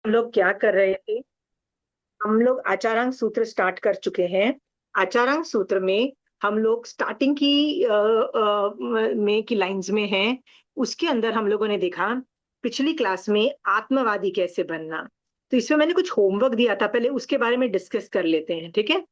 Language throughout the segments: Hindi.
लोग क्या कर रहे थे? हम लोग आचारांक सूत्र स्टार्ट कर चुके हैं। आचारांक सूत्र में हम लोग स्टार्टिंग की लाइंस में हैं। उसके अंदर हम लोगों ने देखा पिछली क्लास में आत्मवादी कैसे बनना। तो इसमें मैंने कुछ होमवर्क दिया था, पहले उसके बारे में डिस्कस कर लेते हैं, ठीक है?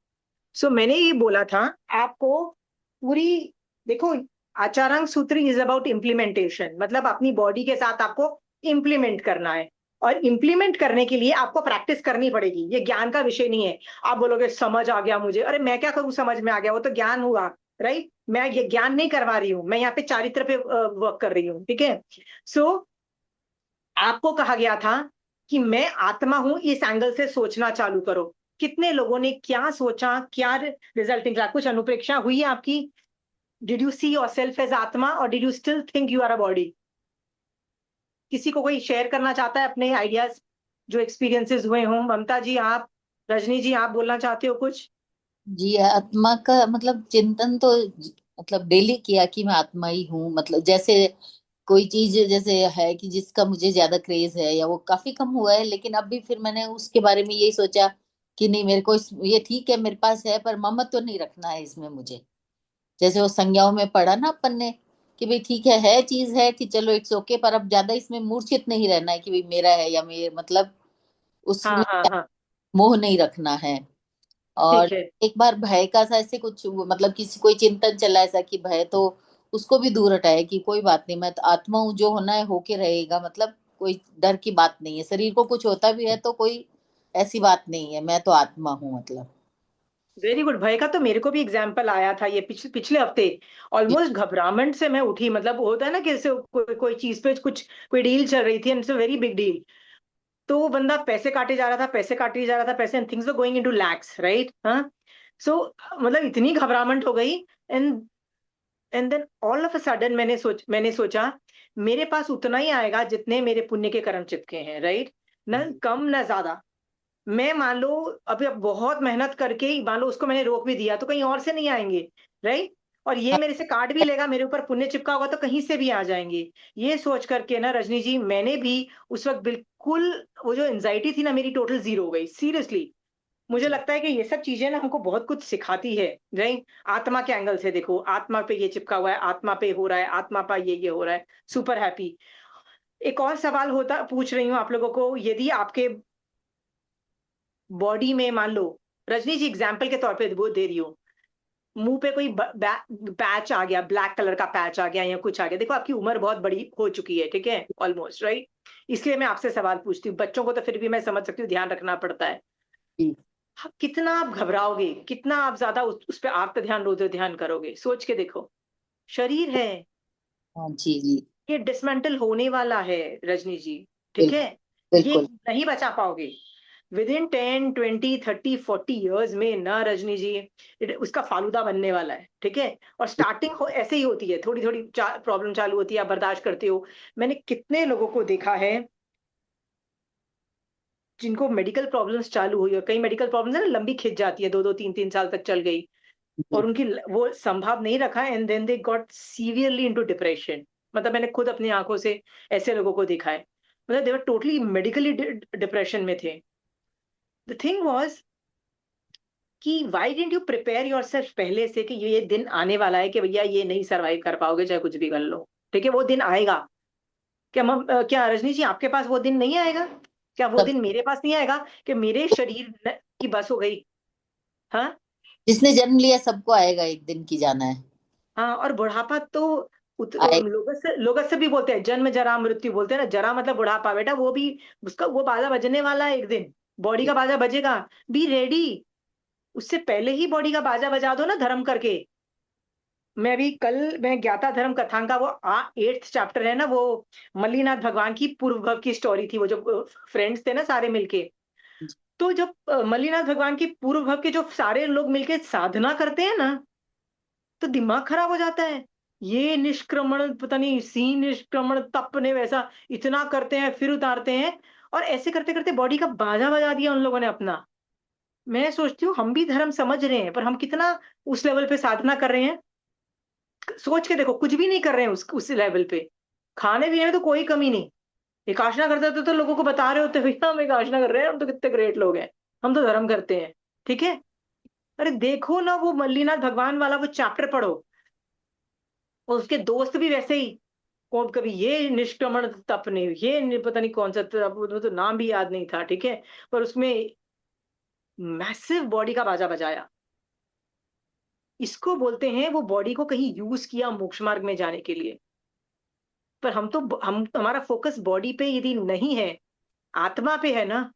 सो मैंने ये बोला था आपको पूरी, देखो, आचारांक सूत्र इज अबाउट इम्प्लीमेंटेशन, मतलब अपनी बॉडी के साथ आपको इम्प्लीमेंट करना है। और इम्प्लीमेंट करने के लिए आपको प्रैक्टिस करनी पड़ेगी, ये ज्ञान का विषय नहीं है। आप बोलोगे समझ आ गया मुझे, अरे मैं क्या करूं, समझ में आ गया, वो तो ज्ञान हुआ। राइट, मैं ये ज्ञान नहीं करवा रही हूँ, मैं यहाँ पे चारित्र पे वर्क कर रही हूँ, ठीक है? सो आपको कहा गया था कि मैं आत्मा हूं, इस एंगल से सोचना चालू करो। कितने लोगों ने क्या सोचा, क्या रिजल्ट निकला, कुछ अनुप्रेक्षा हुई आपकी? Did you see your self as आत्मा और did you still think you are a body? किसी को कोई शेयर करना चाहता है अपने आइडियाज, जो एक्सपीरियंसेस हुए हों? ममता जी आप, रजनी जी आप बोलना चाहते हो कुछ? जी, आत्मा का मतलब चिंतन तो मतलब डेली किया कि मैं आत्मा ही हूँ। मतलब जैसे कोई चीज जैसे है कि जिसका मुझे ज्यादा क्रेज है या वो काफी कम हुआ है, लेकिन अब भी फिर मैंने उसके बारे में यही सोचा कि नहीं, मेरे को ये ठीक है, मेरे पास है, पर ममत्व तो नहीं रखना है इसमें मुझे। जैसे वो संज्ञाओं में पढ़ा ना अपन ने कि भाई ठीक है चीज है कि चलो इट्स ओके, पर अब ज्यादा इसमें मूर्छित नहीं रहना है कि भाई मेरा है या मेरे मतलब हाँ उसमें हाँ हाँ, मोह नहीं रखना है। और ठीक है। एक बार भय का सा ऐसे कुछ मतलब किसी कोई चिंतन चला ऐसा कि भय, तो उसको भी दूर हटाए कि कोई बात नहीं, मैं तो आत्मा हूँ, जो होना है होके रहेगा। मतलब कोई डर की बात नहीं है, शरीर को कुछ होता भी है तो कोई ऐसी बात नहीं है, मैं तो आत्मा हूँ मतलब। Very good. भय का तो मेरे को भी एग्जाम्पल आया था ये पिछले हफ्ते। ऑलमोस्ट घबराहट से मैं उठी, मतलब होता है ना कि जैसे कोई चीज पे कुछ, कोई डील चल रही थी and it's a very big deal. तो वो बंदा पैसे काटे जा रहा था, पैसे काटे जा रहा था, पैसे, and things were going into lakhs, right? हाँ। सो मतलब इतनी घबराहट हो गई। And and then all of a sudden मैंने सोचा मेरे पास उतना ही आएगा जितने मेरे पुण्य के कर्म चिपके हैं, राइट? न कम न ज्यादा। मैं मान लो अभी अब बहुत मेहनत करके ही मान लो उसको मैंने रोक भी दिया तो कहीं और से नहीं आएंगे, राइट? और ये मेरे से काट भी लेगा, मेरे ऊपर पुण्य चिपका होगा तो कहीं से भी आ जाएंगे। ये सोच करके ना रजनी जी, मैंने भी उस वक्त बिल्कुल, वो जो एंजाइटी थी ना मेरी, टोटल जीरो हो गई, सीरियसली। मुझे लगता है कि ये सब चीजें ना हमको बहुत कुछ सिखाती है, राइट? आत्मा के एंगल से देखो, आत्मा पे ये चिपका हुआ है, आत्मा पे हो रहा है, आत्मा पे ये हो रहा है। Super happy. एक और सवाल होता पूछ रही हूँ आप लोगों को, यदि आपके बॉडी में मान लो, रजनी जी एग्जाम्पल के तौर पे वो दे रही हूँ, मुंह पे कोई पैच आ गया, ब्लैक कलर का पैच आ गया या कुछ आ गया, देखो आपकी उम्र बहुत बड़ी हो चुकी है, ठीक है, ऑलमोस्ट, राइट? इसलिए मैं आपसे सवाल पूछती हूँ, बच्चों को तो फिर भी मैं समझ सकती हूँ, ध्यान रखना पड़ता है। जी। हाँ, कितना आप घबराओगे, कितना आप ज्यादा उस पर आप पे ध्यान, रोदे ध्यान करोगे? सोच के देखो। शरीर है, हाँ जी जी। ये डिसमेंटल होने वाला है, रजनी जी, ठीक है? बिल्कुल ये बिल्कुल। नहीं बचा पाओगे विद इन 10, 20, 30, 40 ईयर्स में ना, रजनी जी। उसका फालूदा बनने वाला है, ठीक है? और स्टार्टिंग ऐसे ही होती है, थोड़ी थोड़ी प्रॉब्लम चालू होती है, आप बर्दाश्त करते हो। मैंने कितने लोगों को देखा है जिनको मेडिकल प्रॉब्लम्स चालू हुई, और कई मेडिकल प्रॉब्लम्स है ना, लंबी खिंच जाती है, 2 2 3 3 साल तक चल गई, जी। और उनकी वो संभाव नहीं रखा, and then they got severely into depression. मतलब मैंने खुद अपनी आंखों से ऐसे लोगों को देखा है, मतलब दे वर टोटली मेडिकली डिप्रेशन में थे। द थिंग वाज कि why didn't you prepare yourself पहले से कि ये दिन आने वाला है कि भैया ये नहीं सरवाइव कर पाओगे चाहे कुछ भी कर लो, ठीक है? वो दिन आएगा। क्या रजनी जी आपके पास वो दिन नहीं आएगा? क्या वो सब दिन मेरे पास नहीं आएगा कि मेरे शरीर की बस हो गई? हाँ। जिसने जन्म लिया सबको आएगा, एक दिन की जाना है। हाँ, और बुढ़ापा तो आए। लोगस से भी बोलते हैं, जन्म जरा मृत्यु बोलते हैं ना, जरा मतलब बुढ़ापा, बेटा वो भी, उसका वो बाजा बजने वाला है एक दिन, बॉडी का बाजा बजेगा। Be ready. उससे पहले ही बॉडी का बाजा बजा दो ना, धर्म करके। मैं ज्ञाता धर्म कथांका, वो 8th चैप्टर है ना, वो मल्लीनाथ भगवान की पूर्व भव की स्टोरी थी, वो जो फ्रेंड्स थे ना सारे मिलके। तो जब मल्लीनाथ भगवान की पूर्व भव के जो सारे लोग मिलके साधना करते हैं ना, तो दिमाग खराब हो जाता है। ये निष्क्रमण, पता नहीं सी निष्क्रमण तप ने वैसा इतना करते हैं, फिर उतारते हैं, और ऐसे करते करते बॉडी का बाजा बजा दिया उन लोगों ने अपना। मैं सोचती हूँ हम भी धर्म समझ रहे हैं, पर हम कितना उस लेवल पे साधना कर रहे हैं? सोच के देखो, कुछ भी नहीं कर रहे हैं उस लेवल पे। खाने पीने में तो कोई कमी नहीं, एक आशना करते थे तो लोगों को बता रहे होते, भैया हम एक आशना कर रहे हैं, हम तो कितने ग्रेट लोग हैं, हम तो धर्म करते हैं। ठीक है। अरे देखो ना वो मल्लीनाथ भगवान वाला वो चैप्टर पढ़ो, और उसके दोस्त भी वैसे ही, कौन कभी ये निष्क्रमण तप ने, पता नहीं कौन सा तप, वो तो नाम भी याद नहीं था। ठीक है। पर उसमें मैसिव बॉडी का बाजा बजाया। इसको बोलते हैं वो बॉडी को कहीं यूज किया मोक्ष मार्ग में जाने के लिए। पर हम हमारा फोकस बॉडी पे यदि नहीं है, आत्मा पे है ना,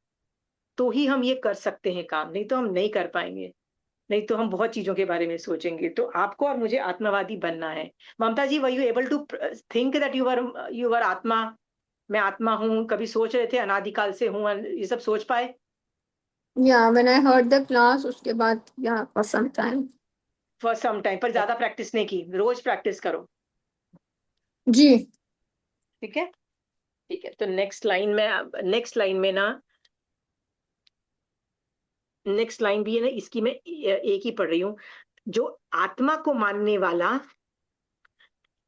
तो ही हम ये कर सकते हैं काम, नहीं तो हम नहीं कर पाएंगे। नहीं तो हम बहुत चीजों के बारे में सोचेंगे। तो आपको और मुझे आत्मवादी बनना है। Mamta ji, were you able to think that you are आत्मा? मैं आत्मा हूँ, कभी सोच रहे थे अनादिकाल से हूँ, ये सब सोच पाए? या when I heard the class, उसके बाद या for some time. For some time, पर ज्यादा प्रैक्टिस नहीं की, रोज प्रैक्टिस करो। जी। ठीक है। ठीक है, तो नेक्स्ट लाइन में ना, नेक्स्ट लाइन भी है ना, इसकी मैं एक ही पढ़ रही हूँ। जो आत्मा को मानने वाला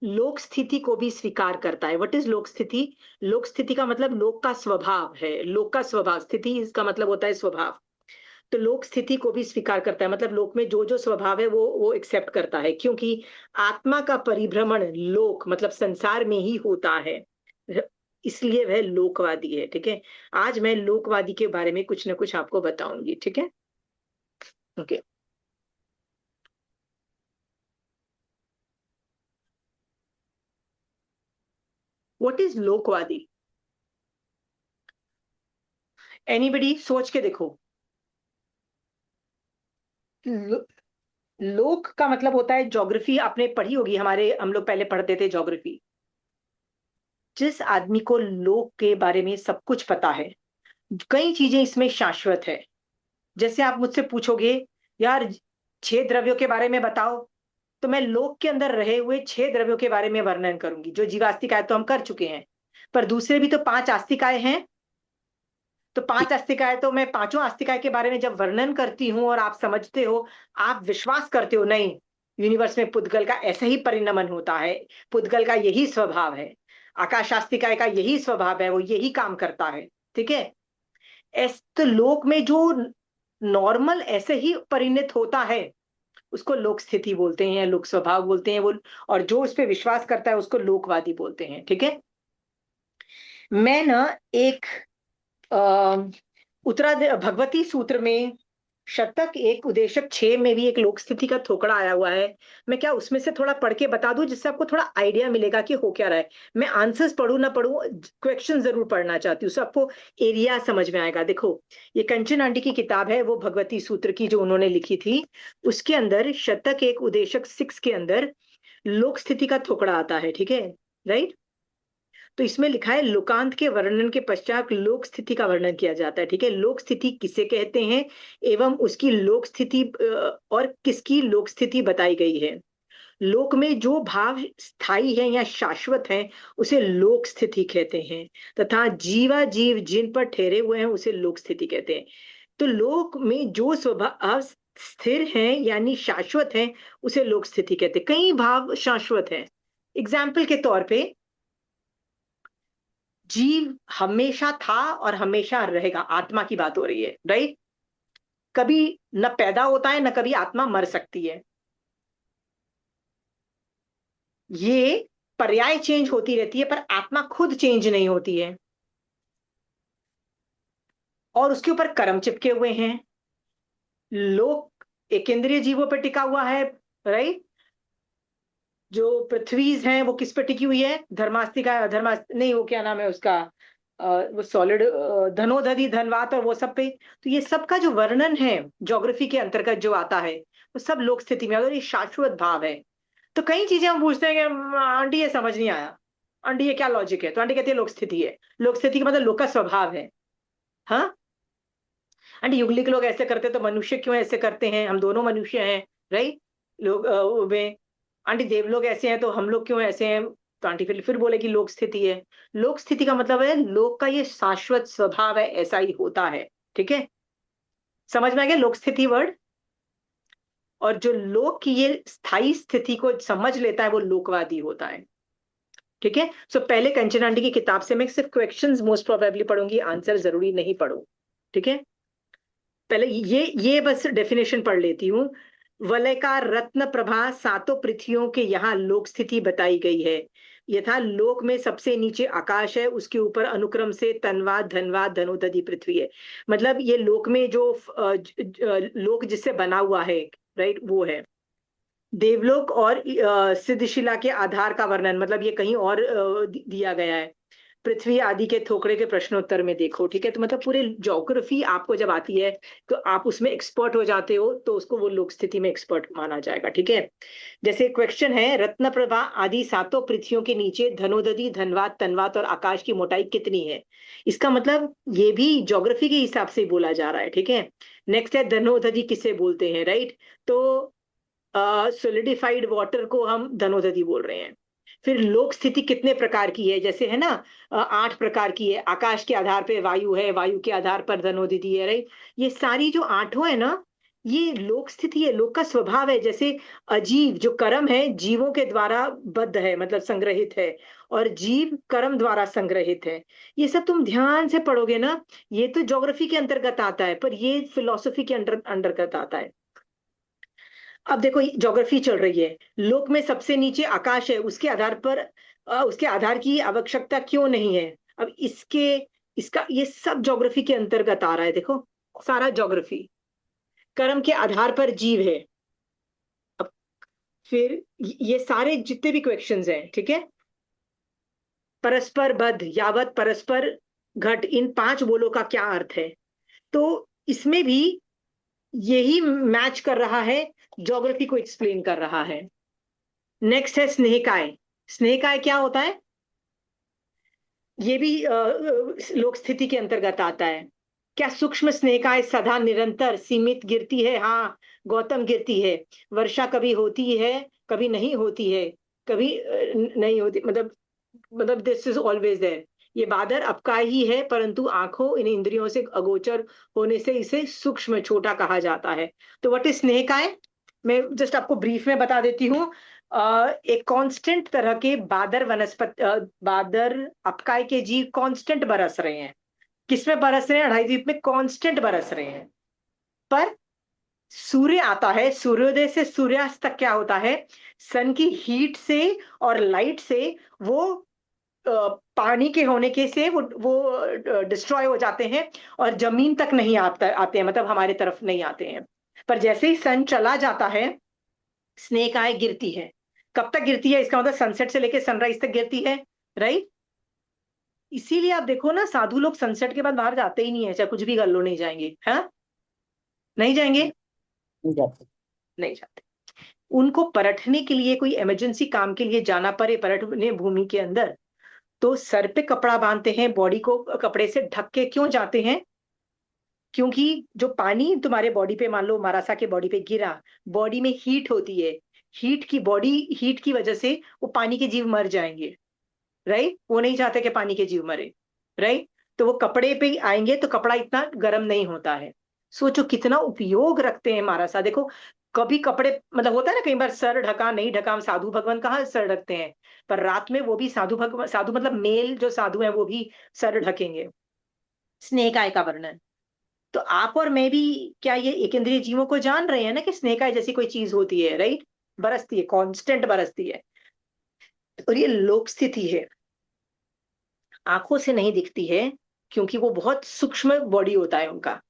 लोक स्थिति को भी स्वीकार करता है। व्हाट इज लोक स्थिति? लोक स्थिति का मतलब लोक का स्वभाव है, लोक का स्वभाव, स्थिति इसका मतलब होता है स्वभाव। तो लोक स्थिति को भी स्वीकार करता है, मतलब लोक में जो जो स्वभाव है वो एक्सेप्ट करता है, क्योंकि आत्मा का परिभ्रमण लोक मतलब संसार में ही होता है, इसलिए वह लोकवादी है। ठीक है। आज मैं लोकवादी के बारे में कुछ ना कुछ आपको बताऊंगी। ठीक है। ओके। व्हाट इज लोकवादी? एनीबडी सोच के देखो। लो, लोक का मतलब होता है ज्योग्राफी, आपने पढ़ी होगी, हमारे हम लोग पहले पढ़ते थे ज्योग्राफी। जिस आदमी को लोक के बारे में सब कुछ पता है, कई चीजें इसमें शाश्वत है। जैसे आप मुझसे पूछोगे, यार 6 द्रव्यों के बारे में बताओ, तो मैं लोक के अंदर रहे हुए 6 द्रव्यों के बारे में वर्णन करूंगी। जो जीवास्तिकाएं तो हम कर चुके हैं, पर दूसरे भी तो 5 आस्तिकाएं हैं। तो जी। 5 आस्तिकाएं, तो मैं पांचों आस्तिकाएं के बारे में जब वर्णन करती हूँ और आप समझते हो, आप विश्वास करते हो, नहीं, यूनिवर्स में पुद्गल का ऐसा ही परिणमन होता है, पुद्गल का यही स्वभाव है, आकाश आस्तिकाएं का यही स्वभाव है, वो यही काम करता है। ठीक है। तो लोक में जो नॉर्मल ऐसे ही परिणत होता है, उसको लोक स्थिति बोलते हैं, लोक स्वभाव बोलते हैं वो। और जो उस पर विश्वास करता है उसको लोकवादी बोलते हैं। ठीक है। मैं ना एक भगवती सूत्र में शतक एक उदेशक 6 में भी एक लोक स्थिति का थोकड़ा आया हुआ है। मैं क्या उसमें से थोड़ा पढ़ के बता दूं, जिससे आपको थोड़ा आइडिया मिलेगा कि हो क्या रहा है। मैं आंसर्स पढ़ू ना पढ़ू, क्वेश्चन जरूर पढ़ना चाहती हूँ, उससे आपको एरिया समझ में आएगा। देखो, ये कंचन आंटी की किताब है, वो भगवती सूत्र की जो उन्होंने लिखी थी, उसके अंदर शतक एक उदेशक 6 के अंदर लोक स्थिति का थोकड़ा आता है। ठीक है। राइट। तो इसमें लिखा है, लोकांत के वर्णन के पश्चात लोक स्थिति का वर्णन किया जाता है। ठीक है। लोक स्थिति किसे कहते हैं, एवं उसकी लोक स्थिति और किसकी लोक स्थिति बताई गई है। लोक में जो भाव स्थायी है या शाश्वत है, उसे लोक स्थिति कहते हैं, तथा जीवा जीव जिन पर ठहरे हुए हैं उसे लोक स्थिति कहते हैं। तो लोक में जो स्वभाव स्थिर है यानी शाश्वत है, उसे लोक स्थिति कहते हैं। कई भाव शाश्वत है। एग्जाम्पल के तौर पे, जीव हमेशा था और हमेशा रहेगा, आत्मा की बात हो रही है, राइट? कभी न पैदा होता है, न कभी आत्मा मर सकती है। ये पर्याय चेंज होती रहती है, पर आत्मा खुद चेंज नहीं होती है। और उसके ऊपर कर्म चिपके हुए हैं। लोक एक इंद्रिय जीवों पर टिका हुआ है, राइट? जो पृथ्वीज हैं वो किस पे टिकी हुई है? धर्मास्तिका, नहीं, वो क्या नाम है उसका, वो सॉलिड, धनोदधि धनवात और वो सब पे। तो ये सब का जो वर्णन है ज्योग्राफी के अंतर्गत जो आता है, वो सब लोक स्थिति में, और ये शाश्वत भाव है। तो कई चीजें हम पूछते हैं कि आंटी ये समझ नहीं आया, आंटी ये क्या लॉजिक है, तो आंटी कहती है लोक स्थिति है। लोक स्थिति का मतलब लोक का स्वभाव है। हाँ। आंटी युगलिक लोग ऐसे करते तो मनुष्य क्यों ऐसे करते हैं, हम दोनों मनुष्य हैं, राइट? लोग वे, आंटी देव लोग ऐसे हैं तो हम लोग क्यों ऐसे हैं? तो आंटी फिर बोलेगी लोक स्थिति है। लोक स्थिति का मतलब है लोक का ये शाश्वत स्वभाव है, ऐसा ही होता है। ठीक है। समझ में आ गया लोक स्थिति वर्ड? और जो लोक की ये स्थायी स्थिति को समझ लेता है वो लोकवादी होता है। ठीक है। सो पहले कंचन आंटी की किताब से मैं सिर्फ क्वेश्चंस मोस्ट प्रोबेबली पढ़ूंगी, आंसर जरूरी नहीं पढ़ूं। ठीक है, पहले ये बस डेफिनेशन पढ़ लेती हूँ। वलय का रत्न प्रभा सातों पृथ्वियों के यहाँ लोक स्थिति बताई गई है। यथा लोक में सबसे नीचे आकाश है, उसके ऊपर अनुक्रम से तन्वा धनवा धनुदधि पृथ्वी है। मतलब ये लोक में जो लोक जिससे बना हुआ है, राइट, वो है। देवलोक और सिद्धशिला के आधार का वर्णन, मतलब ये कहीं और दिया गया है। पृथ्वी आदि के थोकड़े के प्रश्नोत्तर में देखो। ठीक है, तो मतलब पूरे ज्योग्राफी आपको जब आती है तो आप उसमें एक्सपर्ट हो जाते हो, तो उसको वो लोक स्थिति में एक्सपर्ट माना जाएगा। ठीक है, जैसे क्वेश्चन है, रत्नप्रभा आदि सातों पृथ्वियों के नीचे धनोदधि धनवात तनवात और आकाश की मोटाई कितनी है। इसका मतलब ये भी ज्योग्राफी के हिसाब से बोला जा रहा है। ठीक है, नेक्स्ट है धनोदधि किसे बोलते हैं, राइट। तो सोलिडिफाइड वाटर को हम धनोदधि बोल रहे हैं। फिर लोक स्थिति कितने प्रकार की है, जैसे है ना 8 प्रकार की है। आकाश के आधार पे वायु है, वायु के आधार पर धनोदधि है, राइट। ये सारी जो 8 है ना, ये लोक स्थिति है, लोक का स्वभाव है। जैसे अजीव जो कर्म है, जीवों के द्वारा बद्ध है, मतलब संग्रहित है, और जीव कर्म द्वारा संग्रहित है। ये सब तुम ध्यान से पढ़ोगे ना, ये तो ज्योग्राफी के अंतर्गत आता है, पर ये फिलोसफी के अंतर्गत आता है। अब देखो ज्योग्राफी चल रही है, लोक में सबसे नीचे आकाश है, उसके आधार पर उसके आधार की आवश्यकता क्यों नहीं है। अब इसका ये सब ज्योग्राफी के अंतर्गत आ रहा है। देखो सारा ज्योग्राफी, कर्म के आधार पर जीव है। अब फिर ये सारे जितने भी क्वेश्चंस हैं, ठीक है, परस्पर बद्ध यावत परस्पर घट, इन 5 बोलों का क्या अर्थ है। तो इसमें भी यही मैच कर रहा है, ज्योग्राफी को एक्सप्लेन कर रहा है। नेक्स्ट है स्नेहकाय। स्नेहकाय क्या होता है, ये भी लोक स्थिति के अंतर्गत आता है। क्या सूक्ष्म स्नेहकाय सदा निरंतर सीमित गिरती है। हाँ, गौतम गिरती है। वर्षा कभी होती है, कभी नहीं होती है, कभी नहीं होती, मतलब दिस इज ऑलवेज देयर। ये बादर आपका ही है, परंतु आंखों इन इंद्रियों से अगोचर होने से इसे सूक्ष्म छोटा कहा जाता है। तो व्हाट इज स्नेहकाय, मैं जस्ट आपको ब्रीफ में बता देती हूँ। एक कांस्टेंट तरह के बादर वनस्पति, बादर अपकाय के जीव कांस्टेंट बरस रहे हैं। किसमें बरस रहे हैं, 2.5 द्वीप में कांस्टेंट बरस रहे हैं। पर सूर्य आता है, सूर्योदय से सूर्यास्त तक क्या होता है, सन की हीट से और लाइट से वो पानी के होने के से वो डिस्ट्रॉय हो जाते हैं, और जमीन तक नहीं आते हैं, मतलब हमारे तरफ नहीं आते हैं। पर जैसे ही सन चला जाता है, स्नेक आय गिरती है। कब तक गिरती है, इसका मतलब सनसेट से लेकर सनराइज तक गिरती है, राइट। इसीलिए आप देखो ना, साधु लोग सनसेट के बाद बाहर जाते ही नहीं है, चाहे कुछ भी कर लो, नहीं जाएंगे। हाँ, नहीं जाएंगे, नहीं जाते। नहीं जाते। उनको परखने के लिए, कोई इमरजेंसी काम के लिए जाना पड़े परखने भूमि के अंदर, तो सर पे कपड़ा बांधते हैं, बॉडी को कपड़े से ढक के क्यों जाते हैं, क्योंकि जो पानी तुम्हारे बॉडी पे, मान लो मारासा के बॉडी पे गिरा, बॉडी में हीट होती है, हीट की वजह से वो पानी के जीव मर जाएंगे, राइट। वो नहीं चाहते कि पानी के जीव मरे, राइट। तो वो कपड़े पे आएंगे तो कपड़ा इतना गर्म नहीं होता है। सोचो कितना उपयोग रखते हैं मारासा। देखो कभी कपड़े, मतलब होता है ना कई बार सर ढका नहीं ढका, साधु भगवान कहाँ सर ढकते हैं, पर रात में वो भी साधु भगवान, साधु मतलब मेल जो साधु है वो भी सर ढकेंगे। स्नेक आय का वर्णन, तो आप और मैं भी क्या ये एक इंद्रिय जीवों को जान रहे हैं ना कि स्नेक आय जैसी कोई चीज होती है, राइट, बरसती है, कांस्टेंट बरसती है। और ये लोक स्थिति है, आंखों से नहीं दिखती है, क्योंकि वो बहुत सूक्ष्म बॉडी होता है उनका।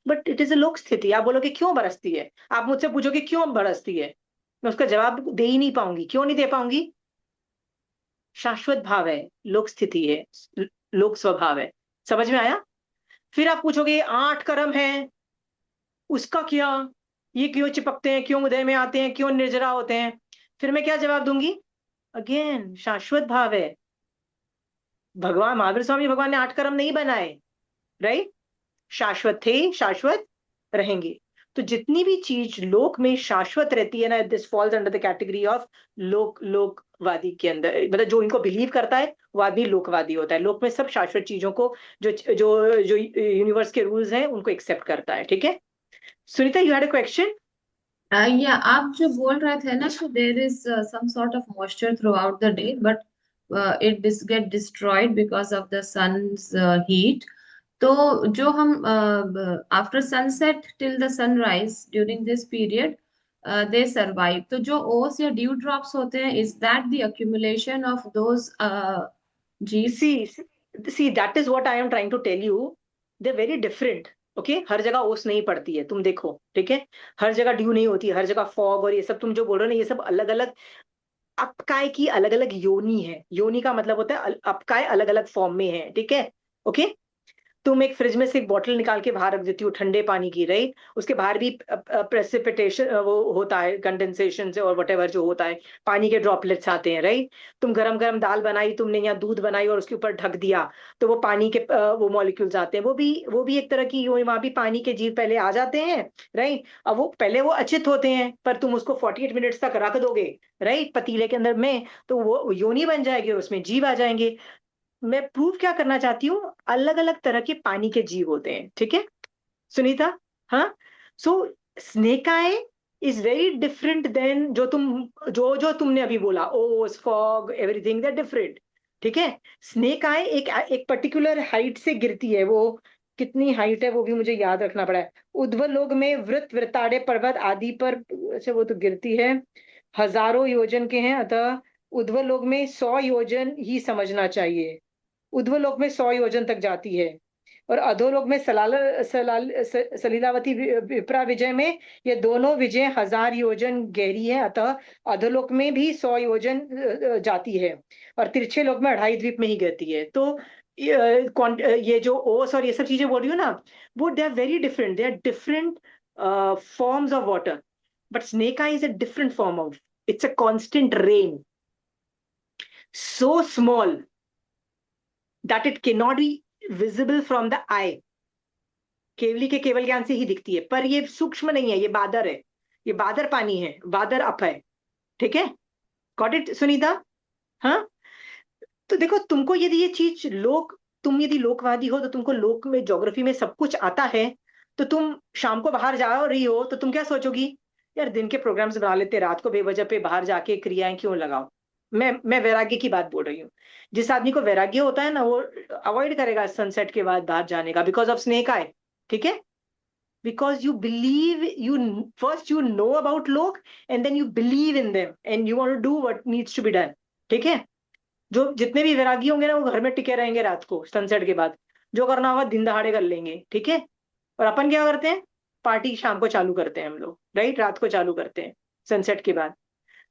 बट इट इज अ लोक स्थिति। आप बोलोगे क्यों बरसती है, आप मुझसे पूछोगे क्यों बरसती है, मैं उसका जवाब दे ही नहीं पाऊंगी। क्यों नहीं दे पाऊंगी, शाश्वत भाव है, लोक स्थिति है, लोक स्वभाव है। समझ में आया। फिर आप पूछोगे 8 कर्म है, उसका क्या, ये क्यों चिपकते हैं, क्यों उदय में आते हैं, क्यों निर्जरा होते हैं। फिर मैं क्या जवाब दूंगी, अगेन शाश्वत भाव है। भगवान महावीर स्वामी भगवान ने 8 कर्म नहीं बनाए, राइट। शाश्वत थे, शाश्वत रहेंगे। तो जितनी भी चीज लोक में शाश्वत रहती है ना, this falls under the category of लोकवादी के अंदर। मतलब जो इनको बिलीव करता है वो आदमी लोकवादी होता है। लोक में सब शाश्वत चीजों को, जो जो जो यूनिवर्स के रूल्स हैं उनको एक्सेप्ट करता है। ठीक है, Sunita you had a question. या आप जो बोल रहे थे ना कि there is some sort of moisture throughout the day, but it get destroyed because of the sun's heat. तो जो हम after sunset till the sunrise during this period they survive, तो जो ओस या ड्यू ड्रॉप्स होते हैं, is that the accumulation of those जीव? See that is what I am trying to tell you, they very different. Okay, हर जगह ओस नहीं पड़ती है, तुम देखो, ठीक है, हर जगह ड्यू नहीं होती, हर जगह फॉग और ये सब तुम जो बोल रहे हो ना, ये सब अलग अलग अपकाय की अलग अलग योनि है। योनि का मतलब होता है अपकाय अलग अलग फॉर्म में है, ठीक है। ओके, तुम एक फ्रिज में से एक बॉटल निकाल के बाहर रख देती हो ठंडे पानी की, राइट, उसके बाहर भी प्रेसिपिटेशन वो होता है, कंडेंसेशन से और वटेवर जो होता है, पानी के ड्रॉपलेट्स आते हैं, राइट। तुम गरम गरम दाल बनाई तुमने या दूध बनाई और उसके ऊपर ढक दिया, तो वो पानी के वो मॉलिक्यूल्स आते हैं, वो भी एक तरह की, वहां भी पानी के जीव पहले आ जाते हैं, राइट। अब वो पहले वो अचित होते हैं, पर तुम उसको 48 मिनट्स तक रख दोगे, राइट, पतीले के अंदर में, तो वो योनि बन जाएगी और उसमें जीव आ जाएंगे। मैं प्रूव क्या करना चाहती हूँ, अलग अलग तरह के पानी के जीव होते हैं, ठीक है सुनीता। हाँ, so snake I is very different than जो तुमने अभी बोला, ओस फॉग एवरीथिंग, दे डिफरेंट, ठीक है। स्नेक आई एक पर्टिकुलर हाइट से गिरती है, वो कितनी हाइट है वो भी मुझे याद रखना पड़ा है। उध्वलोक में वृताड़े पर्वत आदि पर, अच्छा वो तो गिरती है, हजारों योजन के हैं, अतः उध्वलोक में 100 योजन ही समझना चाहिए। उध्वलोक में 100 योजन तक जाती है, और अधोलोक में सलीलावती विप्रा विजय में ये दोनों विजय 1000 योजन गहरी है, अतः अधोलोक में भी 100 योजन जाती है, और तिरछे लोक में 2.5 द्वीप में ही गिरती है। तो ये जो ओस और ये सब चीजें बोल रही हूँ ना, वो they are very different, they are different forms of water, but snake I is a different form of, it's a constant rain, so small that it cannot be visible from the eye, केवली के केवल ज्ञान से ही दिखती है, पर ये सूक्ष्म नहीं है, ये बादर है, ये बादर पानी है, बादर अप है, ठीक है। Got it Sunita? हाँ, तो देखो, तुमको यदि ये चीज तुम यदि लोकवादी हो, तो तुमको लोक में ज्योग्राफी में सब कुछ आता है, तो तुम शाम को बाहर जा रही हो तो तुम क्या सोचोगी, यार दिन के प्रोग्राम्स बना लेते, रात को बेवजह पे बाहर जाके क्रियाएं क्यों लगाओ। मैं वैराग्य की बात बोल रही हूँ। जिस आदमी को वैराग्य होता है ना, वो अवॉइड करेगा सनसेट के बाद बाहर जाने का, बिकॉज ऑफ स्नेक आए, ठीक है। Because you believe, you first you know about लोक, and then you believe in them, and you want to do what needs to be done, ठीक है। जो जितने भी वैरागी होंगे ना, वो घर में टिके रहेंगे रात को सनसेट के बाद, जो करना होगा दिन दहाड़े कर लेंगे, ठीक है। और अपन क्या करते हैं, पार्टी शाम को चालू करते हैं हम लोग, राइट, रात को चालू करते हैं सनसेट के बाद।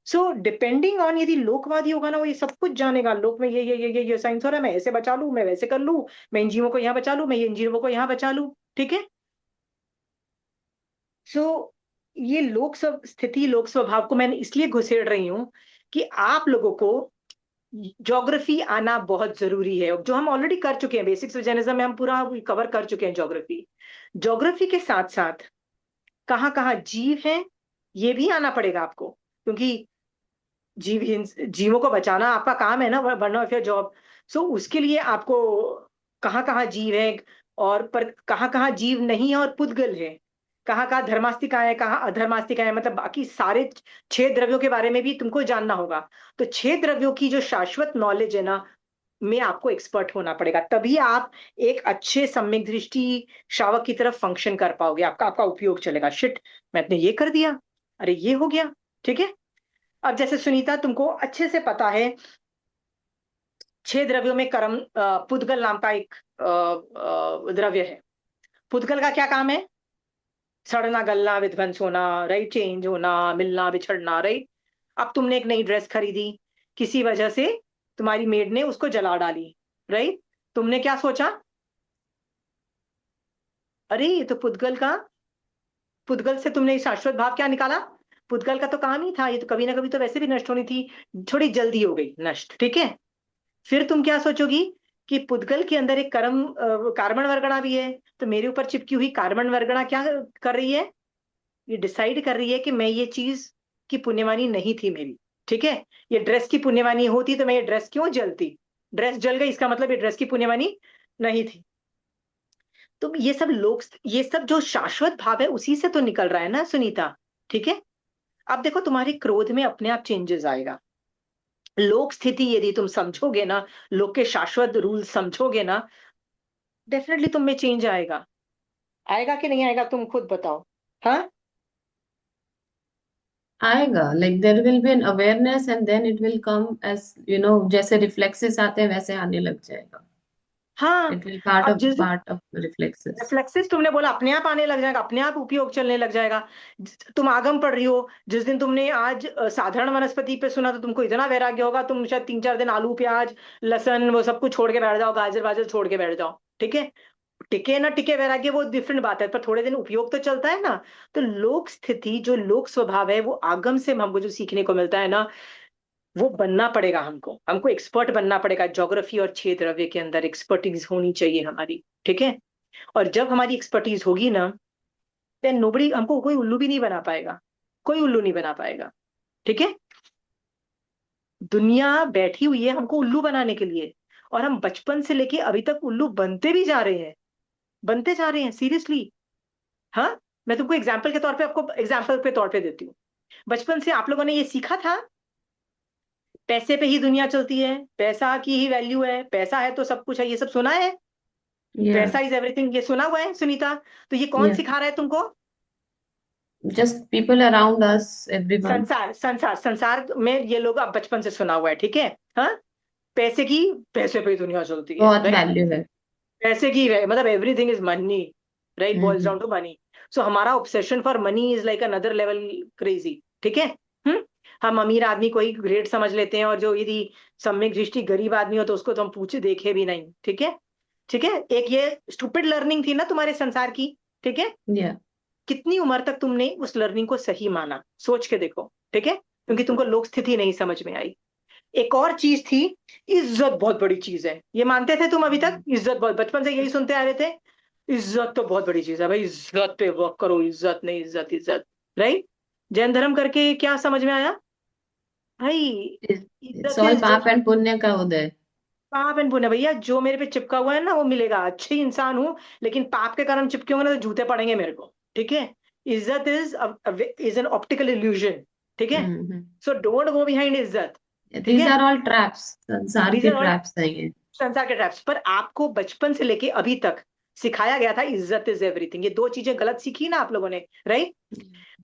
सो डिपेंडिंग ऑन, यदि लोकवादी होगा ना, वो ये सब कुछ जानेगा, लोक में ये साइंस हो रहा है, मैं ऐसे बचा लूं, मैं वैसे कर लूं, मैं इन जीवों को यहाँ बचा लूं, मैं इन जीवों को यहाँ बचा लूं, ठीक है। सो ये लोक सब स्थिति, लोक स्वभाव को मैंने इसलिए घुसेड़ रही हूँ कि आप लोगों को ज्योग्राफी आना बहुत जरूरी है, जो हम ऑलरेडी कर चुके हैं, बेसिक्स ऑफ जर्नलिज्म में हम पूरा कवर कर चुके हैं ज्योग्राफी। ज्योग्राफी के साथ साथ कहाँ कहाँ जीव हैं, ये भी आना पड़ेगा आपको, क्योंकि जीवों को बचाना आपका काम है ना, वन ऑफ योर जॉब। सो उसके लिए आपको कहाँ कहाँ जीव है, और पर कहाँ कहाँ जीव नहीं है और पुद्गल है, कहाँ कहाँ धर्मास्तिका है, कहाँ अधर्मास्तिका है, मतलब बाकी सारे 6 द्रव्यों के बारे में भी तुमको जानना होगा। तो 6 द्रव्यों की जो शाश्वत नॉलेज है ना, में आपको एक्सपर्ट होना पड़ेगा, तभी आप एक अच्छे सम्यक दृष्टि शावक की तरफ फंक्शन कर पाओगे, आपका आपका उपयोग चलेगा। शिट, मैंने ये कर दिया, अरे ये हो गया, ठीक है। अब जैसे सुनीता, तुमको अच्छे से पता है 6 द्रव्यों में पुद्गल नाम का एक द्रव्य है। पुद्गल का क्या काम है? सड़ना गलना विध्वंस होना, राइट, चेंज होना, मिलना बिछड़ना, राइट। अब तुमने एक नई ड्रेस खरीदी, किसी वजह से तुम्हारी मेड ने उसको जला डाली, राइट। तुमने क्या सोचा, अरे ये तो पुद्गल से तुमने शाश्वत भाव क्या निकाला, पुद्गल का तो काम ही था, ये तो कभी ना कभी तो वैसे भी नष्ट होनी थी, थोड़ी जल्दी हो गई नष्ट, ठीक है। फिर तुम क्या सोचोगी कि पुद्गल के अंदर एक कार्बन वर्गणा भी है, तो मेरे ऊपर चिपकी हुई कार्बन वर्गणा क्या कर रही है, ये डिसाइड कर रही है कि मैं ये चीज की पुण्यवानी नहीं थी मेरी, ठीक है। ये ड्रेस की पुण्यवानी होती तो मैं ये ड्रेस क्यों जलती, ड्रेस जल गई, इसका मतलब ये ड्रेस की पुण्यवानी नहीं थी। तो ये सब जो शाश्वत भाव है उसी से तो निकल रहा है ना सुनीता, ठीक है। अब देखो, तुम्हारे क्रोध में अपने आप चेंजेस आएगा, लोक स्थिति यदि तुम समझोगे ना, लोक के शाश्वत रूल समझोगे ना, डेफिनेटली तुम में चेंज आएगा। आएगा कि नहीं आएगा, तुम खुद बताओ। हाँ, आएगा, like there will be an awareness and then it will come as जैसे रिफ्लेक्सेस आते हैं वैसे आने लग जाएगा। हाँ। इट विल पार्ट अब ऑफ जिस पार्ट ऑफ रिफ्लेक्सेस। रिफ्लेक्सेस तुमने बोला अपने आप आने लग जाएगा, अपने आप उपयोग चलने लग जाएगा। तुम आगम पढ़ रही हो, जिस दिन तुमने आज साधारण वनस्पति पे सुना तो तुमको इतना वैराग्य होगा, तुम शायद 3-4 दिन आलू प्याज लहसन वो सब कुछ छोड़ के बैठ जाओ, गाजर वाजर छोड़ के बैठ जाओ, ठीक है। टिके ना टिके वैराग्य वो डिफरेंट बात है, पर थोड़े दिन उपयोग तो चलता है ना। तो लोक स्थिति जो लोक स्वभाव है वो आगम से हमको जो सीखने को मिलता है ना, वो बनना पड़ेगा हमको, हमको एक्सपर्ट बनना पड़ेगा। ज्योग्राफी और छह द्रव्य के अंदर एक्सपर्टीज होनी चाहिए हमारी, ठीक है। और जब हमारी एक्सपर्टीज होगी ना, देन नोबडी, हमको कोई उल्लू भी नहीं बना पाएगा, कोई उल्लू नहीं बना पाएगा, ठीक है। दुनिया बैठी हुई है हमको उल्लू बनाने के लिए, और हम बचपन से लेके अभी तक उल्लू बनते भी जा रहे हैं, बनते जा रहे हैं, सीरियसली। हाँ, मैं तुमको एग्जाम्पल के तौर पे, आपको एग्जाम्पल पे तौर पे देती हूँ। बचपन से आप लोगों ने ये सीखा था, पैसे पे ही दुनिया चलती है, पैसा की ही वैल्यू है, पैसा है तो सब कुछ है, ये सब सुना है। या पैसा इज एवरीथिंग, ये सुना हुआ है सुनीता। तो ये कौन या सिखा रहा है तुमको? Just people around us, everyone. संसार, संसार, संसार में ये लोग अब बचपन से सुना हुआ है, ठीक है। हाँ, पैसे की, पैसे पे ही दुनिया चलती है, बहुत राइट। वैल्यू है। पैसे की मतलब everything is money, right, boils hmm. Down to money. So हमारा obsession for money is like another level crazy, ठीक है। हम्म। हम अमीर आदमी को ही ग्रेट समझ लेते हैं, और जो यदि सम्यक दृष्टि गरीब आदमी हो तो उसको तो हम पूछे देखे भी नहीं, ठीक है। ठीक है, एक ये स्टूपिड लर्निंग थी ना तुम्हारे संसार की, ठीक है। या कितनी उम्र तक तुमने उस लर्निंग को सही माना, सोच के देखो, ठीक है, क्योंकि तुमको लोक स्थिति नहीं समझ में आई। एक और चीज थी, इज्जत बहुत बड़ी चीज है, ये मानते थे तुम अभी तक? इज्जत बहुत, बचपन से यही सुनते आ रहे थे, इज्जत तो बहुत बड़ी चीज है भाई, इज्जत पे वर्क करो, इज्जत नहीं, इज्जत, इज्जत, राइट। जैन धर्म करके क्या समझ में आया भाई? इट्स इज्जत ऑल इज पाप जस्ट एंड पुण्य का उदय। पाप एंड पुण्य, भैया जो मेरे पे चिपका हुआ है ना वो मिलेगा, अच्छे इंसान हूं, लेकिन पाप के कारण चिपके होंगे ना तो जूते पड़ेंगे मेरे को, ठीक है। इज्जत इज एन ऑप्टिकल इल्यूजन, ठीक है। हम्म। सो डोंट गो बिहाइंड इज्जत, ठीक दीज है। आर ऑल ट्रैप्स, संसार दीज के आर ऑल ट्रैप्स हैं ये। संसार के ट्रैप्स, पर आपको बचपन से लेके अभी तक सिखाया गया था इज्जत इज एवरीथिंग, ये दो चीजें गलत सीखी ना आप लोगों ने, राइट।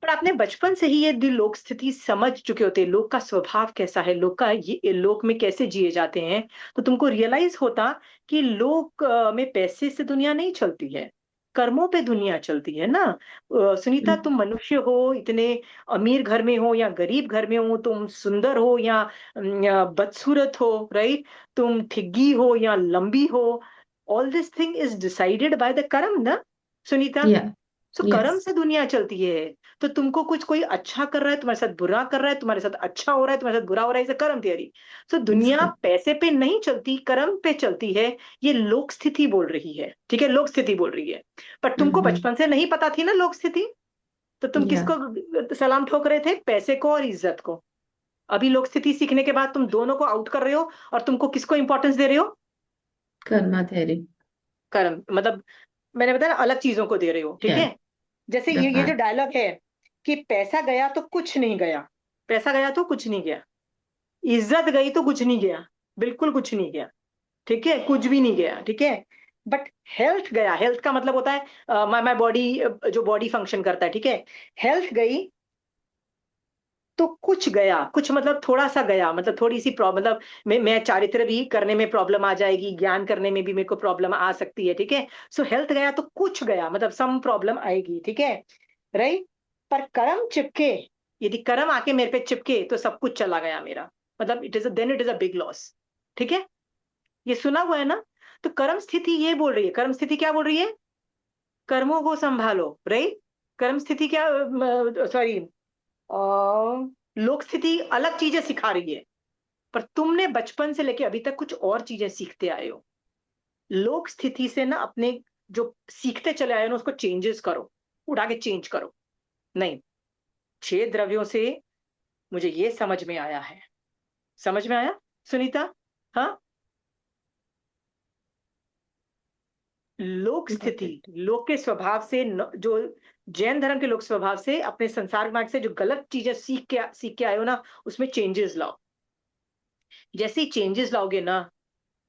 पर आपने बचपन से ही ये लोक स्थिति समझ चुके होते, लोक का स्वभाव कैसा है, लोक का ये लोक में कैसे जिए जाते हैं, तो तुमको रियलाइज होता कि लोक में पैसे से दुनिया नहीं चलती है, कर्मों पे दुनिया चलती है ना। सुनीता, तुम मनुष्य हो, इतने अमीर घर में हो या गरीब घर में हो, तुम सुंदर हो या बदसूरत हो, राइट, तुम ठिग्गी हो या लंबी हो, all this thing is decided by the कर्म ना, सुनीता। या सो कर्म यस। से दुनिया चलती है। तो तुमको कुछ कोई अच्छा कर रहा है, तुम्हारे साथ बुरा कर रहा है, तुम्हारे साथ अच्छा हो रहा है, तुम्हारे साथ बुरा हो रहा है, इसे कर्म थियरी। सो दुनिया पैसे पे नहीं चलती, कर्म पे चलती है, ये लोक स्थिति बोल रही है, ठीक है, लोक स्थिति बोल रही है। पर तुमको बचपन से नहीं पता थी ना लोक स्थिति, तो तुम या किसको सलाम ठोक रहे थे, पैसे को और इज्जत को। अभी लोक स्थिति सीखने के बाद तुम दोनों को आउट कर रहे हो, और तुमको किसको इंपॉर्टेंस दे रहे हो? कर्मा थेरी। कर्म, मतलब मैंने बताया ना, अलग चीजों को दे रहे हो, ठीक या है। जैसे द ये जो फैक्ट। डायलॉग है कि पैसा गया तो कुछ नहीं गया, पैसा गया तो कुछ नहीं गया, इज्जत गई तो कुछ नहीं गया, बिल्कुल कुछ नहीं गया, ठीक है, कुछ भी नहीं गया, ठीक है। बट हेल्थ गया, हेल्थ का मतलब होता है माय बॉडी, जो बॉडी फंक्शन करता है, ठीक है। हेल्थ गई तो कुछ गया, कुछ मतलब थोड़ा सा गया, मतलब थोड़ी सी प्रॉब्लम, मतलब मैं चारित्र भी करने में प्रॉब्लम आ जाएगी, ज्ञान करने में भी मेरे को प्रॉब्लम आ सकती है, ठीक है। सो हेल्थ गया तो कुछ गया, मतलब सम प्रॉब्लम आएगी, ठीक है, राइट। पर कर्म चिपके, यदि कर्म आके मेरे पे चिपके तो सब कुछ चला गया मेरा, मतलब it is a big loss, ठीक है। ये सुना हुआ है ना। तो कर्म स्थिति ये बोल रही है, कर्म स्थिति क्या बोल रही है? कर्मों को संभालो, राइट। कर्म स्थिति क्या, सॉरी, लोक स्थिति अलग चीजें सिखा रही है, पर तुमने बचपन से लेके अभी तक कुछ और चीजें सीखते आए हो। लोक स्थिति से ना अपने जो सीखते चले आए हो ना उसको चेंजेस करो, उड़ा के चेंज करो। नहीं, छह द्रव्यों से मुझे ये समझ में आया है, समझ में आया सुनीता? हाँ, लोक गॉट स्थिति, इट। लोक के स्वभाव से जो जैन धर्म के लोक स्वभाव से अपने संसार मार्ग से जो गलत चीजें सीख के आए हो ना, उसमें चेंजेस लाओ। जैसे ही चेंजेस लाओगे ना,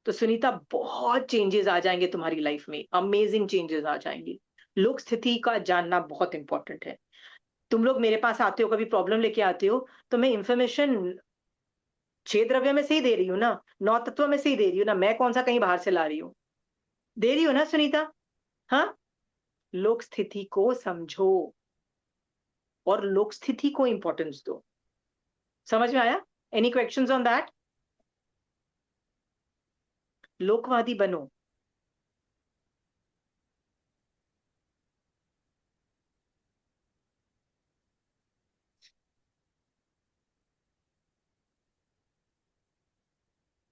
तो सुनीता बहुत चेंजेस आ जाएंगे तुम्हारी लाइफ में, अमेजिंग चेंजेस आ जाएंगे। लोक स्थिति का जानना बहुत इंपॉर्टेंट है। तुम लोग मेरे पास आते हो, कभी प्रॉब्लम लेके आते हो, तो मैं इंफॉर्मेशन 6 द्रव्य में से ही दे रही हूँ ना, 9 तत्व में से ही दे रही हूँ ना, मैं कौन सा कहीं बाहर से ला रही हूँ? दे रही हूँ ना सुनीता? हाँ। लोक स्थिति को समझो और लोक स्थिति को इंपॉर्टेंस दो। समझ में आया? Any questions on that? लोकवादी बनो।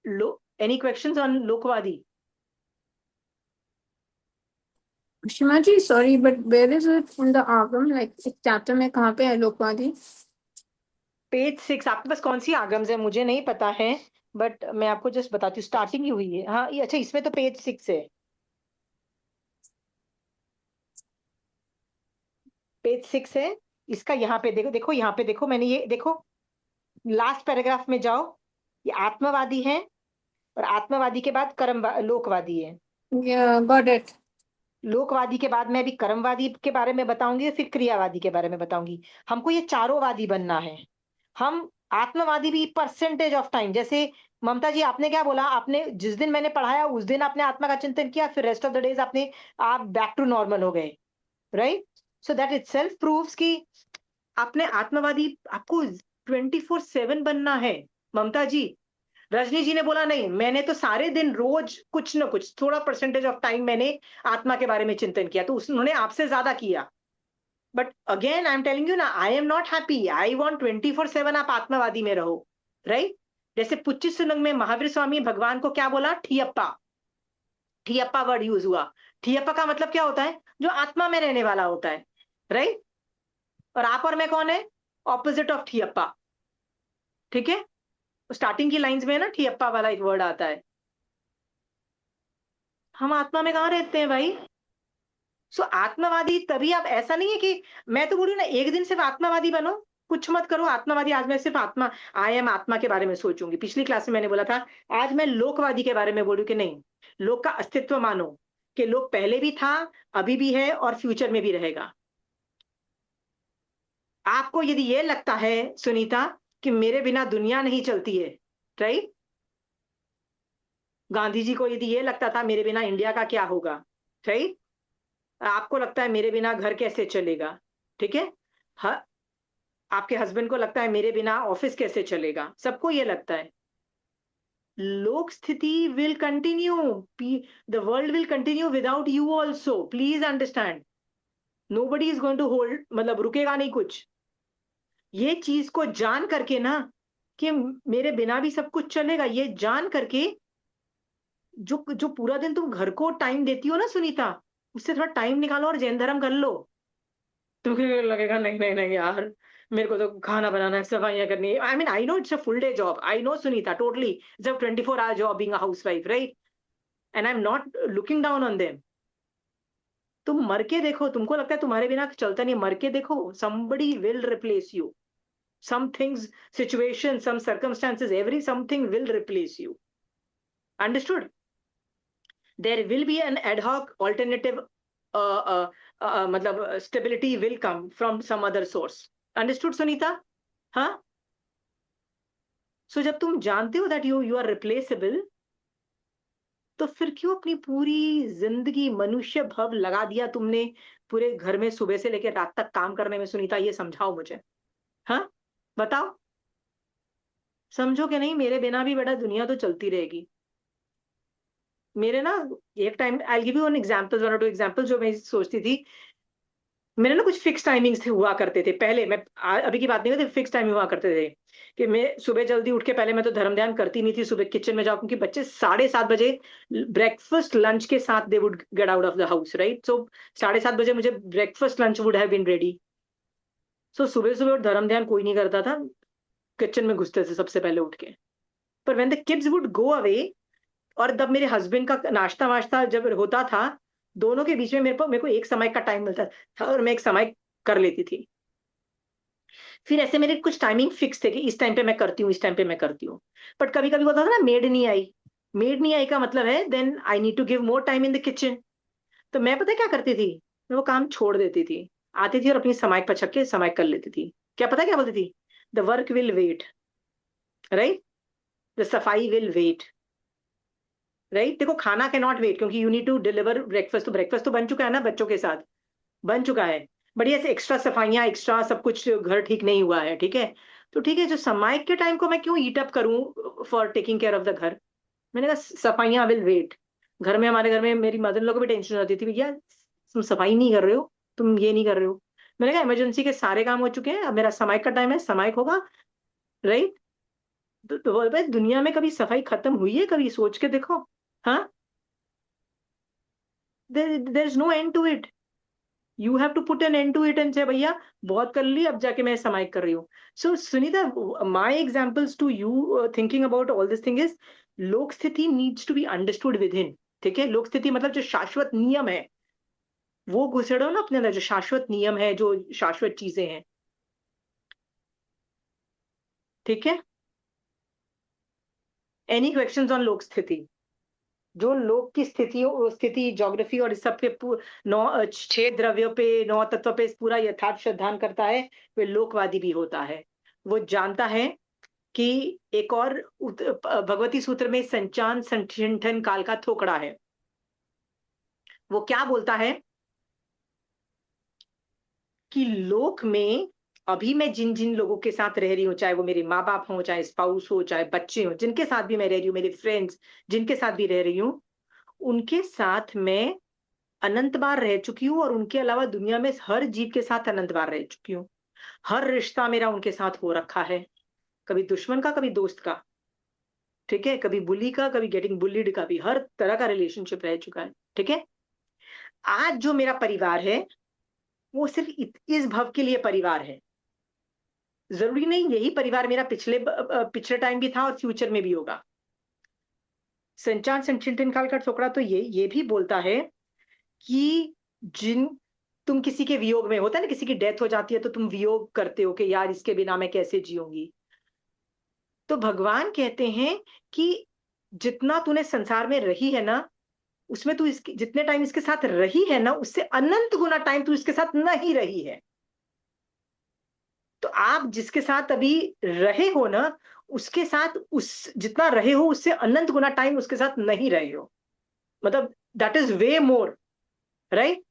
लो एनी क्वेश्चंस ऑन लोकवादी? Shima ji sorry but where is it in the आगम, लाइक इस चैप्टर में कहाँ पे है लोकवादी? पेज 6। आपके पास कौन सी आगम्स है मुझे नहीं पता है, बट मैं आपको जस्ट बताती हूँ, स्टार्टिंग ही हुई है। हाँ ये अच्छा, इसमें तो पेज 6 है। पेज 6 है इसका। यहाँ पे देखो, देखो यहाँ पे देखो, मैंने ये देखो, लास्ट पैराग्राफ में जाओ। ये आत्मवादी है, और आत्मवादी के बाद लोकवादी है। Got it. लोकवादी के बाद मैं अभी कर्मवादी के बारे में बताऊंगी, फिर क्रियावादी के बारे में बताऊंगी। हमको ये चारों वादी बनना है। हम आत्मवादी भी परसेंटेज ऑफ टाइम, जैसे ममता जी आपने क्या बोला, आपने जिस दिन मैंने पढ़ाया उस दिन आपने आत्मा का चिंतन किया, फिर रेस्ट ऑफ द डेज आपने, आप बैक टू नॉर्मल हो गए, right? So that itself proves कि आपने आत्मवादी, आपको 24/7 बनना है। ममता जी, रजनी जी ने बोला नहीं, मैंने तो सारे दिन रोज कुछ ना कुछ थोड़ा परसेंटेज ऑफ टाइम मैंने आत्मा के बारे में चिंतन किया, तो उन्होंने आपसे ज्यादा किया। But again I am telling you ना, I am not happy, I want 24/7 आप आत्मवादी में रहो, राइट? जैसे 25 में महावीर स्वामी भगवान को क्या बोला? ठियप्पा। ठियप्पा वर्ड यूज हुआ। ठियप्पा का मतलब क्या होता है? जो आत्मा में रहने वाला होता है, राइट? और आप और मैं कौन है? ऑपोजिट ऑफ ठियप्पा। ठीक है? स्टार्टिंग की लाइंस में ना ठियप्पा वाला एक वर्ड आता है। हम आत्मा में कहाँ रहते हैं भाई? सो आत्मवादी तभी, आप ऐसा नहीं है कि, मैं तो बोलूँ ना, एक दिन सिर्फ आत्मवादी बनो, कुछ मत करो आत्मवादी। आज मैं सिर्फ आत्मा, आई एम आत्मा के बारे में सोचूंगी। पिछली क्लास में मैंने बोला था, आज मैं लोकवादी के बारे में बोलूं कि नहीं, लोक का अस्तित्व मानो, कि लोक पहले भी था, अभी भी है, और फ्यूचर में भी रहेगा। आपको यदि ये लगता है सुनीता कि मेरे बिना दुनिया नहीं चलती है, राइट? गांधी जी को यदि ये लगता था मेरे बिना इंडिया का क्या होगा, राइट? आपको लगता है मेरे बिना घर कैसे चलेगा, ठीक है? ह, आपके हस्बैंड को लगता है मेरे बिना ऑफिस कैसे चलेगा, सबको ये लगता है। लोक स्थिति will continue, the world will continue without you also, please understand. Nobody is going to hold, मतलब रुकेगा नहीं कुछ। ये चीज को जान करके ना, कि मेरे बिना भी सब कुछ चलेगा, ये जान करके, जो जो पूरा दिन तुम घर को टाइम देती हो ना सुनीता, उससे थोड़ा टाइम निकालो और जैन धर्म कर लो। तुम्हें लगेगा नहीं नहीं नहीं यार, मेरे को तो खाना बनाना है, सफाइयाँ करनी है। I mean I know it's a full day job, I know Sunita, totally it's a 24 hour job being a housewife, right? And I am not looking down on them. तुम मर के देखो, तुमको लगता है तुम्हारे बिना चलता नहीं, मर के देखो, somebody will replace you. Some things, situation, some circumstances, something will replace you. Understood? There will be an ad hoc alternative, मतलब stability will come from some other source. Understood Sunita? हाँ? So जब तुम जानते हो that you are replaceable, तो फिर क्यों अपनी पूरी जिंदगी मनुष्य भव लगा दिया तुमने पूरे घर में सुबह से लेकर रात तक काम करने में? सुनीता ये समझाओ मुझे, हाँ? बताओ, समझो कि नहीं, मेरे बिना भी बेटा दुनिया तो चलती रहेगी। मेरे ना, एक time, I give you an example, 1 or 2 example, जो मैं सोचती थी, मेरे ना कुछ फिक्स टाइमिंग्स थे, हुआ करते थे पहले, मैं अभी की बात नहीं करती, फिक्स टाइम हुआ करते थे कि मैं सुबह जल्दी उठ के, पहले मैं तो धर्म ध्यान करती नहीं थी, सुबह किचन में जाओ, क्योंकि बच्चे 7:30 बजे ब्रेकफास्ट लंच के साथ they would get out of the house, right? So 7:30 बजे मुझे breakfast lunch would have been ready. So सुबह सुबह धर्म ध्यान कोई नहीं करता था, किचन में घुसते थे सबसे पहले उठ के। पर when the kids would go away, और तब मेरे हस्बैंड का नाश्ता वाश्ता जब होता था, दोनों के बीच में मेरे को एक समय का टाइम मिलता था, और मैं एक समय कर लेती थी। फिर ऐसे मेरे कुछ टाइमिंग फिक्स थे कि इस टाइम पे मैं करती हूँ, इस टाइम पे मैं करती हूँ। बट कभी कभी होता था ना, मेड नहीं आई। मेड नहीं आई का मतलब है then I need to give more time in the kitchen. तो मैं पता है क्या करती थी, मैं वो काम छोड़ देती थी, आती थी और अपनी समाइक पछक के समाइक कर लेती थी। क्या पता क्या बोलती थी, the work will wait, right, the सफाई विल वेट, राइट। देखो खाना कैन नॉट वेट, क्योंकि you need to deliver breakfast. तो ब्रेकफास्ट तो बन चुका है ना बच्चों के साथ, बन चुका है। बट ये एक्स्ट्रा सफाइयाँ, एक्स्ट्रा सब कुछ, घर ठीक नहीं हुआ है, ठीक है। तो ठीक है, जो समाइक के टाइम को मैं क्यों ईट अप करूं for taking care of the घर। मैंने कहा सफाइयाँ विल वेट। घर में, हमारे घर में मेरी मदर लोग को भी टेंशन होती थी, भैया तुम सफाई नहीं कर रहे हो, तुम ये नहीं कर रहे हो। मैंने कहा इमरजेंसी के सारे काम हो चुके हैं, अब मेरा समाइक का टाइम है, समाइक होगा, राइट। तो बोल भाई, दुनिया में कभी सफाई खत्म हुई है, कभी सोच के देखो। हाँ, there is no end to it. You have to put an end to it and से भैया बहुत कर ली, अब जाके मैं समाइक कर रही हूँ। So Sunita, my examples to you thinking about all this thing is, लोक स्थिति needs to be understood within. ठीक है, लोक स्थिति मतलब जो शाश्वत नियम है, वो घुसेड़ो ना अपने अंदर, जो शाश्वत नियम है, जो शाश्वत चीजें हैं। ठीक है, एनी क्वेश्चंस ऑन लोक स्थिति? जो लोक की स्थिति ज्योग्राफी और इस सब पे 6 द्रव्यों पे, 9 तत्व पे पूरा यथार्थ श्रद्धान करता है, वे लोकवादी भी होता है। वो जानता है कि एक और भगवती सूत्र में संचान संठन काल का थोकड़ा है। वो क्या बोलता है कि लोक में अभी मैं जिन जिन लोगों के साथ रह रही हूँ, चाहे वो मेरे माँ बाप हो, चाहे स्पाउस हो, चाहे बच्चे हो, जिनके साथ भी मैं रह रही हूँ, मेरे फ्रेंड्स जिनके साथ भी रह रही हूँ, उनके साथ मैं अनंत बार रह चुकी हूँ। और उनके अलावा दुनिया में हर जीव के साथ अनंत बार रह चुकी हूँ। हर रिश्ता मेरा उनके साथ हो रखा है, कभी दुश्मन का, कभी दोस्त का, ठीक है, कभी बुली का, कभी गेटिंग बुलीड का भी, हर तरह का रिलेशनशिप रह चुका है। ठीक है, आज जो मेरा परिवार है वो सिर्फ इस भव के लिए परिवार है। जरूरी नहीं यही परिवार मेरा पिछले टाइम भी था और फ्यूचर में भी होगा। संचार संचिंतन काल का टुकड़ा तो ये भी बोलता है कि जिन तुम किसी के वियोग में, होता है ना, किसी की डेथ हो जाती है तो तुम वियोग करते हो कि यार इसके बिना मैं कैसे जीऊंगी। तो भगवान कहते हैं कि जितना तूने संसार में रही है ना, उसमें तू इसके जितने टाइम इसके साथ रही है ना, उससे अनंत गुना टाइम तू इसके साथ नहीं रही है। तो आप जिसके साथ अभी रहे हो ना, उसके साथ उस जितना रहे हो उससे अनंत गुना टाइम उसके साथ नहीं रहे हो। मतलब that is way more, right.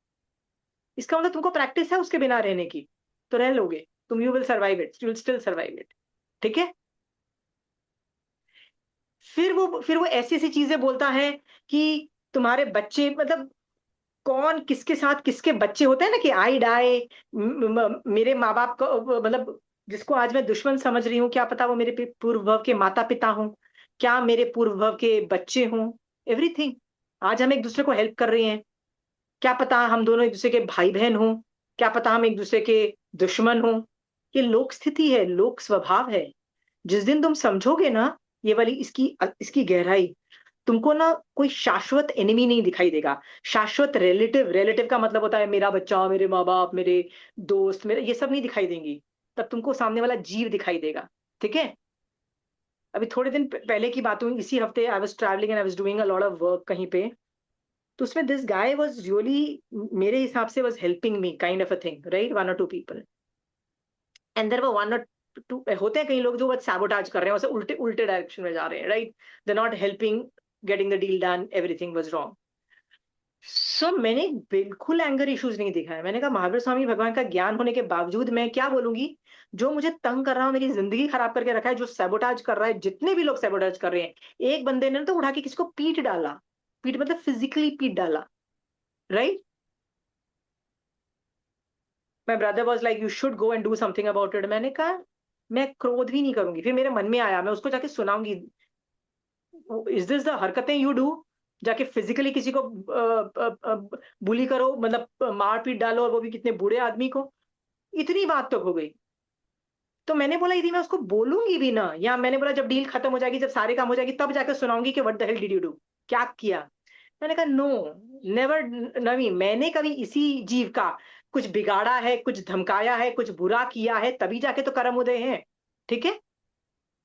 इसका मतलब तुमको प्रैक्टिस है उसके बिना रहने की, तो रह लोगे तुम, you will survive it, you will still survive it. ठीक है, फिर वो ऐसी ऐसी चीजें बोलता है कि तुम्हारे बच्चे, मतलब कौन किसके साथ किसके बच्चे होते हैं ना, कि आई डाई, मेरे माँ बाप का, मतलब जिसको आज मैं दुश्मन समझ रही हूँ, क्या पता वो मेरे पूर्व भव के माता पिता हों, क्या मेरे पूर्व भव के बच्चे हों, एवरीथिंग। आज हम एक दूसरे को हेल्प कर रहे हैं, क्या पता हम दोनों एक दूसरे के भाई बहन हों, क्या पता हम एक दूसरे के दुश्मन हों। ये लोक स्थिति है, लोक स्वभाव है। जिस दिन तुम समझोगे ना ये वाली इसकी इसकी गहराई, तुमको ना कोई शाश्वत एनिमी नहीं दिखाई देगा। शाश्वत रिलेटिव, रिलेटिव का मतलब होता है मेरा बच्चा, मेरे माँ बाप, मेरे दोस्त, मेरे, ये सब नहीं दिखाई देंगी। तब तुमको सामने वाला जीव दिखाई देगा। ठीक है, अभी थोड़े दिन पहले की बात हुई, इसी हफ्ते I was travelling and I was doing a lot of work कहीं पे। तो उसमें दिस गाय वाज रियली, मेरे हिसाब से was helping me kind of a thing, right, 1 or 2 people। And there were 1 or 2, होते हैं कई लोग जो बस सैबोटाज कर रहे हैं, उसे उल्टे उल्टे डायरेक्शन में जा रहे हैं, right, they not helping getting the deal done, everything was wrong. मैंने बिल्कुल एंगर इश्यूज नहीं दिखाया। मैंने कहा महावीर स्वामी भगवान का ज्ञान होने के बावजूद मैं क्या बोलूंगी, जो मुझे तंग कर रहा है, मेरी जिंदगी खराब करके रखा है, जो सैबोटाज कर रहा है, जितने भी लोग सैबोटाज कर रहे हैं, एक बंदे ने तो उठा के किसको पीट डाला, पीट मतलब फिजिकली पीट डाला, right. My brother was like you should go and do something about it. मैंने कहा मैं क्रोध भी नहीं करूंगी। फिर मेरे मन में आया मैं उसको जाके सुनाऊंगी, इज दिस द हरकतें यू डू, जाके फिजिकली किसी को बुली करो, मतलब मार पीट डालो, और वो भी कितने बूढ़े आदमी को। इतनी बात तक हो गई। तो मैंने बोला यदि मैं उसको बोलूंगी भी ना, या मैंने बोला जब डील खत्म हो जाएगी, जब सारे काम हो जाएगी, तब जाकर सुनाऊंगी कि what the hell did you do, क्या किया। मैंने कहा नो, नेवर, नवी, मैंने कभी इसी जीव का कुछ बिगाड़ा है, कुछ धमकाया है, कुछ बुरा किया है, तभी जाके तो कर्म उदय है। ठीक है,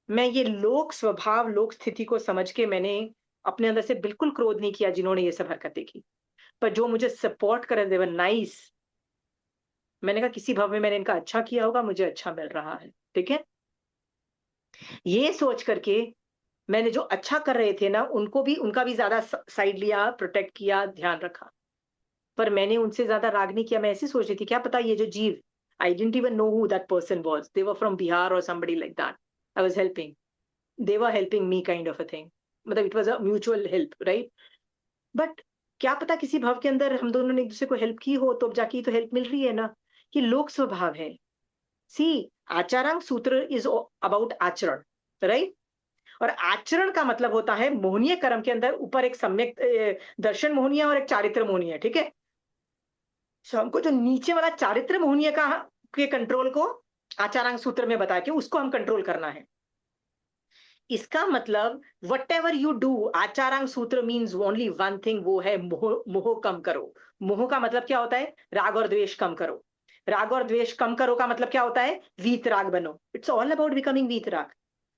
मैं ये लोक स्वभाव, लोक स्थिति को समझ के मैंने अपने अंदर से बिल्कुल क्रोध नहीं किया जिन्होंने ये सब हरकतें की। पर जो मुझे सपोर्ट करे, दे वर नाइस। मैंने कहा किसी भाव में मैंने इनका अच्छा किया होगा, मुझे अच्छा मिल रहा है। ठीक है, ये सोच करके मैंने जो अच्छा कर रहे थे ना, उनको भी, उनका भी ज्यादा साइड लिया, प्रोटेक्ट किया, ध्यान रखा। पर मैंने उनसे ज्यादा राग नहीं किया। मैं ऐसे सोच रही थी, क्या पता ये जो जीव, I didn't even know who that person was, they were from Bihar और somebody like that. I was helping, they were helping me kind of a thing, मतलब it was a mutual help, right? But क्या पता किसी भाव के अंदर हम दोनों ने एक दूसरे को हेल्प की हो, तो अब जाके ये तो हेल्प मिल रही है ना। कि लोक स्वभाव है। सी, आचारांग सूत्र इज अबाउट आचरण, राइट? और आचरण का मतलब होता है मोहनीय कर्म के अंदर ऊपर एक सम्यक दर्शन मोहनीय और एक चारित्र मोहनीय। ठीक है, सो हमको जो नीचे वाला चारित्र मोहनीय का के कंट्रोल को आचारांग सूत्र में बता के उसको हम कंट्रोल करना है। इसका मतलब what ever you do, Acharanga सूत्र मीन्स ओनली वन थिंग, वो है मोह। मोह कम करो। मोह का मतलब क्या होता है? राग और द्वेष कम करो। राग और द्वेष कम करो का मतलब क्या होता है? वीतराग बनो। इट्स ऑल अबाउट बिकमिंग वीतराग।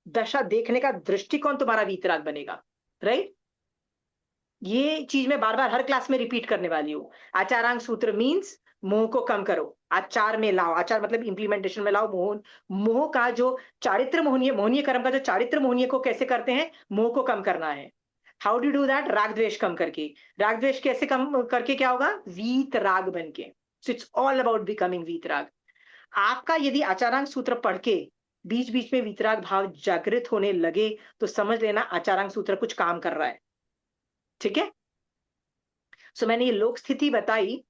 दशा देखने का दृष्टिकोण तुम्हारा वीतराग बनेगा, राइट? ये चीज मैं बार बार हर क्लास में रिपीट करने वाली हूँ। आचारांग सूत्र मीन्स मोह को कम करो, आचार में लाओ। आचार मतलब इंप्लीमेंटेशन में लाओ। मोह, मोह का जो चारित्र मोहनीय, मोहनीय कर्म का जो चारित्र मोहनीय को कैसे करते हैं? मोह को कम करना है। How do do that? राग द्वेष कम करके। राग द्वेष कैसे कम करके क्या होगा? वीत राग बन के। So it's all about becoming वीत राग। आपका यदि आचारांग सूत्र पढ़ के बीच बीच में वीतराग भाव जागृत होने लगे तो समझ लेना आचारांग सूत्र कुछ काम कर रहा है। ठीक है, सो मैंने ये लोक स्थिति बताई,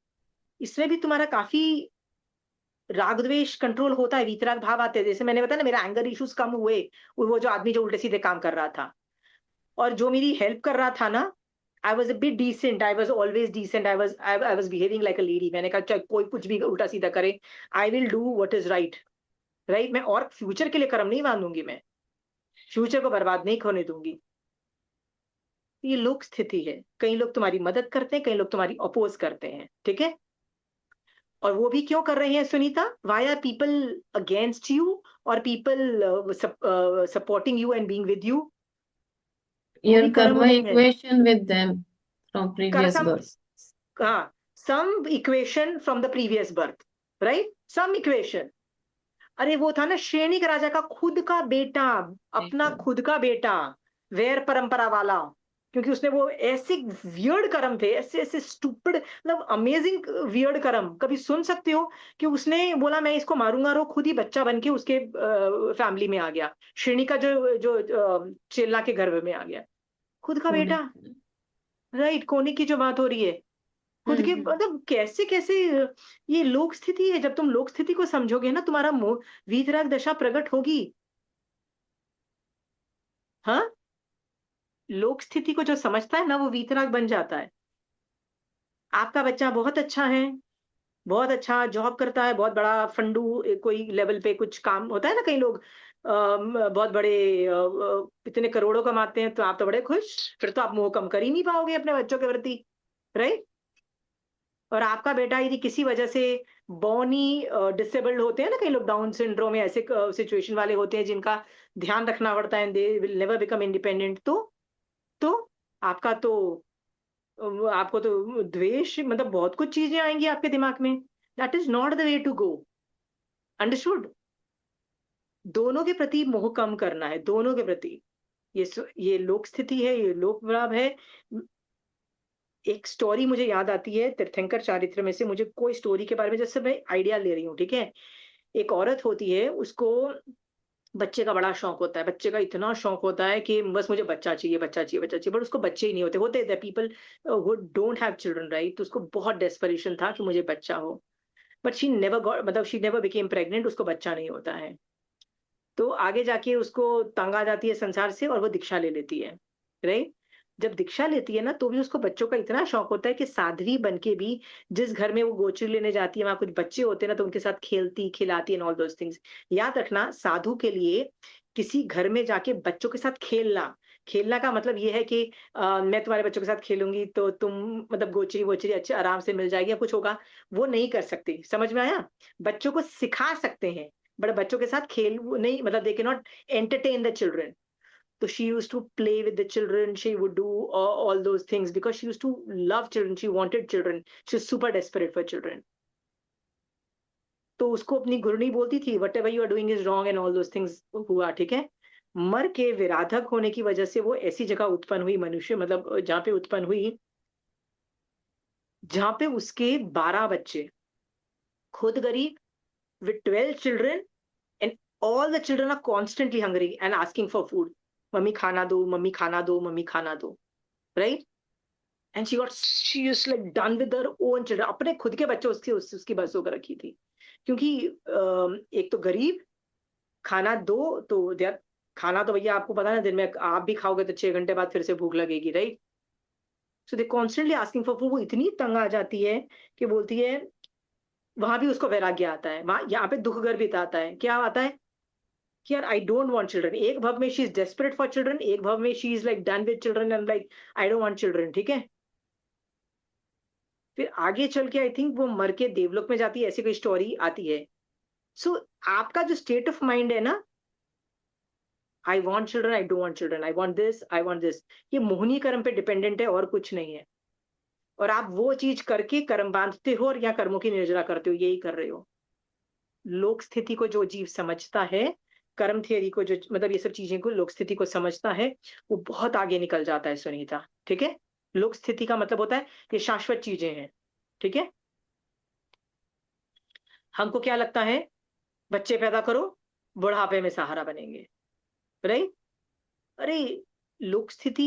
इसमें भी तुम्हारा काफी राग द्वेष कंट्रोल होता है, वीतराग भाव आते हैं। जैसे मैंने बताया ना, मेरा एंगर इश्यूज कम हुए, वो जो आदमी जो उल्टे सीधे काम कर रहा था और जो मेरी हेल्प कर रहा था ना, I was a bit decent, I was always decent, I was behaving like a lady. मैंने कहा चाहे कोई कुछ भी उल्टा सीधा करे, I will do what is right, right? मैं और फ्यूचर के लिए कर्म नहीं बांधूंगी, मैं फ्यूचर को बर्बाद नहीं होने दूंगी। ये लोक स्थिति है। कई लोग तुम्हारी मदद करते हैं, कई लोग तुम्हारी अपोज करते हैं। ठीक है, और वो भी क्यों कर रहे हैं Sunita? Why are people against you और people supporting you and being with you? वो भी Your कर्म karma उदय है। equation with them from कर previous सम, birth. हाँ, some equation from the previous birth, right? Some equation. अरे वो था ना श्रेणिक राजा का खुद का बेटा, अपना खुद का बेटा, वैर परंपरा वाला। क्योंकि उसने वो ऐसे वियर्ड कर्म थे, ऐसे ऐसे स्टूपिड, मतलब अमेजिंग वियर्ड कर्म, कभी सुन सकते हो? कि उसने बोला मैं इसको मारूंगा, और वो खुद ही बच्चा बन के उसके फैमिली में आ गया। श्रेणी का जो जो चेला के गर्भ में आ गया, खुद का होने बेटा, राइट? कोने की जो बात हो रही है, खुद के, हम्म मतलब कैसे कैसे ये लोक स्थिति है। जब तुम लोक स्थिति को समझोगे ना, तुम्हारा मोह, वीतराग दशा प्रकट होगी। हाँ, लोक स्थिति को जो समझता है ना, वो वीतराग बन जाता है। आपका बच्चा बहुत अच्छा है, बहुत अच्छा जॉब करता है, बहुत बड़ा फंडू, कोई लेवल पे कुछ काम होता है ना, कई लोग बहुत बड़े इतने करोड़ों कमाते हैं, तो आप तो बड़े खुश, फिर तो आप मोह कम कर ही नहीं पाओगे अपने बच्चों के प्रति, राइट? और आपका बेटा यदि किसी वजह से बॉनी डिसेबल्ड होते हैं ना, कई लोग डाउन सिंड्रोम या ऐसे सिचुएशन वाले होते हैं जिनका ध्यान रखना पड़ता है, they will never become independent, तो आपका तो आपको तो द्वेष, मतलब बहुत कुछ चीजें आएंगी आपके दिमाग में। That is not the way to go, understood? दोनों के प्रति मोह कम करना है, दोनों के प्रति। ये लोक स्थिति है, ये लोक भाव है। एक स्टोरी मुझे याद आती है तीर्थंकर चारित्र में से, मुझे कोई स्टोरी के बारे में जैसे मैं आइडिया ले रही हूँ। ठीक है, एक औरत होती है, उसको बच्चे का बड़ा शौक होता है, बच्चे का इतना शौक होता है कि बस मुझे बच्चा चाहिए, बच्चा चाहिए, बच्चा चाहिए, बट उसको बच्चे ही नहीं होते। होते the people who don't have children, right? तो उसको बहुत डेस्परेशन था कि मुझे बच्चा हो, बट शी नेवर गॉट, मतलब शी नेवर बिकेम प्रेग्नेंट, उसको बच्चा नहीं होता है। तो आगे जाके उसको तंग आ जाती है संसार से और वो दीक्षा ले लेती है, राइट? जब दीक्षा लेती है ना, तो भी उसको बच्चों का इतना शौक होता है कि साध्वी बन के भी जिस घर में वो गोचर लेने जाती है, वहां कुछ बच्चे होते हैं ना, तो उनके साथ खेलती खिलाती एंड ऑल दोस थिंग्स। याद रखना, साधु के लिए किसी घर में जाके बच्चों के साथ खेलना खेलना का मतलब ये है कि मैं तुम्हारे बच्चों के साथ खेलूंगी तो तुम मतलब गोचरी वोचरी अच्छे आराम से मिल जाएगी या कुछ होगा, वो नहीं कर सकती। समझ में आया? बच्चों को सिखा सकते हैं बट बच्चों के साथ खेल वो नहीं, मतलब they can not entertain the children. So she used to play with the children. She would do all those things because she used to love children. She wanted children. She was super desperate for children. तो उसको अपनी गुरनी बोलती थी whatever you are doing is wrong and all those things हुआ, ठीक है। मर के विराधक होने की वजह से वो ऐसी जगह उत्पन्न हुई, मनुष्य मतलब जहाँ पे उत्पन्न हुई, जहाँ पे उसके 12 बच्चे, खुद गरीब, with 12 children, and all the children are constantly hungry and asking for food. Mummy खाना दो, मम्मी खाना दो, मम्मी खाना दो, right? And she was like done with her own children. अपने खुद के बच्चे उसकी बस होकर रखी थी, क्योंकि एक तो गरीब, खाना दो तो यार, खाना तो भैया आपको पता है ना, दिन में आप भी खाओगे तो 6 घंटे बाद फिर से भूख लगेगी, right? So they constantly asking for food. वो इतनी तंग आ जाती है कि बोलती है, वहां भी उसको वैराग्य आता है, वहां यहाँ पे दुख गर्भित आता है। क्या आता है कि यार आई डोंट वांट चिल्ड्रन। एक भव में she is desperate for children, एक भव में she is like done with children and like I don't want children, ठीक है। फिर आगे चल के आई थिंक वो मर के देवलोक में जाती है, ऐसी कोई स्टोरी आती है। सो आपका जो स्टेट ऑफ माइंड है ना, I want children, I don't want children, I want this, I want this, ये मोहनी कर्म पे डिपेंडेंट है और कुछ नहीं है। और आप वो चीज करके कर्म बांधते हो और या कर्मों की निर्जरा करते हो, यही कर रहे हो। लोक स्थिति को जो जीव समझता है, कर्म थियरी को जो मतलब ये सब चीजें को लोक स्थिति को समझता है, वो बहुत आगे निकल जाता है सुनीता, ठीक है। लोक स्थिति का मतलब होता है ये शाश्वत चीजें हैं, ठीक है। हमको क्या लगता है, बच्चे पैदा करो, बुढ़ापे में सहारा बनेंगे, राइट? अरे लोक स्थिति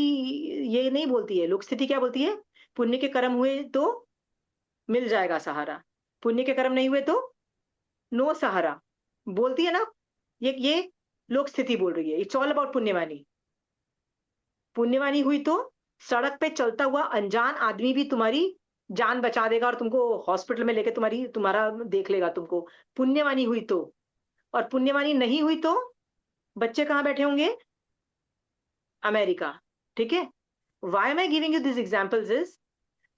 ये नहीं बोलती है। लोक स्थिति क्या बोलती है? पुण्य के कर्म हुए तो मिल जाएगा सहारा, पुण्य के कर्म नहीं हुए तो नो सहारा, बोलती है ना। ये लोक स्थिति बोल रही है। इट्स ऑल अबाउट पुण्यवानी। पुण्यवानी हुई तो सड़क पे चलता हुआ अनजान आदमी भी तुम्हारी जान बचा देगा और तुमको हॉस्पिटल में लेके तुम्हारा देख लेगा तुमको, पुण्यवानी हुई तो। और पुण्यवानी नहीं हुई तो बच्चे कहाँ बैठे होंगे? अमेरिका, ठीक है। Why am I giving you this examples is,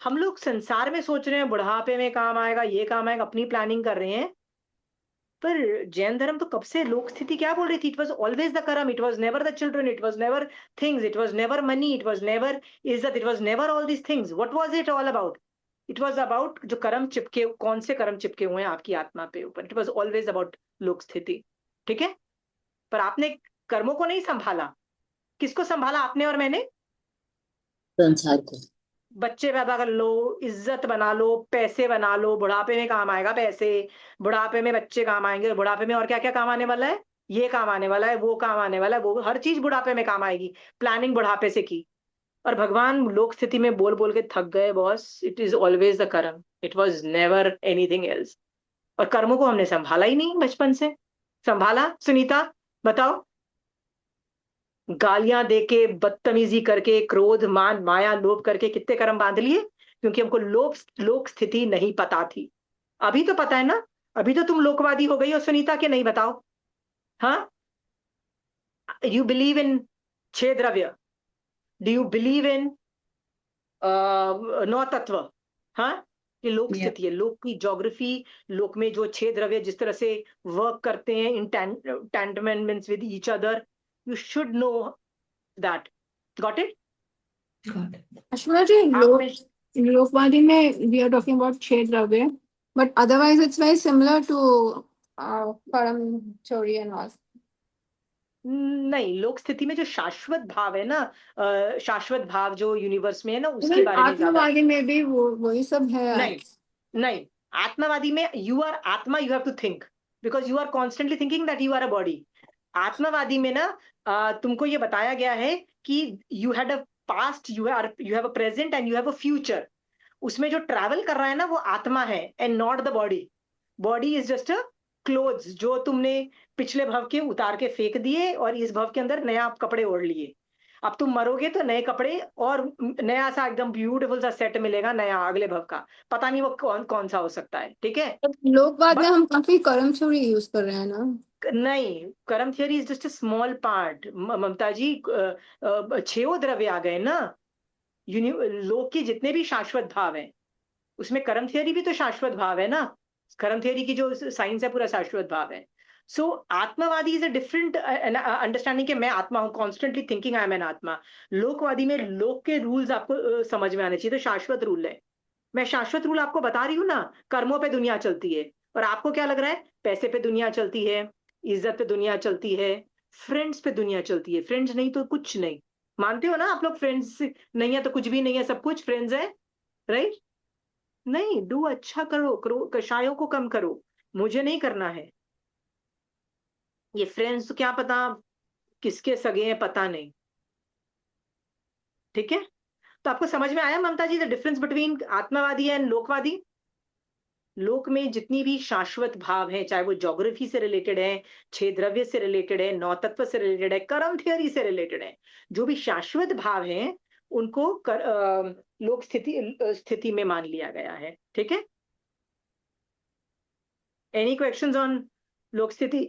हम लोग संसार में सोच रहे हैं बुढ़ापे में काम आएगा, ये काम आएगा, अपनी प्लानिंग कर रहे हैं। पर जैन धर्म तो कब से लोक स्थिति क्या बोल रही थी? It was always the karma, it was never the children, it was never things, it was never money, it was never izzat, it was never all these things. What was it all about? It was about जो कर्म चिपके, कौन से कर्म चिपके हुए हैं आपकी आत्मा पे ऊपर। इट वॉज ऑलवेज अबाउट लोक स्थिति, ठीक है। पर आपने कर्मों को नहीं संभाला। किसको संभाला आपने और मैंने? संसार को। बच्चे पैदा कर लो, इज्जत बना लो, पैसे बना लो, बुढ़ापे में काम आएगा पैसे, बुढ़ापे में बच्चे काम आएंगे, बुढ़ापे में और क्या क्या काम आने वाला है, ये काम आने वाला है, वो काम आने वाला है, वो हर चीज बुढ़ापे में काम आएगी। प्लानिंग बुढ़ापे से की। और भगवान लोक स्थिति में बोल बोल के थक गए boss. It is always the karma, it was never anything else. और कर्मों को हमने संभाला ही नहीं बचपन से। संभाला सुनीता? बताओ। गालियां देके, बदतमीजी करके, क्रोध मान माया लोभ करके कितने कर्म बांध लिए, क्योंकि हमको लोक स्थिति नहीं पता थी। अभी तो पता है ना, अभी तो तुम लोकवादी हो गई हो सुनीता, के नहीं? बताओ। हाँ, यू बिलीव इन 6 द्रव्य, डू यू बिलीव इन 9 तत्व? हाँ, ये लोक Yeah. स्थिति है, लोक की ज्योग्राफी। लोक में जो 6 द्रव्य जिस तरह से वर्क करते हैं इन टेंटमेंट्स with each other, you should know that. Got it? Got it. Ashma ji, आप में Lokvadi mein we are talking about 6 द्रव्य, but otherwise it's very similar to Param Chori and all. नहीं, लोक स्थिति में जो शाश्वत भाव है ना, शाश्वत भाव जो यूनिवर्स में है ना, उसके Even बारे में ज्यादा। आत्मवादी में भी वही सब है। नहीं नहीं, आत्मवादी में you are atma, you have to think, because you are constantly thinking that you are a body. आत्मवादी में ना तुमको ये बताया गया है कि you had a past, you have a present and you have a future. उसमें जो ट्रैवल कर रहा है ना, वो आत्मा है and not the body. Body is just a clothes जो तुमने पिछले भव के उतार के फेंक दिए और इस भव के अंदर नया कपड़े ओढ़ लिए। अब तुम मरोगे तो नए कपड़े और नया सा एकदम ब्यूटीफुल सा सेट मिलेगा नया अगले भव का, पता नहीं वो कौन कौन सा हो सकता है, ठीक है। लोकवाद में बट हम काफी कर्म थ्योरी यूज कर रहे हैं ना। नहीं, karma theory is just a small part Mamta ji. छह द्रव्य आ गए ना, लोक के जितने भी शाश्वत भाव हैं उसमें कर्म थियरी भी तो शाश्वत भाव है ना। कर्म थियरी की जो साइंस है पूरा शाश्वत भाव है। सो आत्मवादी इज अ डिफरेंट अंडरस्टैंडिंग कि मैं आत्मा हूं, constantly thinking I am an आत्मा। लोकवादी में लोक के रूल्स आपको समझ में आने चाहिए, तो शाश्वत रूल है। मैं शाश्वत रूल आपको बता रही हूँ ना, कर्मों पे दुनिया चलती है। और आपको क्या लग रहा है, पैसे पे दुनिया चलती है, इज्जत पे दुनिया चलती है, फ्रेंड्स पे दुनिया चलती है। फ्रेंड्स नहीं तो कुछ नहीं। मानते हो ना आप लोग, फ्रेंड्स नहीं है तो कुछ भी नहीं है, सब कुछ फ्रेंड्स है, राइट? नहीं, डू अच्छा करो, करो कषायों को कम करो, मुझे नहीं करना है। ये फ्रेंड्स तो क्या पता किसके सगे हैं, पता नहीं, ठीक है। तो आपको समझ में आया ममता जी the difference between आत्मवादी and Lokwadi? लोक में जितनी भी शाश्वत भाव हैं, चाहे वो ज्योग्राफी से रिलेटेड है, छह द्रव्य से रिलेटेड है, नौ तत्व से रिलेटेड है, कर्म थियरी से रिलेटेड है, जो भी शाश्वत भाव हैं उनको लोक स्थिति में मान लिया गया है, ठीक है। एनी क्वेश्चंस ऑन लोक स्थिति?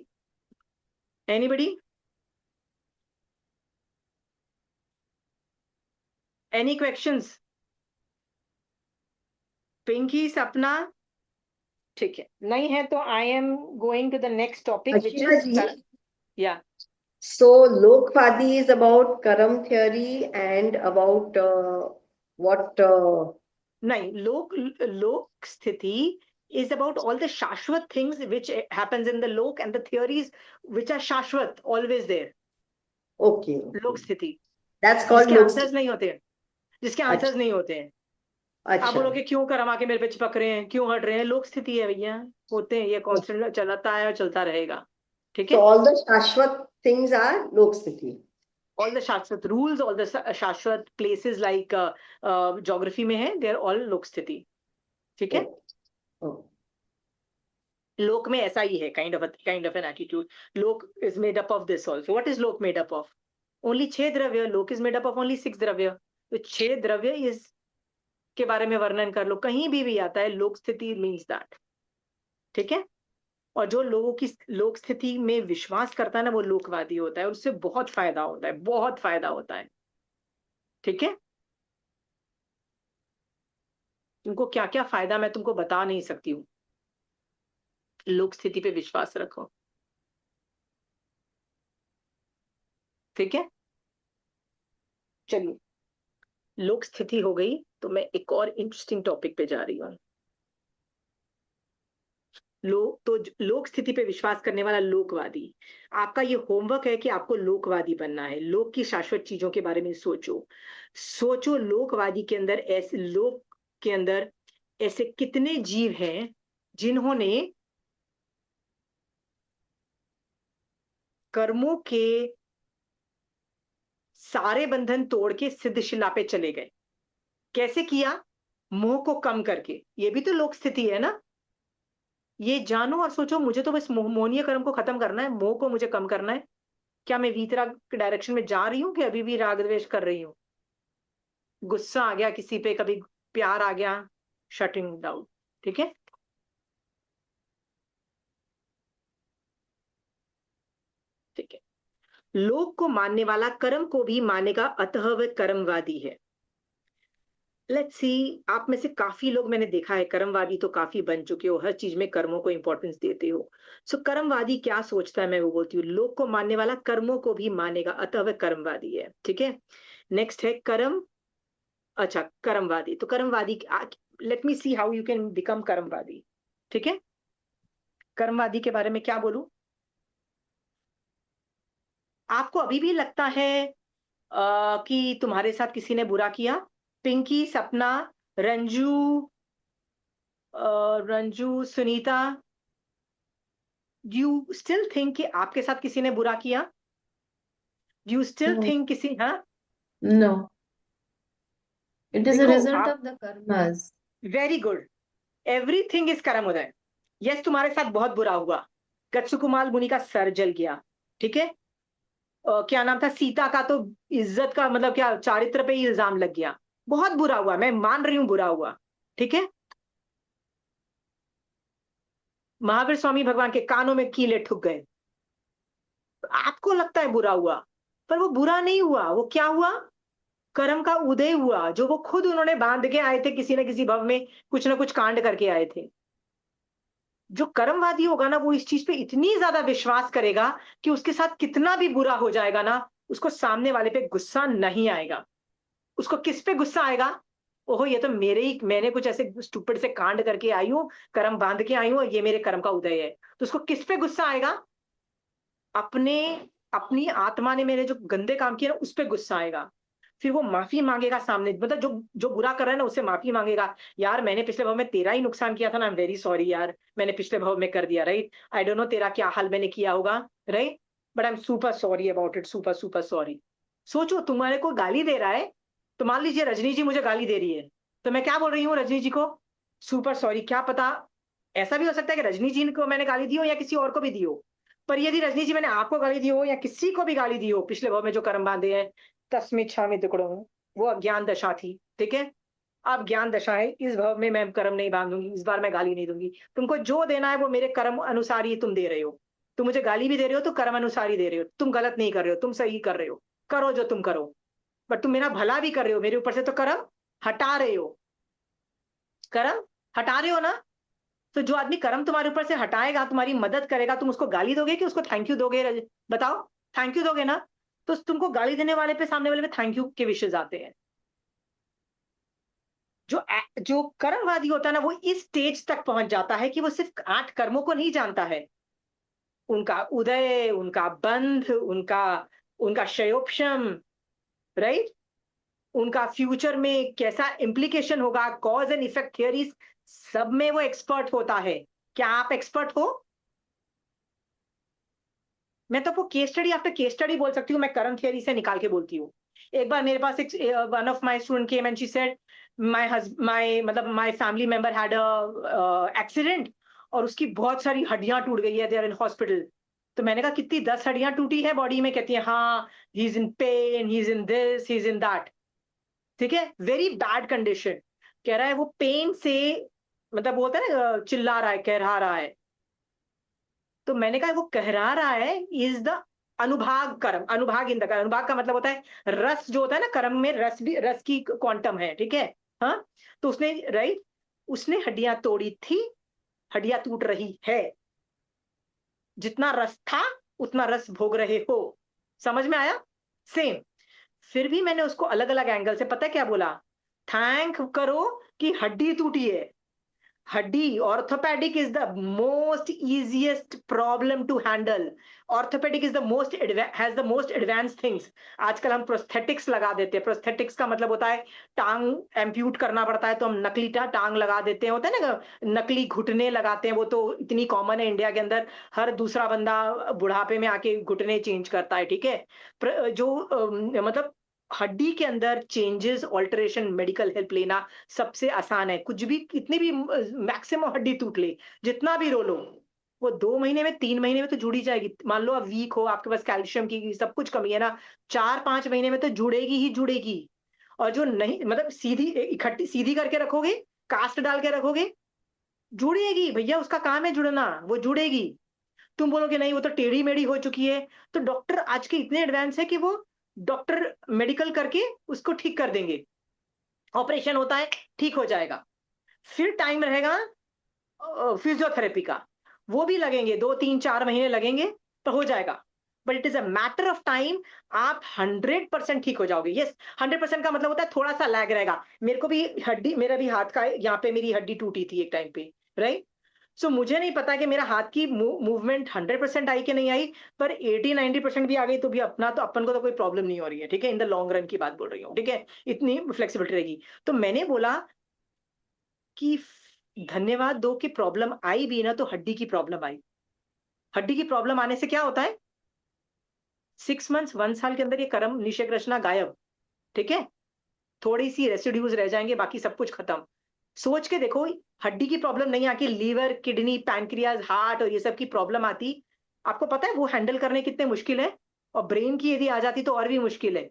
एनीबडी? Any questions? पिंकी, सपना? ठीक है, नहीं है तो I am going to the next topic which Ashima is ji, या so Lokvadi is about Karam theory and about what नहीं, लोक स्थिति is about all the shashwat things which happens in the lok and the theories which are shashwat, always there. okay, लोक स्थिति that's called जिसके Lok आंसर्स नहीं होते हैं, जिसके आंसर्स नहीं होते हैं। आप अच्छा बोलोगे क्यों करमा के मेरे पे चिपक रहे हैं, क्यों हट रहे हैं? लोक स्थिति है भैया, होते हैं, ये कांस्टेंट चलता है और चलता रहेगा, ठीक so है। all the Shashwat things are Lok Sthiti. All the shashwat rules, all the shashwat places like geography में है, they are all लोक स्थिति, ठीक है। Oh, oh. लोक में ऐसा ही है, kind of an attitude. लोक is made up of this also. What is लोक made up of? Only छह द्रव्य। लोक is made up of only 6 द्रव्य। तो छह द्रव्य इस के बारे में वर्णन कर लो, कहीं भी आता है लोक स्थिति मीन्स दैट, ठीक है। और जो लोगों की लोक स्थिति में विश्वास करता है ना, वो लोकवादी होता है, और उससे बहुत फायदा होता है, बहुत फायदा होता है, ठीक है। तुमको क्या क्या फायदा मैं तुमको बता नहीं सकती हूँ। लोक स्थिति पे विश्वास रखो, ठीक है। चलिए, लोक स्थिति हो गई, तो मैं एक और इंटरेस्टिंग टॉपिक पे जा रही हूँ। लोक स्थिति पे विश्वास करने वाला लोकवादी, आपका ये होमवर्क है कि आपको लोकवादी बनना है। लोक की शाश्वत चीजों के बारे में सोचो, सोचो लोकवादी के अंदर ऐसे लोक के अंदर ऐसे कितने जीव हैं जिन्होंने कर्मों के सारे बंधन तोड़ के सिद्धशिला पे चले गए। कैसे किया? मोह को कम करके। ये भी तो लोक स्थिति है ना। ये जानो और सोचो, मुझे तो बस मोहनीय कर्म को खत्म करना है, मोह को मुझे कम करना है। क्या मैं वीतराग के डायरेक्शन में जा रही हूँ कि अभी भी राग द्वेष कर रही हूँ? गुस्सा आ गया किसी पे, कभी प्यार आ गया, शटिंग डाउन, ठीक है। ठीक है, लोक को मानने वाला कर्म को भी मानेगा, अतः वह कर्मवादी है। लेट्स सी, आप में से काफी लोग मैंने देखा है कर्मवादी तो काफी बन चुके हो, हर चीज में कर्मों को इंपॉर्टेंस देते हो। सो कर्मवादी क्या सोचता है, मैं वो बोलती हूँ, लोक को मानने वाला कर्मों को भी मानेगा, अतः वह कर्मवादी है, ठीक है। नेक्स्ट है कर्म। अच्छा, कर्मवादी, तो कर्मवादी, let me see how you can become karmavadi, ठीक है। कर्मवादी के बारे में क्या बोलूं? आपको अभी भी लगता है कि तुम्हारे साथ किसी ने बुरा किया? पिंकी, सपना, Ranju, Sunita, you still think कि आपके साथ किसी ने बुरा किया? यू स्टिल No, थिंक किसी, हाँ? no. It is a देखो result आप, of the karmas. Very good, everything is कर्म उदय। यस, तुम्हारे साथ बहुत बुरा हुआ, गत्सुकुमाल मुनि का सर जल गया, ठीक है। क्या नाम था, सीता का तो इज्जत का मतलब क्या, चारित्र पे ही इल्जाम लग गया। बहुत बुरा हुआ, मैं मान रही हूं बुरा हुआ, ठीक है। महावीर स्वामी भगवान के कानों में कीले ठुक गए। आपको लगता है बुरा हुआ, पर वो बुरा नहीं हुआ। वो क्या हुआ, कर्म का उदय हुआ, जो वो खुद उन्होंने बांध के आए थे किसी न किसी भव में, कुछ ना कुछ कांड करके आए थे। जो कर्मवादी होगा ना, वो इस चीज पे इतनी ज्यादा विश्वास करेगा कि उसके साथ कितना भी बुरा हो जाएगा ना, उसको सामने वाले पे गुस्सा नहीं आएगा। उसको किस पे गुस्सा आएगा, ओहो ये तो मेरे ही, मैंने कुछ ऐसे स्टूपिड से कांड करके आई हूं, कर्म बांध के आई हूं, और ये मेरे कर्म का उदय है। तो उसको किस पे गुस्सा आएगा, अपने, अपनी आत्मा ने मेरे जो गंदे काम किए ना उस पे गुस्सा आएगा। फिर वो माफी मांगेगा सामने, मतलब जो जो बुरा कर रहा है ना उससे माफी मांगेगा। यार मैंने पिछले भाव में तेरा ही नुकसान किया था ना, आई एम वेरी सॉरी यार, मैंने पिछले भाव में कर दिया, राइट। आई डोंट नो तेरा क्या हाल मैंने किया होगा, right, but I am super sorry about it, super super sorry. सोचो तुम्हारे को गाली दे रहा है, तो मान लीजिए रजनी जी मुझे गाली दे रही है, तो मैं क्या बोल रही हूँ रजनी जी को, सुपर सॉरी। क्या पता, ऐसा भी हो सकता है कि रजनी जी को मैंने गाली दी हो या किसी और को भी दी हो, पर यदि रजनी जी मैंने आपको गाली दी हो या किसी को भी गाली दी हो पिछले भाव में जो कर्म बांधे हैं, तस्मित् छामि दुक्कड़ों, वो अज्ञान दशा थी, ठीक है। अब ज्ञान दशा है, इस भाव में मैं कर्म नहीं बांधूंगी, इस बार मैं गाली नहीं दूंगी। तुमको जो देना है वो मेरे कर्म अनुसार ही तुम दे रहे हो। तुम मुझे गाली भी दे रहे हो तो कर्म अनुसार ही दे रहे हो, तुम गलत नहीं कर रहे हो, तुम सही कर रहे हो, करो जो तुम करो। बट तुम मेरा भला भी कर रहे हो, मेरे ऊपर से तो कर्म हटा रहे हो, कर्म हटा रहे हो ना। तो जो आदमी कर्म तुम्हारे ऊपर से हटाएगा, तुम्हारी मदद करेगा, तुम उसको गाली दोगे कि उसको थैंक यू दोगे, बताओ। थैंक यू दोगे ना। तो तुमको गाली देने वाले पे, सामने वाले पे थैंक यू के विशेष आते हैं। जो कर्मवादी होता है ना, वो इस स्टेज तक पहुंच जाता है कि वो सिर्फ 8 कर्मों को नहीं जानता है, उनका उदय, उनका बंध, उनका उनका क्षयोपशम, राइट, उनका फ्यूचर में कैसा इम्प्लीकेशन होगा, कॉज एंड इफेक्ट थियरीज, सब में वो एक्सपर्ट होता है। क्या आप एक्सपर्ट हो? मैं तो आपको case study after case study बोल सकती हूँ, मैं कर्म थियरी से निकाल के बोलती हूँ। एक बार मेरे पास एक, one of my student came and she said, my मतलब my family member had a accident, और उसकी बहुत सारी हड्डियां टूट गई है, दे आर इन हॉस्पिटल। तो मैंने कहा कितनी, 10 हड्डियां टूटी है बॉडी में? कहती है हाँ, he is in pen, he is in this, he is in that, ठीक है, वेरी बैड कंडीशन। कह रहा है वो पेन से, मतलब बोलता है ना, चिल्ला रहा है, कह रहा है। तो मैंने कहा वो कहरा रहा है इज द अनुभाग कर्म, अनुभाग इन द कर्म। अनुभाग का मतलब होता है रस, जो होता है ना कर्म में, रस भी, रस की क्वांटम है, ठीक है। हाँ, तो उसने, राइट, उसने हड्डियां तोड़ी थी, हड्डियां टूट रही है, जितना रस था उतना रस भोग रहे हो। समझ में आया? सेम। फिर भी मैंने उसको अलग अलग एंगल से, पता है क्या बोला, थैंक करो कि हड्डी टूटी है। हड्डी, orthopaedic is the most easiest problem to handle. Orthopaedic is the most, has the most advance things. आजकल हम प्रोस्थेटिक्स लगा देते हैं। प्रोस्थेटिक्स का मतलब होता है टांग एम्प्यूट करना पड़ता है, तो हम नकली टांग लगा देते हैं, होता है ना, नकली घुटने लगाते हैं, वो तो इतनी कॉमन है इंडिया के अंदर, हर दूसरा बंदा बुढ़ापे में आके घुटने चेंज करता है, ठीक है। जो मतलब हड्डी के अंदर चेंजेस, ऑल्टरेशन, मेडिकल हेल्प लेना सबसे आसान है। कुछ भी, कितनी भी मैक्सिमम हड्डी टूट ले, जितना भी रो लो, वो 2 महीने में, 3 महीने में तो जुड़ी जाएगी। मान लो आप वीक हो, आपके पास कैल्शियम की सब कुछ कमी है ना, 4-5 महीने में तो जुड़ेगी ही जुड़ेगी। और जो नहीं, मतलब सीधी इकट्ठी सीधी करके रखोगे, कास्ट डाल के रखोगे, जुड़ेगी भैया, उसका काम है जुड़ना, वो जुड़ेगी। तुम बोलोगे नहीं वो तो टेढ़ी मेढ़ी हो चुकी है, तो डॉक्टर आज के इतने एडवांस है कि वो डॉक्टर मेडिकल करके उसको ठीक कर देंगे। ऑपरेशन होता है, ठीक हो जाएगा। फिर टाइम रहेगा फिजियोथेरेपी का, वो भी लगेंगे, 2-3-4 महीने लगेंगे, पर हो जाएगा। But it is a matter of time, आप 100% ठीक हो जाओगे। यस, 100% का मतलब होता है थोड़ा सा लैग रहेगा। मेरे को भी हड्डी, मेरा भी हाथ का यहाँ पे मेरी हड्डी टूटी थी एक टाइम पे, राइट। सो मुझे नहीं पता कि मेरा हाथ की मूवमेंट 100% आई कि नहीं आई, पर 80-90% भी आ गई तो भी अपना, तो अपन को तो कोई प्रॉब्लम नहीं हो रही है, ठीक है। इन द लॉन्ग रन की बात बोल रही हूँ, ठीक है, इतनी फ्लेक्सिबिलिटी रहेगी। तो मैंने बोला कि धन्यवाद दो कि प्रॉब्लम आई भी ना, तो हड्डी की प्रॉब्लम आई। हड्डी की प्रॉब्लम आने से क्या होता है, 6 मंथ्स, 1 साल के अंदर ये कर्म निषेक रचना गायब, ठीक है। थोड़ी सी रेसिड्यूज रह जाएंगे, बाकी सब कुछ खत्म। सोच के देखो, हड्डी की प्रॉब्लम नहीं आके लीवर, किडनी, पैंक्रियाज, हार्ट और ये सब की प्रॉब्लम आती, आपको पता है वो हैंडल करने कितने मुश्किल है। और ब्रेन की यदि आ जाती तो और भी मुश्किल है।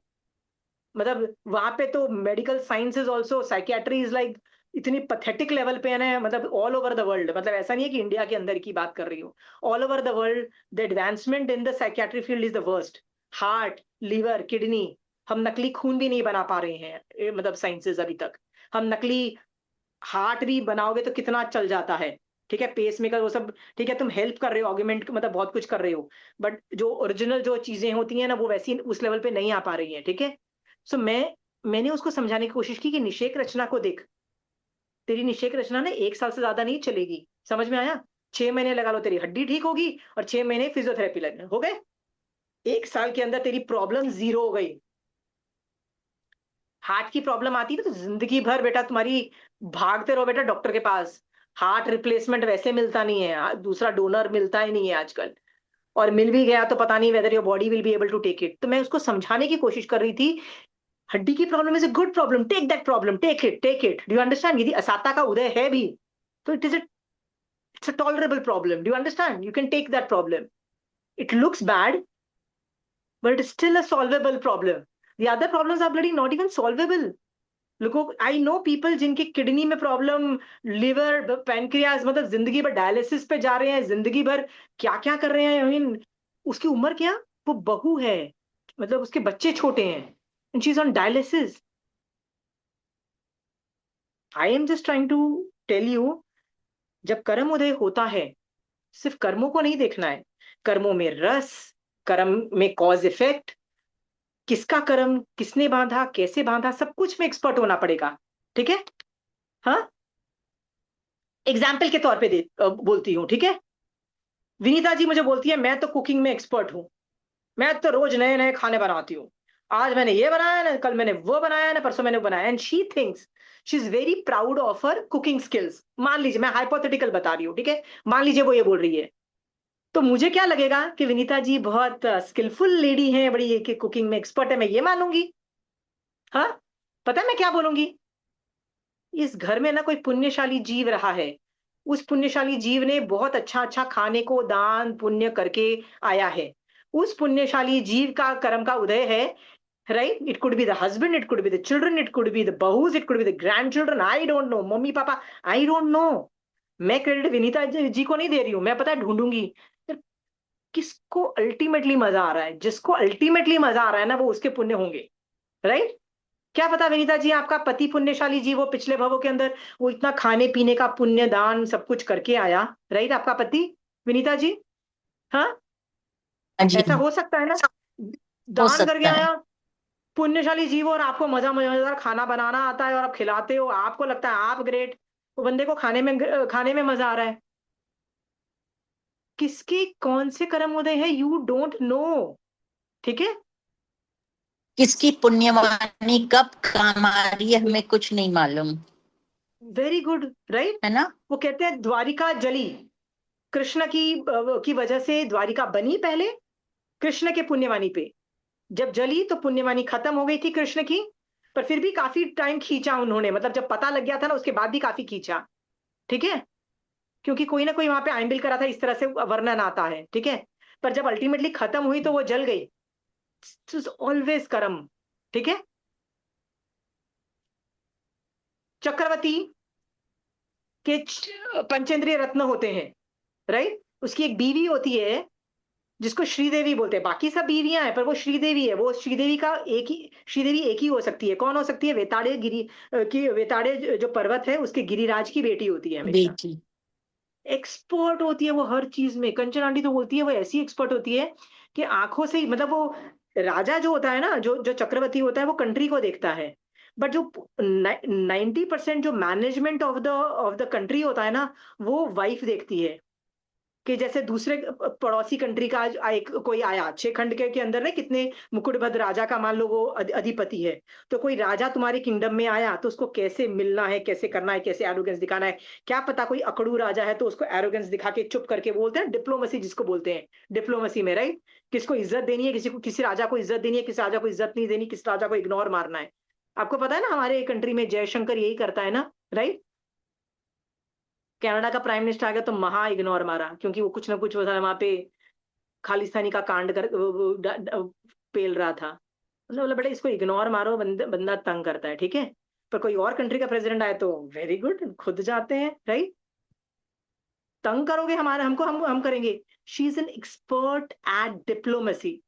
मतलब वहां पे तो medical science is also, psychiatry is like इतनी पथेटिक लेवल पे है ना, मतलब ऑल ओवर द वर्ल्ड, मतलब ऐसा नहीं है कि इंडिया के अंदर की बात कर रही हूँ, all over the world the advancement in the psychiatry field is the worst. Heart, liver, kidney, हम नकली खून भी नहीं बना पा रहे हैं, मतलब साइंसेज अभी तक। हम नकली हार्ट भी बनाओगे तो कितना चल जाता है, ठीक है, पेस मेकर वो सब, ठीक है, तुम हेल्प कर रहे हो, ऑर्गुमेंट मतलब बहुत कुछ कर रहे हो, बट जो ओरिजिनल जो चीजें होती हैं ना वो वैसी उस लेवल पे नहीं आ पा रही हैं, ठीक है। सो मैंने उसको समझाने की कोशिश की कि निषेक रचना को देख, तेरी निषेक रचना ने 1 साल से ज्यादा नहीं चलेगी, समझ में आया? 6 महीने लगा लो, तेरी हड्डी ठीक होगी, और 6 महीने फिजियोथेरेपी लगने हो गए, 1 साल के अंदर तेरी प्रॉब्लम जीरो हो गई। हार्ट की प्रॉब्लम आती है तो जिंदगी भर बेटा तुम्हारी भागते रहो बेटा डॉक्टर के पास। हार्ट रिप्लेसमेंट वैसे मिलता नहीं है, दूसरा डोनर मिलता ही नहीं है आजकल, और मिल भी गया तो पता नहीं whether your body will be able to take it. तो मैं उसको समझाने की कोशिश कर रही थी, हड्डी की problem is a good problem, take that problem, take it, do you understand? यदि असाता का उदय है भी तो it's a tolerable problem, do you understand? You can take that problem, it looks bad but it's still a solvable problem. The other problems are bloody not even solvable. लोगों, आई नो पीपल जिनके किडनी में प्रॉब्लम, लिवर, पैनक्रियाज, मतलब जिंदगी भर डायलिसिस पे जा रहे हैं, जिंदगी भर क्या क्या कर रहे हैं। आई मीन उसकी उम्र क्या, वो बहू है, मतलब उसके बच्चे छोटे हैं, and she is on dialysis. I am just trying to tell you, जब कर्म उदय होता है सिर्फ कर्मों को नहीं देखना है, कर्मों में रस, कर्म में कॉज इफेक्ट, किसका कर्म किसने बांधा, कैसे बांधा, सब कुछ में एक्सपर्ट होना पड़ेगा, ठीक है। हाँ, एग्जाम्पल के तौर पे बोलती हूँ, ठीक है। विनीता जी मुझे बोलती है मैं तो कुकिंग में एक्सपर्ट हूँ, मैं तो रोज नए नए खाने बनाती हूँ, आज मैंने ये बनाया ना, कल मैंने वो बनाया ना, परसों मैंने वो बनाया, and she thinks she is very proud of her cooking skills. मान लीजिए, मैं हाइपोथेटिकल बता रही हूँ, ठीक है, मान लीजिए वो ये बोल रही है, तो मुझे क्या लगेगा कि विनीता जी बहुत स्किलफुल लेडी है, बड़ी कि कुकिंग में एक्सपर्ट है, मैं ये मानूंगी। हाँ, पता है मैं क्या बोलूंगी? इस घर में ना कोई पुण्यशाली जीव रहा है, उस पुण्यशाली जीव ने बहुत अच्छा अच्छा खाने को दान पुण्य करके आया है, उस पुण्यशाली जीव का कर्म का उदय है, right? It could be the husband, it could be the children, it could be the बहूज, it could be the grandchildren, I don't know, mummy papa, I don't know. मैं क्रेडिट विनीता जी को नहीं दे रही हूं, मैं पता है ढूंढूंगी किसको अल्टीमेटली मजा आ रहा है, जिसको अल्टीमेटली मजा आ रहा है ना वो उसके पुण्य होंगे, राइट? क्या पता विनीता जी आपका पति पुण्यशाली जी, वो पिछले भवों के अंदर वो इतना खाने पीने का पुण्य दान सब कुछ करके आया, राइट? आपका पति, विनीता जी, हाँ, हाँ जी, ऐसा हो सकता है ना, हो दान करके सकता है। आया पुण्यशाली जीव, और आपको मजेदार खाना बनाना आता है और आप खिलाते हो, आपको लगता है आप ग्रेट, वो बंदे को खाने में मजा आ रहा है। किसके कौन से कर्म उदय है, यू डोंट नो, ठीक है। किसकी पुण्यवानी कब काम आ रही है हमें कुछ नहीं मालूम, वेरी गुड, राइट। है ना। वो कहते हैं द्वारिका जली, कृष्ण की वजह से द्वारिका बनी पहले, कृष्ण के पुण्यवानी पे, जब जली तो पुण्यवानी खत्म हो गई थी कृष्ण की, पर फिर भी काफी टाइम खींचा उन्होंने, मतलब जब पता लग गया था ना उसके बाद भी काफी खींचा, ठीक है, क्योंकि कोई ना कोई वहां पे आइंबिल करा था, इस तरह से वर्णन आता है, ठीक है। पर जब अल्टीमेटली खत्म हुई तो वो जल गई, ऑलवेज कर्म, ठीक है। चक्रवर्ती के पंचेंद्रिय रत्न होते हैं, राइट? उसकी एक बीवी होती है जिसको श्रीदेवी बोलते हैं, बाकी सब बीवियां हैं पर वो श्रीदेवी है, वो श्रीदेवी का एक ही, श्रीदेवी एक ही हो सकती है, कौन हो सकती है? वेताड़े गिरी की, वेताड़े जो पर्वत है उसके गिरिराज की बेटी होती है हमेशा, बेटी। एक्सपर्ट होती है वो हर चीज में। कंचन आंटी तो बोलती है वो ऐसी एक्सपर्ट होती है कि आंखों से ही, मतलब वो राजा जो होता है ना, जो जो चक्रवर्ती होता है वो कंट्री को देखता है, बट जो 90% जो मैनेजमेंट ऑफ द कंट्री होता है ना वो वाइफ देखती है। कि जैसे दूसरे पड़ोसी कंट्री का एक कोई आया, 6 खंड के अंदर ना कितने मुकुटबद्ध राजा का मान लो वो अधिपति है, तो कोई राजा तुम्हारे किंगडम में आया तो उसको कैसे मिलना है, कैसे करना है, कैसे एरोगेंस दिखाना है, क्या पता कोई अकड़ू राजा है तो उसको एरोगेंस दिखा के चुप करके, बोलते हैं डिप्लोमेसी जिसको बोलते हैं, डिप्लोमेसी में, राइट? किसको इज्जत देनी है, किसी को, किसी राजा को इज्जत देनी है, किसी राजा को इज्जत नहीं देनी, किस राजा को इग्नोर मारना है। आपको पता है ना हमारे कंट्री में जयशंकर यही करता है ना, राइट? कनाडा का प्राइम मिनिस्टर आ गया तो महा इग्नोर मारा, क्योंकि वो कुछ ना कुछ होता है वहां पे, खालिस्तानी का कांड कर पेल रहा था, मतलब बोला बेटा इसको इग्नोर मारो, बंदा तंग करता है, ठीक है। पर कोई और कंट्री का प्रेसिडेंट आए तो वेरी गुड, खुद जाते हैं, राइट। तंग करोगे हमारे हमको, हम करेंगे। She is an expert at diplomacy,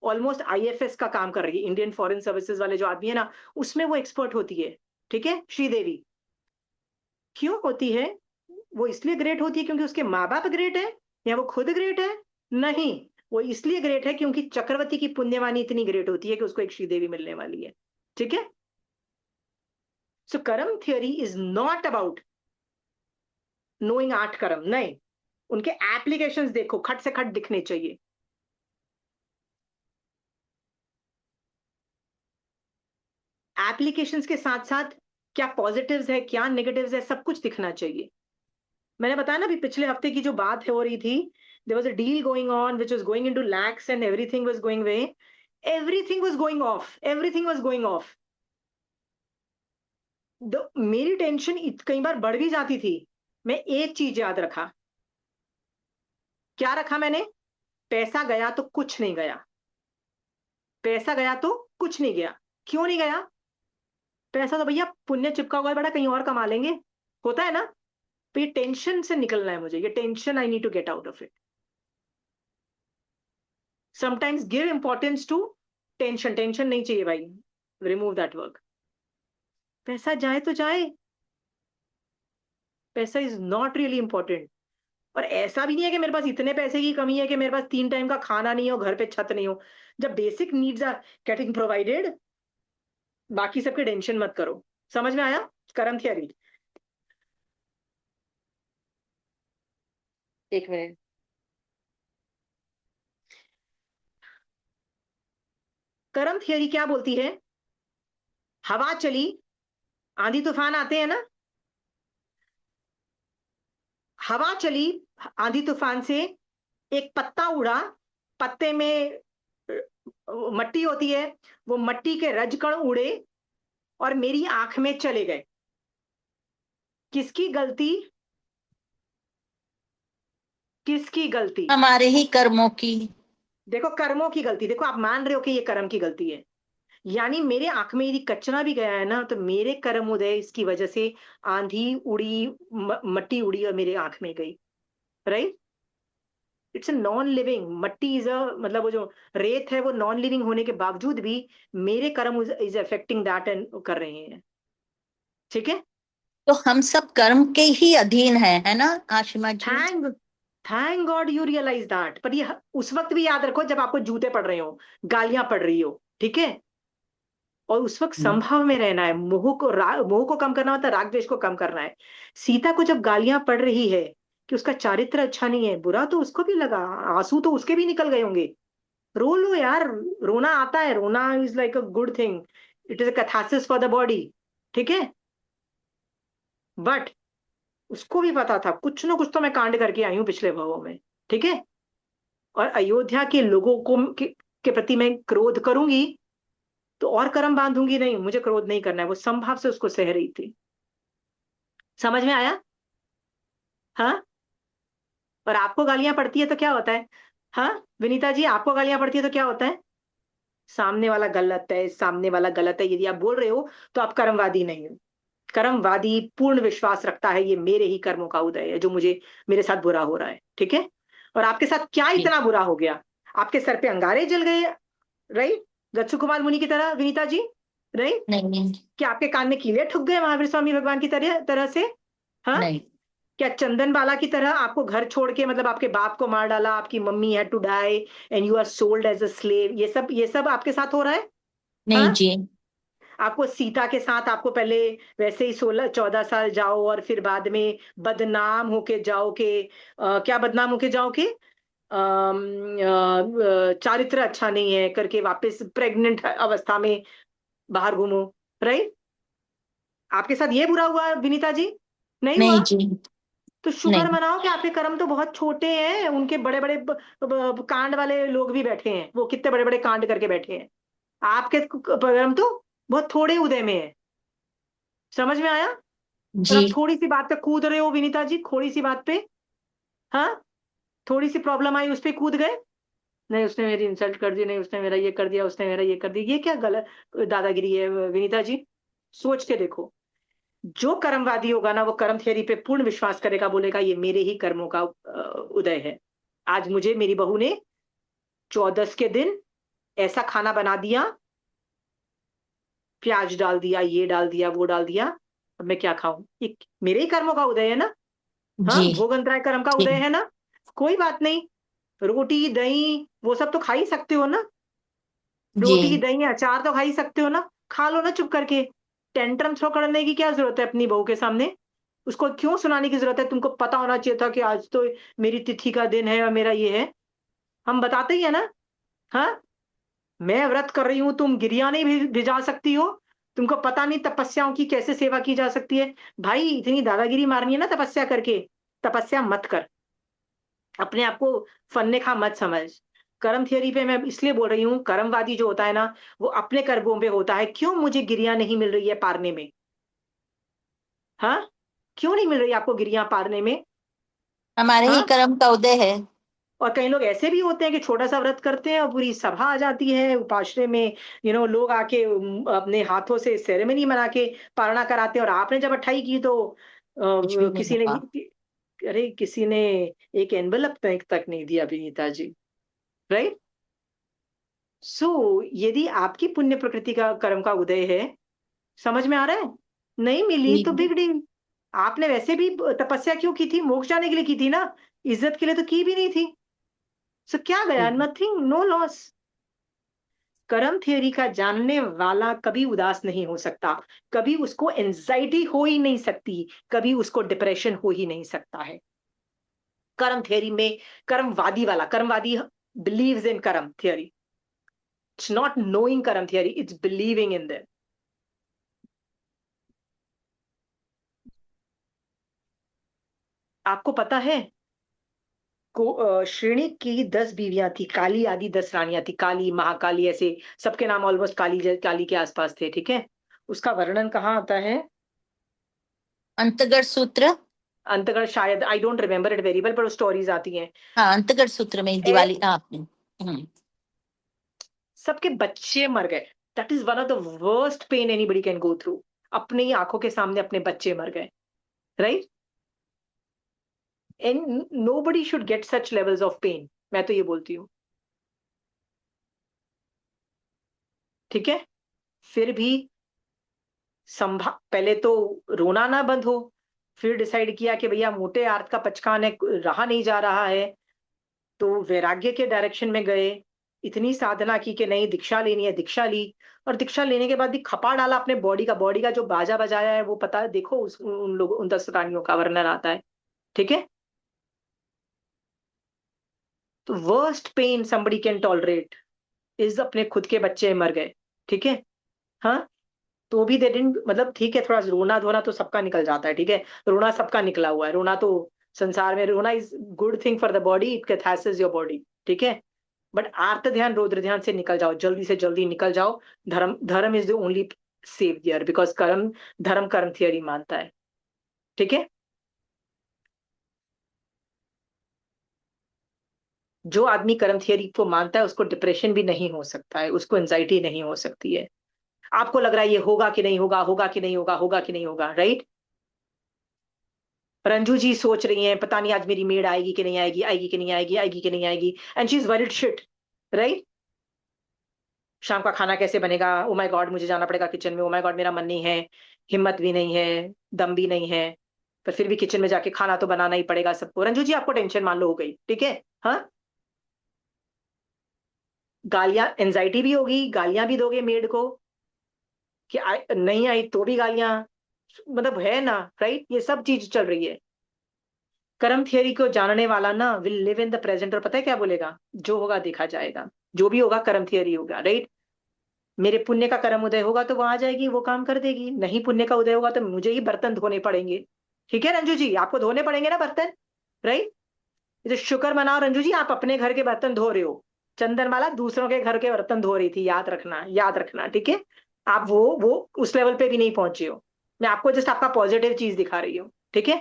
almost IFS का काम कर रही है, इंडियन फॉरेन सर्विसेज वाले जो आदमी है ना, उसमें वो एक्सपर्ट होती है, ठीक है, श्रीदेवी। क्यों होती है? वो इसलिए ग्रेट होती है क्योंकि उसके माँ बाप ग्रेट है, या वो खुद ग्रेट है? नहीं, वो इसलिए ग्रेट है क्योंकि चक्रवर्ती की पुण्यवानी इतनी ग्रेट होती है कि उसको एक श्रीदेवी मिलने वाली है, ठीक है। सो कर्म theory is not about knowing 8 कर्म, नहीं, उनके एप्लीकेशंस देखो, खट से खट दिखने चाहिए। एप्लीकेशंस के साथ साथ क्या पॉजिटिव्स है, क्या नेगेटिव्स है, सब कुछ दिखना चाहिए। मैंने बताया ना, अभी पिछले हफ्ते की जो बात हो रही थी, there was a deal going on which was going into lakhs and everything was going way, everything was going off, everything was going off. मेरी टेंशन कई बार बढ़ भी जाती थी। मैं एक चीज याद रखा, क्या रखा मैंने? पैसा गया तो कुछ नहीं गया, पैसा गया तो कुछ नहीं गया। क्यों नहीं गया? पैसा तो भैया पुण्य चिपका हुआ है, बड़ा कहीं और कमा लेंगे, होता है ना। तो ये टेंशन से निकलना है मुझे, ये tension I need to get out of it. Sometimes give importance to tension, tension नहीं चाहिए भाई, रिमूव दैट वर्क। पैसा जाए तो जाए, पैसा इज नॉट रियली इंपॉर्टेंट। और ऐसा भी नहीं है कि मेरे पास इतने पैसे की कमी है कि मेरे पास 3 टाइम का खाना नहीं हो, घर पे छत नहीं हो। जब basic needs are getting provided, बाकी सबके टेंशन मत करो। समझ में आया कर्म थियरी? एक मिनट। कर्म थियरी क्या बोलती है? हवा चली, आंधी तूफान आते हैं ना, हवा चली, आंधी तूफान से एक पत्ता उड़ा, पत्ते में मट्टी होती है, वो मट्टी के रजकण उड़े और मेरी आंख में चले गए। किसकी गलती? किसकी गलती? हमारे ही कर्मों की। देखो कर्मों की गलती, देखो आप मान रहे हो कि ये कर्म की गलती है, यानी मेरे आंख में यदि कचरा भी गया है ना, तो मेरे कर्म उदय इसकी वजह से आंधी उड़ी, मट्टी उड़ी और मेरे आंख में गई, right. It's a non living, मट्टी इज अ, मतलब वो जो रेत है वो नॉन लिविंग होने के बावजूद भी मेरे कर्म इज अफेक्टिंग दैट एंड कर रहे हैं, ठीक है। तो हम सब कर्म के ही अधीन है ना Ashima ji? Thank thank God you realize that. पर ये उस वक्त भी याद रखो जब आपको जूते पड़ रहे हो, गालियां पड़ रही हो, ठीक है। और उस वक्त संभव में रहना है, मोह को कम करना होता है, राग द्वेष को कम करना है। सीता को जब गालियां पड़ रही है कि उसका चारित्र अच्छा नहीं है, बुरा तो उसको भी लगा, आंसू तो उसके भी निकल गए होंगे। रो लो यार, रोना आता है, रोना is like a good thing, it is a catharsis for the body, ठीक है। बट उसको भी पता था कुछ ना कुछ तो मैं कांड करके आई हूं पिछले भवों में, ठीक है। और अयोध्या के लोगों के प्रति मैं क्रोध करूंगी तो और कर्म बांधूंगी नहीं, मुझे क्रोध नहीं करना है। वो संभाव से उसको सह रही थी। समझ में आया? हाँ। और आपको गालियां पड़ती है तो क्या होता है? हाँ विनीता जी, आपको गालियां पड़ती है तो क्या होता है? सामने वाला गलत है, सामने वाला गलत है, यदि आप बोल रहे हो तो आप कर्मवादी नहीं हो। कर्मवादी पूर्ण विश्वास रखता है ये मेरे ही कर्मों का उदय है जो मुझे, मेरे साथ बुरा हो रहा है, ठीक है। और आपके साथ क्या इतना बुरा हो गया? आपके सर पे अंगारे जल गए, राइट, दक्षु कुमार मुनि की तरह, विनीता जी, राइट। नहीं क्या आपके कान में कीले ठुक गए महावीर स्वामी भगवान की तरह तरह से? हाँ। नहीं क्या चंदन बाला की तरह आपको घर छोड़ के, मतलब आपके बाप को मार डाला, आपकी mummy had to die and you are sold as a slave, ये सब आपके साथ हो रहा है? नहीं हाँ। जी। आपको सीता के साथ, आपको पहले वैसे ही 16-14 साल जाओ और फिर बाद में बदनाम होके जाओ के, क्या बदनाम होके जाओ के, चारित्र अच्छा नहीं है करके वापस प्रेग्नेंट अवस्था में बाहर घूमो, राइट। आपके साथ ये बुरा हुआ विनीता जी? नहीं हुआ? नहीं जी। तो शुक्र नहीं मनाओ कि आपके कर्म तो बहुत छोटे हैं, उनके बड़े बड़े कांड वाले लोग भी बैठे हैं, वो कितने बड़े बड़े कांड करके बैठे हैं। आपके कर्म तो बहुत थोड़े उदय में है। समझ में आया? और जी। आप थोड़ी सी बात पे कूद रहे हो विनीता जी, थोड़ी सी बात पे, हाँ, थोड़ी सी प्रॉब्लम आई उस पे कूद गए। नहीं उसने मेरी इंसल्ट कर दी, नहीं उसने मेरा ये कर दिया, उसने मेरा ये कर दिया, ये क्या गलत दादागिरी है विनीता जी? सोच के देखो। जो कर्मवादी होगा ना वो कर्म थियरी पे पूर्ण विश्वास करेगा, बोलेगा ये मेरे ही कर्मों का उदय है। आज मुझे मेरी बहू ने 14 के दिन ऐसा खाना बना दिया, प्याज डाल दिया, ये डाल दिया, वो डाल दिया, अब मैं क्या खाऊं? ये मेरे ही कर्मों का उदय है ना। हाँ, जी भोगंतराय कर्म का जी उदय है ना। कोई बात नहीं, रोटी दही वो सब तो खा ही सकते हो ना। जी रोटी दही अचार तो खा ही सकते हो ना, खा लो ना चुप करके। टेंट्रम थ्रो करने की क्या जरूरत है अपनी बहू के सामने? उसको क्यों सुनाने की जरूरत है? तुमको पता होना चाहिए था कि आज तो मेरी तिथि का दिन है और मेरा ये है। हम बताते ही है ना। हाँ, मैं व्रत कर रही हूँ, तुम गिरिया नहीं भिजा सकती हो? तुमको पता नहीं तपस्याओं की कैसे सेवा की जा सकती है? भाई इतनी दादागिरी मारनी है ना तपस्या करके, तपस्या मत कर। अपने आप को फन्ने खा मत समझ। कर्म थियरी पे मैं इसलिए बोल रही हूँ, कर्मवादी जो होता है ना वो अपने कर्मों पे होता है। क्यों मुझे गिरिया नहीं मिल रही है पारने में? हाँ, क्यों नहीं मिल रही आपको गिरिया पारने में? हमारे ही हाँ, कर्म का उदय है। और कई लोग ऐसे भी होते हैं कि छोटा सा व्रत करते हैं और पूरी सभा आ जाती है उपाश्रय में, लोग आके अपने हाथों से सेरेमनी मना के पारणा कराते हैं, और आपने जब 28 की तो कुछ भी नहीं किसी ने, हुआ। अरे किसी ने एक एनवलप तक नहीं दिया विनीता जी। राइट। सो यदि आपकी पुण्य प्रकृति का कर्म का उदय है, समझ में आ रहा है? नहीं मिली जी तो बिग डील। आपने वैसे भी तपस्या क्यों की थी? मोक्ष जाने के लिए की थी ना, इज्जत के लिए तो की भी नहीं थी। सो क्या गया? जी। Nothing, no loss. कर्म थियरी का जानने वाला कभी उदास नहीं हो सकता, कभी उसको एंजाइटी हो ही नहीं सकती, कभी उसको डिप्रेशन हो ही नहीं सकता है। कर्म थियरी में कर्मवादी बिलीव्स इन कर्म थियरी। इट्स नॉट नोइंग कर्म theory, it's believing in them. आपको पता है श्रेणी की 10 बीवियां थी, काली आदि 10 रानियां थी, काली महाकाली ऐसे सबके नाम ऑलमोस्ट काली काली के आसपास थे, ठीक है? उसका वर्णन कहाँ आता है? अंतगढ़ सूत्र। अंतगढ़ शायद, I don't remember it very well, पर स्टोरीज आती हैं। हाँ, अंतगढ़ सूत्र में ए, दिवाली। हाँ। सबके बच्चे मर गए। That is one of the worst pain anybody can go through. अपनी आंखों के सामने अपने बच्चे मर गए। Right. And nobody should get such levels of pain, मैं तो ये बोलती हूँ। ठीक है। फिर भी पहले तो रोना ना बंद हो, फिर डिसाइड किया कि भैया मोटे आर्त का पचकान है, रहा नहीं जा रहा है, तो वैराग्य के डायरेक्शन में गए। इतनी साधना की कि नहीं दीक्षा लेनी है, दीक्षा ली। और दीक्षा लेने के बाद भी खपा डाला अपने बॉडी का जो बाजा बजाया है वो पता है, देखो उन लोग उन 10 रानियों का वर्णन आता है। ठीक है। तो worst pain somebody can tolerate is अपने खुद के बच्चे मर गए। ठीक है। हाँ, तो भी दे डिडंट, मतलब ठीक है, थोड़ा रोना धोना तो सबका निकल जाता है, ठीक है, रोना सबका निकला हुआ है, रोना तो संसार में, रोना is good thing for the body, it catharsis your body. ठीक है। बट आर्त ध्यान रौद्र ध्यान से निकल जाओ, जल्दी से जल्दी निकल जाओ। Dharma dharma is the only saviour, because dharma karma theory मानता है। ठीक है। जो आदमी कर्म थियरी को मानता है उसको डिप्रेशन भी नहीं हो सकता है, उसको एंजाइटी नहीं हो सकती है। आपको लग रहा है ये होगा कि नहीं होगा, होगा कि नहीं होगा, होगा कि नहीं होगा, राइट? रंजू जी सोच रही हैं पता नहीं आज मेरी मेड आएगी कि नहीं आएगी, आएगी कि नहीं आएगी, आएगी कि नहीं आएगी, and she is worried shit. Right. शाम का खाना कैसे बनेगा? ओ माय गॉड, मुझे जाना पड़ेगा किचन में, ओ माय गॉड मेरा मन नहीं है, हिम्मत भी नहीं है, दम भी नहीं है, पर फिर भी किचन में जाके खाना तो बनाना ही पड़ेगा सबको। रंजू जी आपको टेंशन मान लो हो गई, ठीक है। हाँ, गालियां, एंजाइटी भी होगी, गालियां भी दोगे मेड को कि नहीं आई तो भी गालियां, मतलब है ना, राइट? ये सब चीज चल रही है। कर्म थियरी को जानने वाला ना will live in the present, और पता है क्या बोलेगा? जो होगा देखा जाएगा, जो भी होगा कर्म थियरी होगा, राइट? मेरे पुण्य का कर्म उदय होगा तो वहां जाएगी, वो काम कर देगी, नहीं पुण्य का उदय होगा तो मुझे ही बर्तन धोने पड़ेंगे। ठीक है रंजू जी, आपको धोने पड़ेंगे ना बर्तन, राइट? तो शुक्र मनाओ रंजू जी, आप अपने घर के बर्तन धो रहे हो, चंदनमाला दूसरों के घर के बर्तन धो रही थी, याद रखना, याद रखना, ठीक है? आप वो उस लेवल पे भी नहीं पहुंचे हो। मैं आपको जस्ट आपका पॉजिटिव चीज दिखा रही हूँ। ठीक है।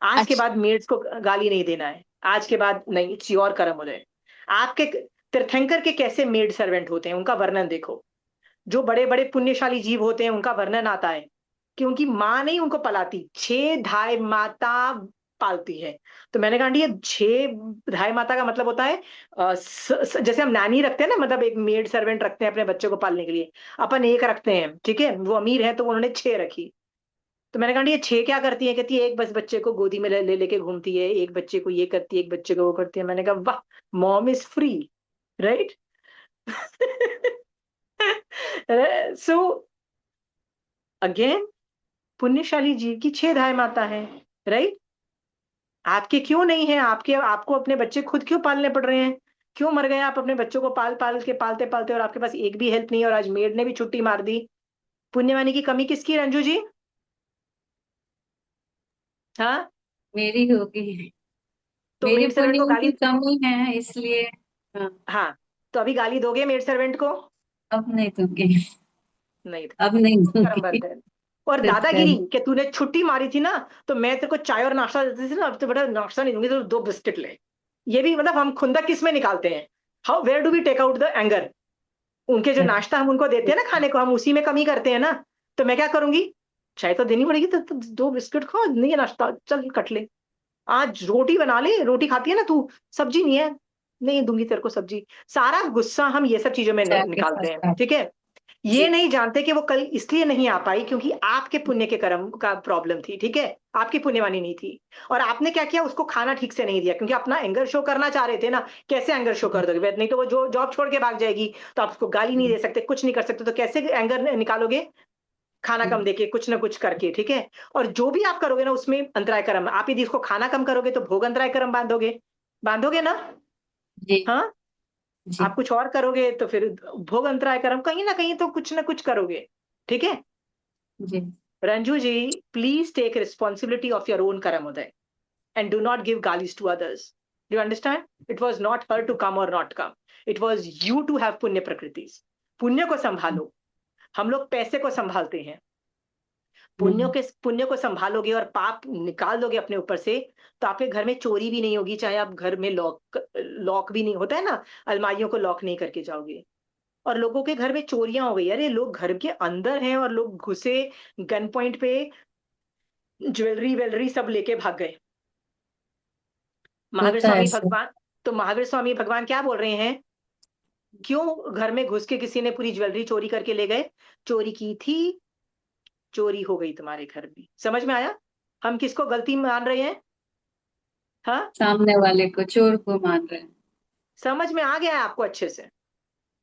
आज के अच्छा। बाद मेड्स को गाली नहीं देना है, आज के बाद नहीं, इट्स योर कर्म उदय। आपके तीर्थंकर के कैसे मेड सर्वेंट होते हैं, उनका वर्णन देखो। जो बड़े बड़े पुण्यशाली जीव होते हैं उनका वर्णन आता है कि उनकी माँ नहीं उनको पलाती, 6 धाय माता पालती है। तो मैंने कहा आंटी ये 6 धाय माता का मतलब होता है जैसे हम नानी रखते हैं ना, मतलब एक मेड सर्वेंट रखते हैं अपने बच्चे को पालने के लिए, अपन एक रखते हैं, ठीक है, वो अमीर है तो उन्होंने 6 रखी। तो मैंने कहा आंटी ये 6 क्या करती है? कहती है एक बस बच्चे को गोदी में ले लेके घूमती है, एक बच्चे को ये करती है, एक बच्चे को वो करती है। मैंने कहा वाह, mom is free, right? So again, पुण्यशाली जीव की 6 धाय माता है, राइट? आपके क्यों नहीं है? आपके आपको अपने बच्चे खुद क्यों पालने पड़ रहे हैं? क्यों मर गए आप अपने बच्चों को पाल पाल के, पालते पालते, और आपके पास एक भी हेल्प नहीं है, और आज मेड ने भी छुट्टी मार दी? पुण्यवानी की कमी किसकी, रंजू जी? हाँ, मेरी होगी। तो मेरी मेड सर्वेंट को पुण्य गाली, की कमी है इसलिए। हाँ, हाँ, तो अभी गाली दोगे मेड सर्वेंट को? अब नहीं दूंगी। नहीं, अब नहीं कर्म दूंगी। बंद है। और सच कह दादागिरी रही। कि तूने छुट्टी मारी थी ना, तो मैं तेरे को चाय और नाश्ता देती थी ना, अब तो बड़ा नाश्ता नहीं दूंगी, तो 2 बिस्किट ले। ये भी मतलब हम खुंदक किस में निकालते हैं? How, where do we take out the anger? उनके जो नाश्ता हम उनको देते हैं ना खाने को, हम उसी में कमी करते हैं ना। तो मैं क्या करूंगी? चाय तो देनी पड़ेगी, तो 2 बिस्किट खा, नहीं है नाश्ता, चल कट ले। आज रोटी बना ले, रोटी खाती है ना तू, सब्जी नहीं है, नहीं दूंगी तेरे को सब्जी। सारा गुस्सा हम ये सब चीजों में चाय के साथ निकालते हैं, साथ। ठीक है? ये जी। नहीं जानते कि वो कल इसलिए नहीं आ पाई क्योंकि आपके पुण्य के कर्म का प्रॉब्लम थी, ठीक है? आपकी पुण्यवानी नहीं थी। और आपने क्या किया? उसको खाना ठीक से नहीं दिया, क्योंकि अपना एंगर शो करना चाह रहे थे ना। कैसे एंगर शो कर दोगे? नहीं तो वो जो जॉब छोड़ के भाग जाएगी, तो आप उसको गाली नहीं दे सकते, कुछ नहीं कर सकते, तो कैसे एंगर निकालोगे? खाना कम देके, कुछ ना कुछ करके, ठीक है? और जो भी आप करोगे ना उसमें अंतराय कर्म, आप यदि उसको खाना कम करोगे तो भोग अंतराय कर्म बांधोगे, बांधोगे ना? जी। हाँ, जी। आप कुछ और करोगे तो फिर भोग अंतराय कर्म, कहीं ना कहीं तो कुछ ना कुछ करोगे, ठीक है? जी। Ranju ji, please take responsibility of your own karma uday, and do not give galis to others. Do you understand? It was not her to come or not come. It was you to have पुण्य प्रकृतिस। पुण्य को संभालो। हम लोग पैसे को संभालते हैं, पुण्य को संभालोगे और पाप निकाल दोगे अपने ऊपर से, तो आपके घर में चोरी भी नहीं होगी, चाहे आप घर में लॉक लॉक भी नहीं होता है ना, अलमारियों को लॉक नहीं करके जाओगे। और लोगों के घर में चोरियां हो गई, अरे लोग घर के अंदर हैं और लोग घुसे, गन पॉइंट पे ज्वेलरी वेलरी सब लेके भाग गए। महावीर होता है स्वामी ऐसे। भगवान, तो महावीर स्वामी भगवान क्या बोल रहे हैं? क्यों घर में घुस के किसी ने पूरी ज्वेलरी चोरी करके ले गए? चोरी की थी, चोरी हो गई तुम्हारे घर में। समझ में आया हम किसको गलती मान रहे हैं? हाँ, सामने वाले को, चोर को मान रहे हैं। समझ में आ गया है आपको अच्छे से?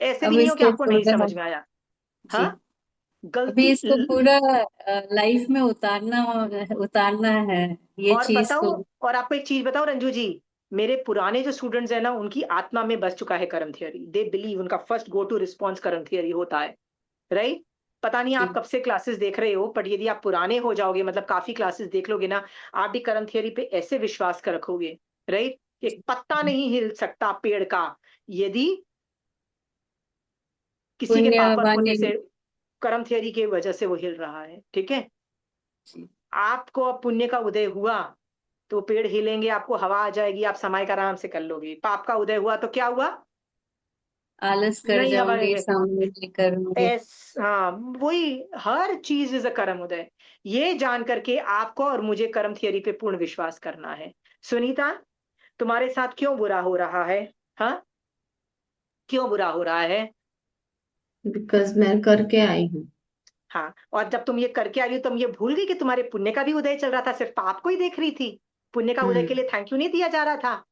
ऐसे भी अब नहीं हो कि इसको आपको नहीं पूरा। समझ में आया। जी। हाँ, अभी गलती इसको पूरा लाइफ में उतारना, उतारना है ये और चीज को। बताऊं, और आपको एक चीज बताऊं रंजू जी, मेरे पुराने जो स्टूडेंट्स हैं ना, उनकी आत्मा में बस चुका है कर्म थियरी। दे बिलीव, उनका फर्स्ट गो टू रिस्पॉन्स कर्म थियरी होता है, राइट? पता नहीं आप जी। कब से क्लासेस देख रहे हो, बट यदि आप पुराने हो जाओगे, मतलब काफी क्लासेस देख लोगे ना, आप भी कर्म थियरी पे ऐसे विश्वास कर रखोगे, राइट? एक पत्ता नहीं हिल सकता पेड़ का यदि किसी के पुण्य पाप और पुण्य वाणी। से, कर्म थियरी की वजह से वो हिल रहा है, ठीक है? जी। आपको अब पुण्य का उदय हुआ तो पेड़ हिलेंगे, आपको हवा आ जाएगी, आप समय का आराम से कर लोगे। पाप का उदय हुआ तो क्या हुआ? आलस कर नहीं हवा जाऊंगी, सामने नहीं करूंगी। हाँ, वही, हर चीज इज अ कर्म उदय। ये जान करके आपको और मुझे कर्म थियरी पे पूर्ण विश्वास करना है। सुनीता, तुम्हारे साथ क्यों बुरा हो रहा है? हाँ, क्यों बुरा हो रहा है? बिकॉज मैं करके आई हूँ। हाँ, और जब तुम ये करके आई हो, तुम ये भूल गई कि तुम्हारे पुण्य का भी उदय चल रहा था, सिर्फ पाप को ही देख रही थी? पुण्य का उदय के हम्म। लिए थैंक यू नहीं दिया जा रहा था?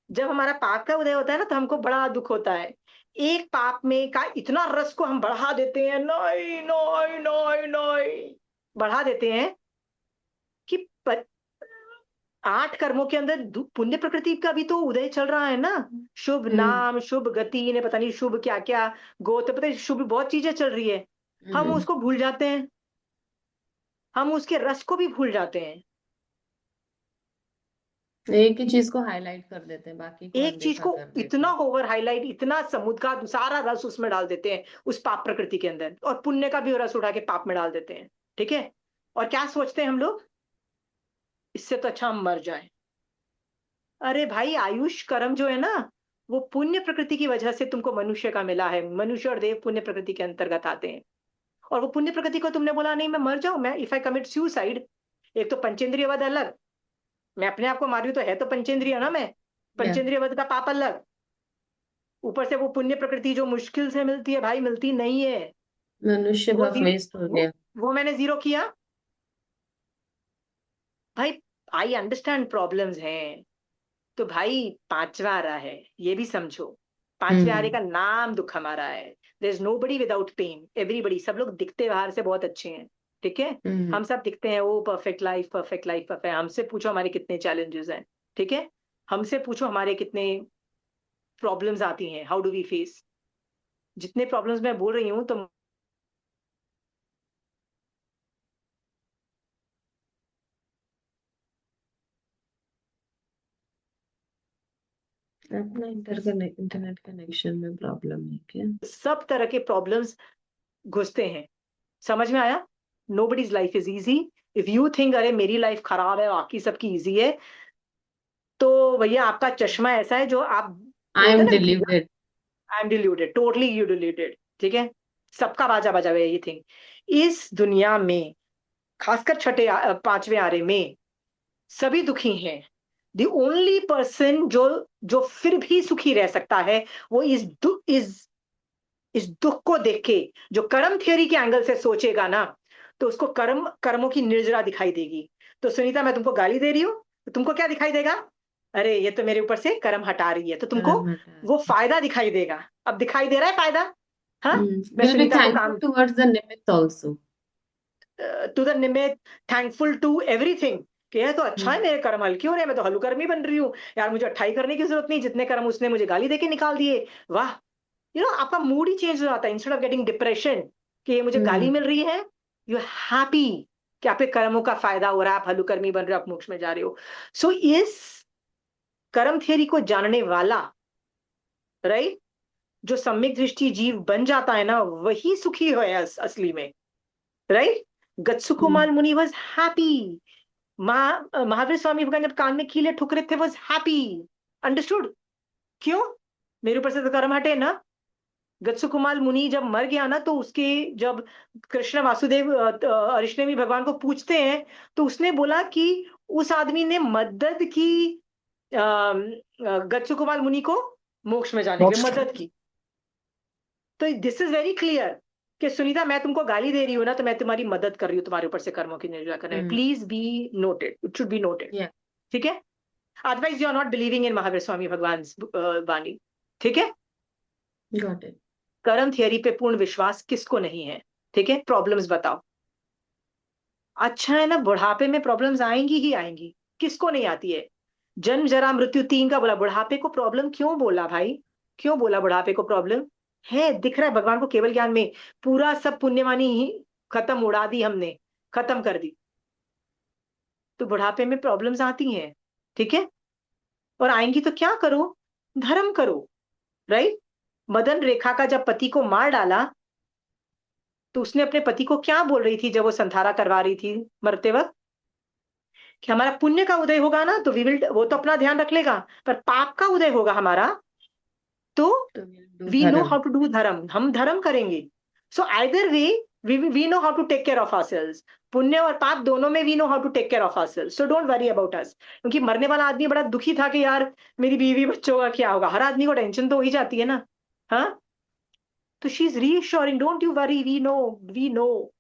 जब हमारा पाप का उदय होता है ना, तो हमको बड़ा दुख होता है। एक पाप में का इतना रस को हम बढ़ा देते हैं, नहीं नहीं नहीं नहीं, बढ़ा देते हैं कि 8 कर्मों के अंदर पुण्य प्रकृति का भी तो उदय चल रहा है ना। शुभ हम्म। नाम, शुभ गति, ने पता नहीं शुभ क्या क्या, गोत्र, पता नहीं शुभ बहुत चीजें चल रही है। हम हम्म। उसको भूल जाते हैं, हम उसके रस को भी भूल जाते हैं। एक ही चीज को हाईलाइट कर देते हैं, बाकी को एक चीज अनदेखा को कर देते इतना हैं। ओवर हाईलाइट, इतना समुद्र का सारा रस उसमें डाल देते हैं, उस पाप प्रकृति के अंदर, और पुण्य का भी रस उठा के पाप में डाल देते हैं, ठीक है? और क्या सोचते हैं हम लोग? इससे तो अच्छा हम मर जाएं। अरे भाई, आयुष कर्म जो है ना, वो पुण्य प्रकृति की वजह से तुमको मनुष्य का मिला है। मनुष्य और देव पुण्य प्रकृति के अंतर्गत आते हैं। और वो पुण्य प्रकृति को तुमने बोला नहीं मैं मर जाऊं, मैं इफ आई कमिट सुसाइड, एक तो पंचेंद्रिय वध अलग, मैं अपने आप को मार रही हूं तो है तो पंचेंद्रिय ना, मैं पंचेंद्रिय वध का पाप अलग, ऊपर से वो पुण्य प्रकृति जो मुश्किल से मिलती है भाई, मिलती नहीं है। मनुष्य वो भाव वेस्ट हो गया। वो मैंने जीरो किया भाई। आई अंडरस्टैंड प्रॉब्लम्स हैं, तो भाई पांचवा आ रहा है, ये भी समझो। पांचवे आरे का नाम दुख हमारा है। There is nobody without pain, everybody. सब लोग दिखते बाहर से बहुत अच्छे हैं, ठीक है, हम सब दिखते हैं oh perfect life perfect life perfect. हमसे पूछो हमारे कितने चैलेंजेस हैं, ठीक है, हमसे पूछो हमारे कितने प्रॉब्लम्स आती हैं, हाउ डू वी फेस। जितने प्रॉब्लम्स मैं बोल रही हूँ तो अपना इंटरनेट कनेक्शन में प्रॉब्लम है क्या? सब तरह के प्रॉब्लम्स घुसते हैं। समझ में आया? Nobody's life is easy. If you think अरे मेरी लाइफ खराब है बाकी सबकी इजी है, तो भैया आपका चश्मा ऐसा है जो आप I am deluded. I am deluded, totally you deluded, ठीक है। सबका बाजा बजा हुआ है ये थिंग इस दुनिया में, खासकर पांचवे आरे में सभी दुखी हैं। द ओनली पर्सन जो जो फिर भी सुखी रह सकता है वो इस दुख को देख के, जो कर्म थियोरी के एंगल से सोचेगा ना, तो उसको कर्मों की निर्जरा दिखाई देगी। तो सुनीता मैं तुमको गाली दे रही हूँ तो तुमको क्या दिखाई देगा? अरे ये तो मेरे ऊपर से कर्म हटा रही है, तो तुमको वो फायदा दिखाई देगा। अब दिखाई दे रहा है फायदा? हाँ, मैं Will be सुनीता को thankful काम towards the निमित्त also. टू द निमित्त, थैंकफुल टू एवरीथिंग, कि है तो अच्छा है, मेरे कर्म हल्के हो रहे हैं, मैं तो हलुकर्मी बन रही हूँ यार, मुझे अट्ठाई करने की जरूरत नहीं, जितने कर्म उसने मुझे गाली देके निकाल दिए। वाह, आपका मूड ही चेंज हो जाता है। इंस्टेड ऑफ गेटिंग डिप्रेशन कि ये मुझे गाली मिल रही है, यू आर हैप्पी कि आपके कर्मों का फायदा हो रहा है, आप हलुकर्मी बन रहे हो, आप मोक्ष में जा रहे हो। सो इस कर्म थियरी को जानने वाला, राइट, जो सम्यक दृष्टि जीव बन जाता है ना, वही सुखी है असली में, राइट। गत्सुकुमार मुनि वॉज हैप्पी। महावीर स्वामी भगवान जब कान में कीले ठुक रहे थे, वॉज हैप्पी। अंडरस्टूड? क्यों? मेरे ऊपर से तो कर्म हटे ना। गत्सुकुमार मुनि जब मर गया ना, तो उसके जब कृष्ण वासुदेव अरिष्णेमी भगवान को पूछते हैं, तो उसने बोला कि उस आदमी ने मदद की गत्सुकुमार मुनि को मोक्ष में जाने के लिए मदद की। तो दिस इज वेरी क्लियर कि सुनीता मैं तुमको गाली दे रही हूँ ना, तो मैं तुम्हारी मदद कर रही हूँ तुम्हारे ऊपर से कर्मों की निर्जरा करने में। Please be noted, it should be noted, ठीक है। Otherwise you are not believing in Mahavir Swami भगवान वाणी, ठीक है। Got it. कर्म थियरी पे पूर्ण विश्वास किसको नहीं है, ठीक है। प्रॉब्लम्स बताओ। अच्छा है ना, बुढ़ापे में प्रॉब्लम्स आएंगी ही आएंगी, किसको नहीं आती है। जन्म जरा मृत्यु तीन का बोला, बुढ़ापे को प्रॉब्लम क्यों बोला भाई? क्यों बोला बुढ़ापे को प्रॉब्लम है? दिख रहा है भगवान को केवल ज्ञान में, पूरा सब पुण्यवानी ही खत्म, उड़ा दी हमने, खत्म कर दी। तो बुढ़ापे में प्रॉब्लम्स आती हैं, ठीक है, और आएंगी तो क्या करो? धर्म करो, राइट। मदन रेखा का जब पति को मार डाला, तो उसने अपने पति को क्या बोल रही थी जब वो संधारा करवा रही थी मरते वक्त? कि हमारा पुण्य का उदय होगा ना तो वो तो अपना ध्यान रख लेगा, पर पाप का उदय होगा हमारा तो we know how to do dharma, हम धर्म करेंगे। So either way we know how to take care of ourselves. पुण्य और पाप दोनों में we know how to take care of ourselves, so don't worry about us. क्योंकि मरने वाला आदमी बड़ा दुखी था कि यार मेरी बीवी बच्चों का क्या होगा, हर आदमी को टेंशन तो हो ही जाती है ना। हाँ, तो she is reassuring, don't you worry, we know, we know.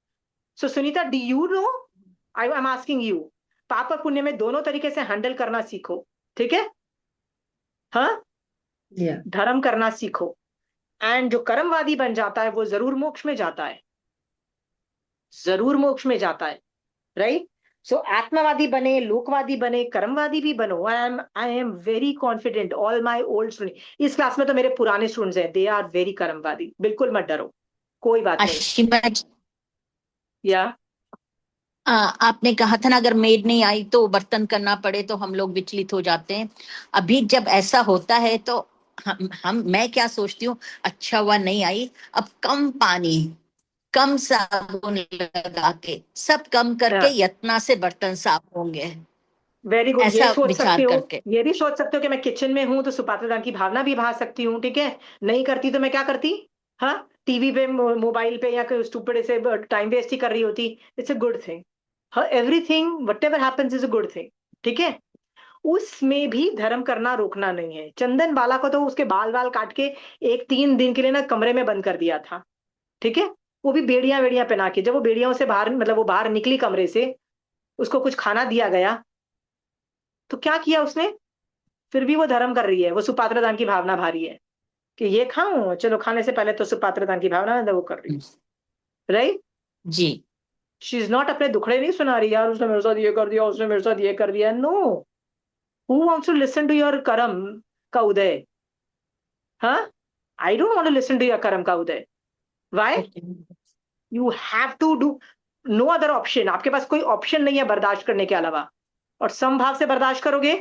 So Sunita, do you know, I am asking you, पाप और पुण्य में दोनों तरीके से हैंडल करना सीखो, ठीक है। हाँ, धर्म करना सीखो। एंड जो कर्मवादी बन जाता है वो जरूर मोक्ष में जाता है, जरूर मोक्ष में जाता है, राइट। सो आत्मवादी बने, लोकवादी बने, कर्मवादी भी बनो। I am very confident, all my old student, इस क्लास में तो मेरे पुराने स्टूडेंट्स हैं, दे आर वेरी कर्मवादी। बिल्कुल मत डरो, कोई बात नहीं। आशिमा जी, या आपने कहा था ना अगर मेड नहीं आई तो बर्तन करना पड़े तो हम लोग विचलित हो जाते हैं। अभी जब ऐसा होता है तो मैं क्या सोचती हूँ, अच्छा हुआ नहीं आई, अब कम पानी कम साबुन लगा के सब कम करके यत्ना से बर्तन साफ होंगे। वेरी गुड, ये ऐसा सोच विचार सकते हो, करके। ये भी सोच सकते हो कि मैं किचन में हूं तो सुपात्रदान की भावना भी भा सकती हूँ, ठीक है। नहीं करती तो मैं क्या करती, हाँ, टीवी पे, मोबाइल पे या कोई स्टूपिड से टाइम वेस्ट ही कर रही होती। इट्स अ गुड थिंग, हाँ, everything what ever happens is a good thing, ठीक है। उसमें भी धर्म करना रोकना नहीं है। चंदन बाला को तो उसके बाल बाल काट के एक 3 दिन के लिए ना कमरे में बंद कर दिया था, ठीक है। वो भी बेड़ियां वेड़ियां पहना के, जब वो बेड़ियों से बाहर, मतलब वो बाहर निकली कमरे से, उसको कुछ खाना दिया गया, तो क्या किया उसने, फिर भी वो धर्म कर रही है, वो सुपात्र दान की भावना भा रही है कि ये खाऊं, चलो खाने से पहले तो सुपात्र दान की भावना है, वो कर रही है, राइट। जी। शी इज नॉट अपने दुखड़े नहीं सुना रही, यार उसने मेरे साथ ये कर दिया, उसने मेरे साथ ये कर दिया, no. Who wants to listen to your karma का उदय, हाँ, I don't want to listen to your karma का उदय। Why? Okay. You have to do, no other option, आपके पास कोई ऑप्शन नहीं है बर्दाश्त करने के अलावा। और समभाव से बर्दाश्त करोगे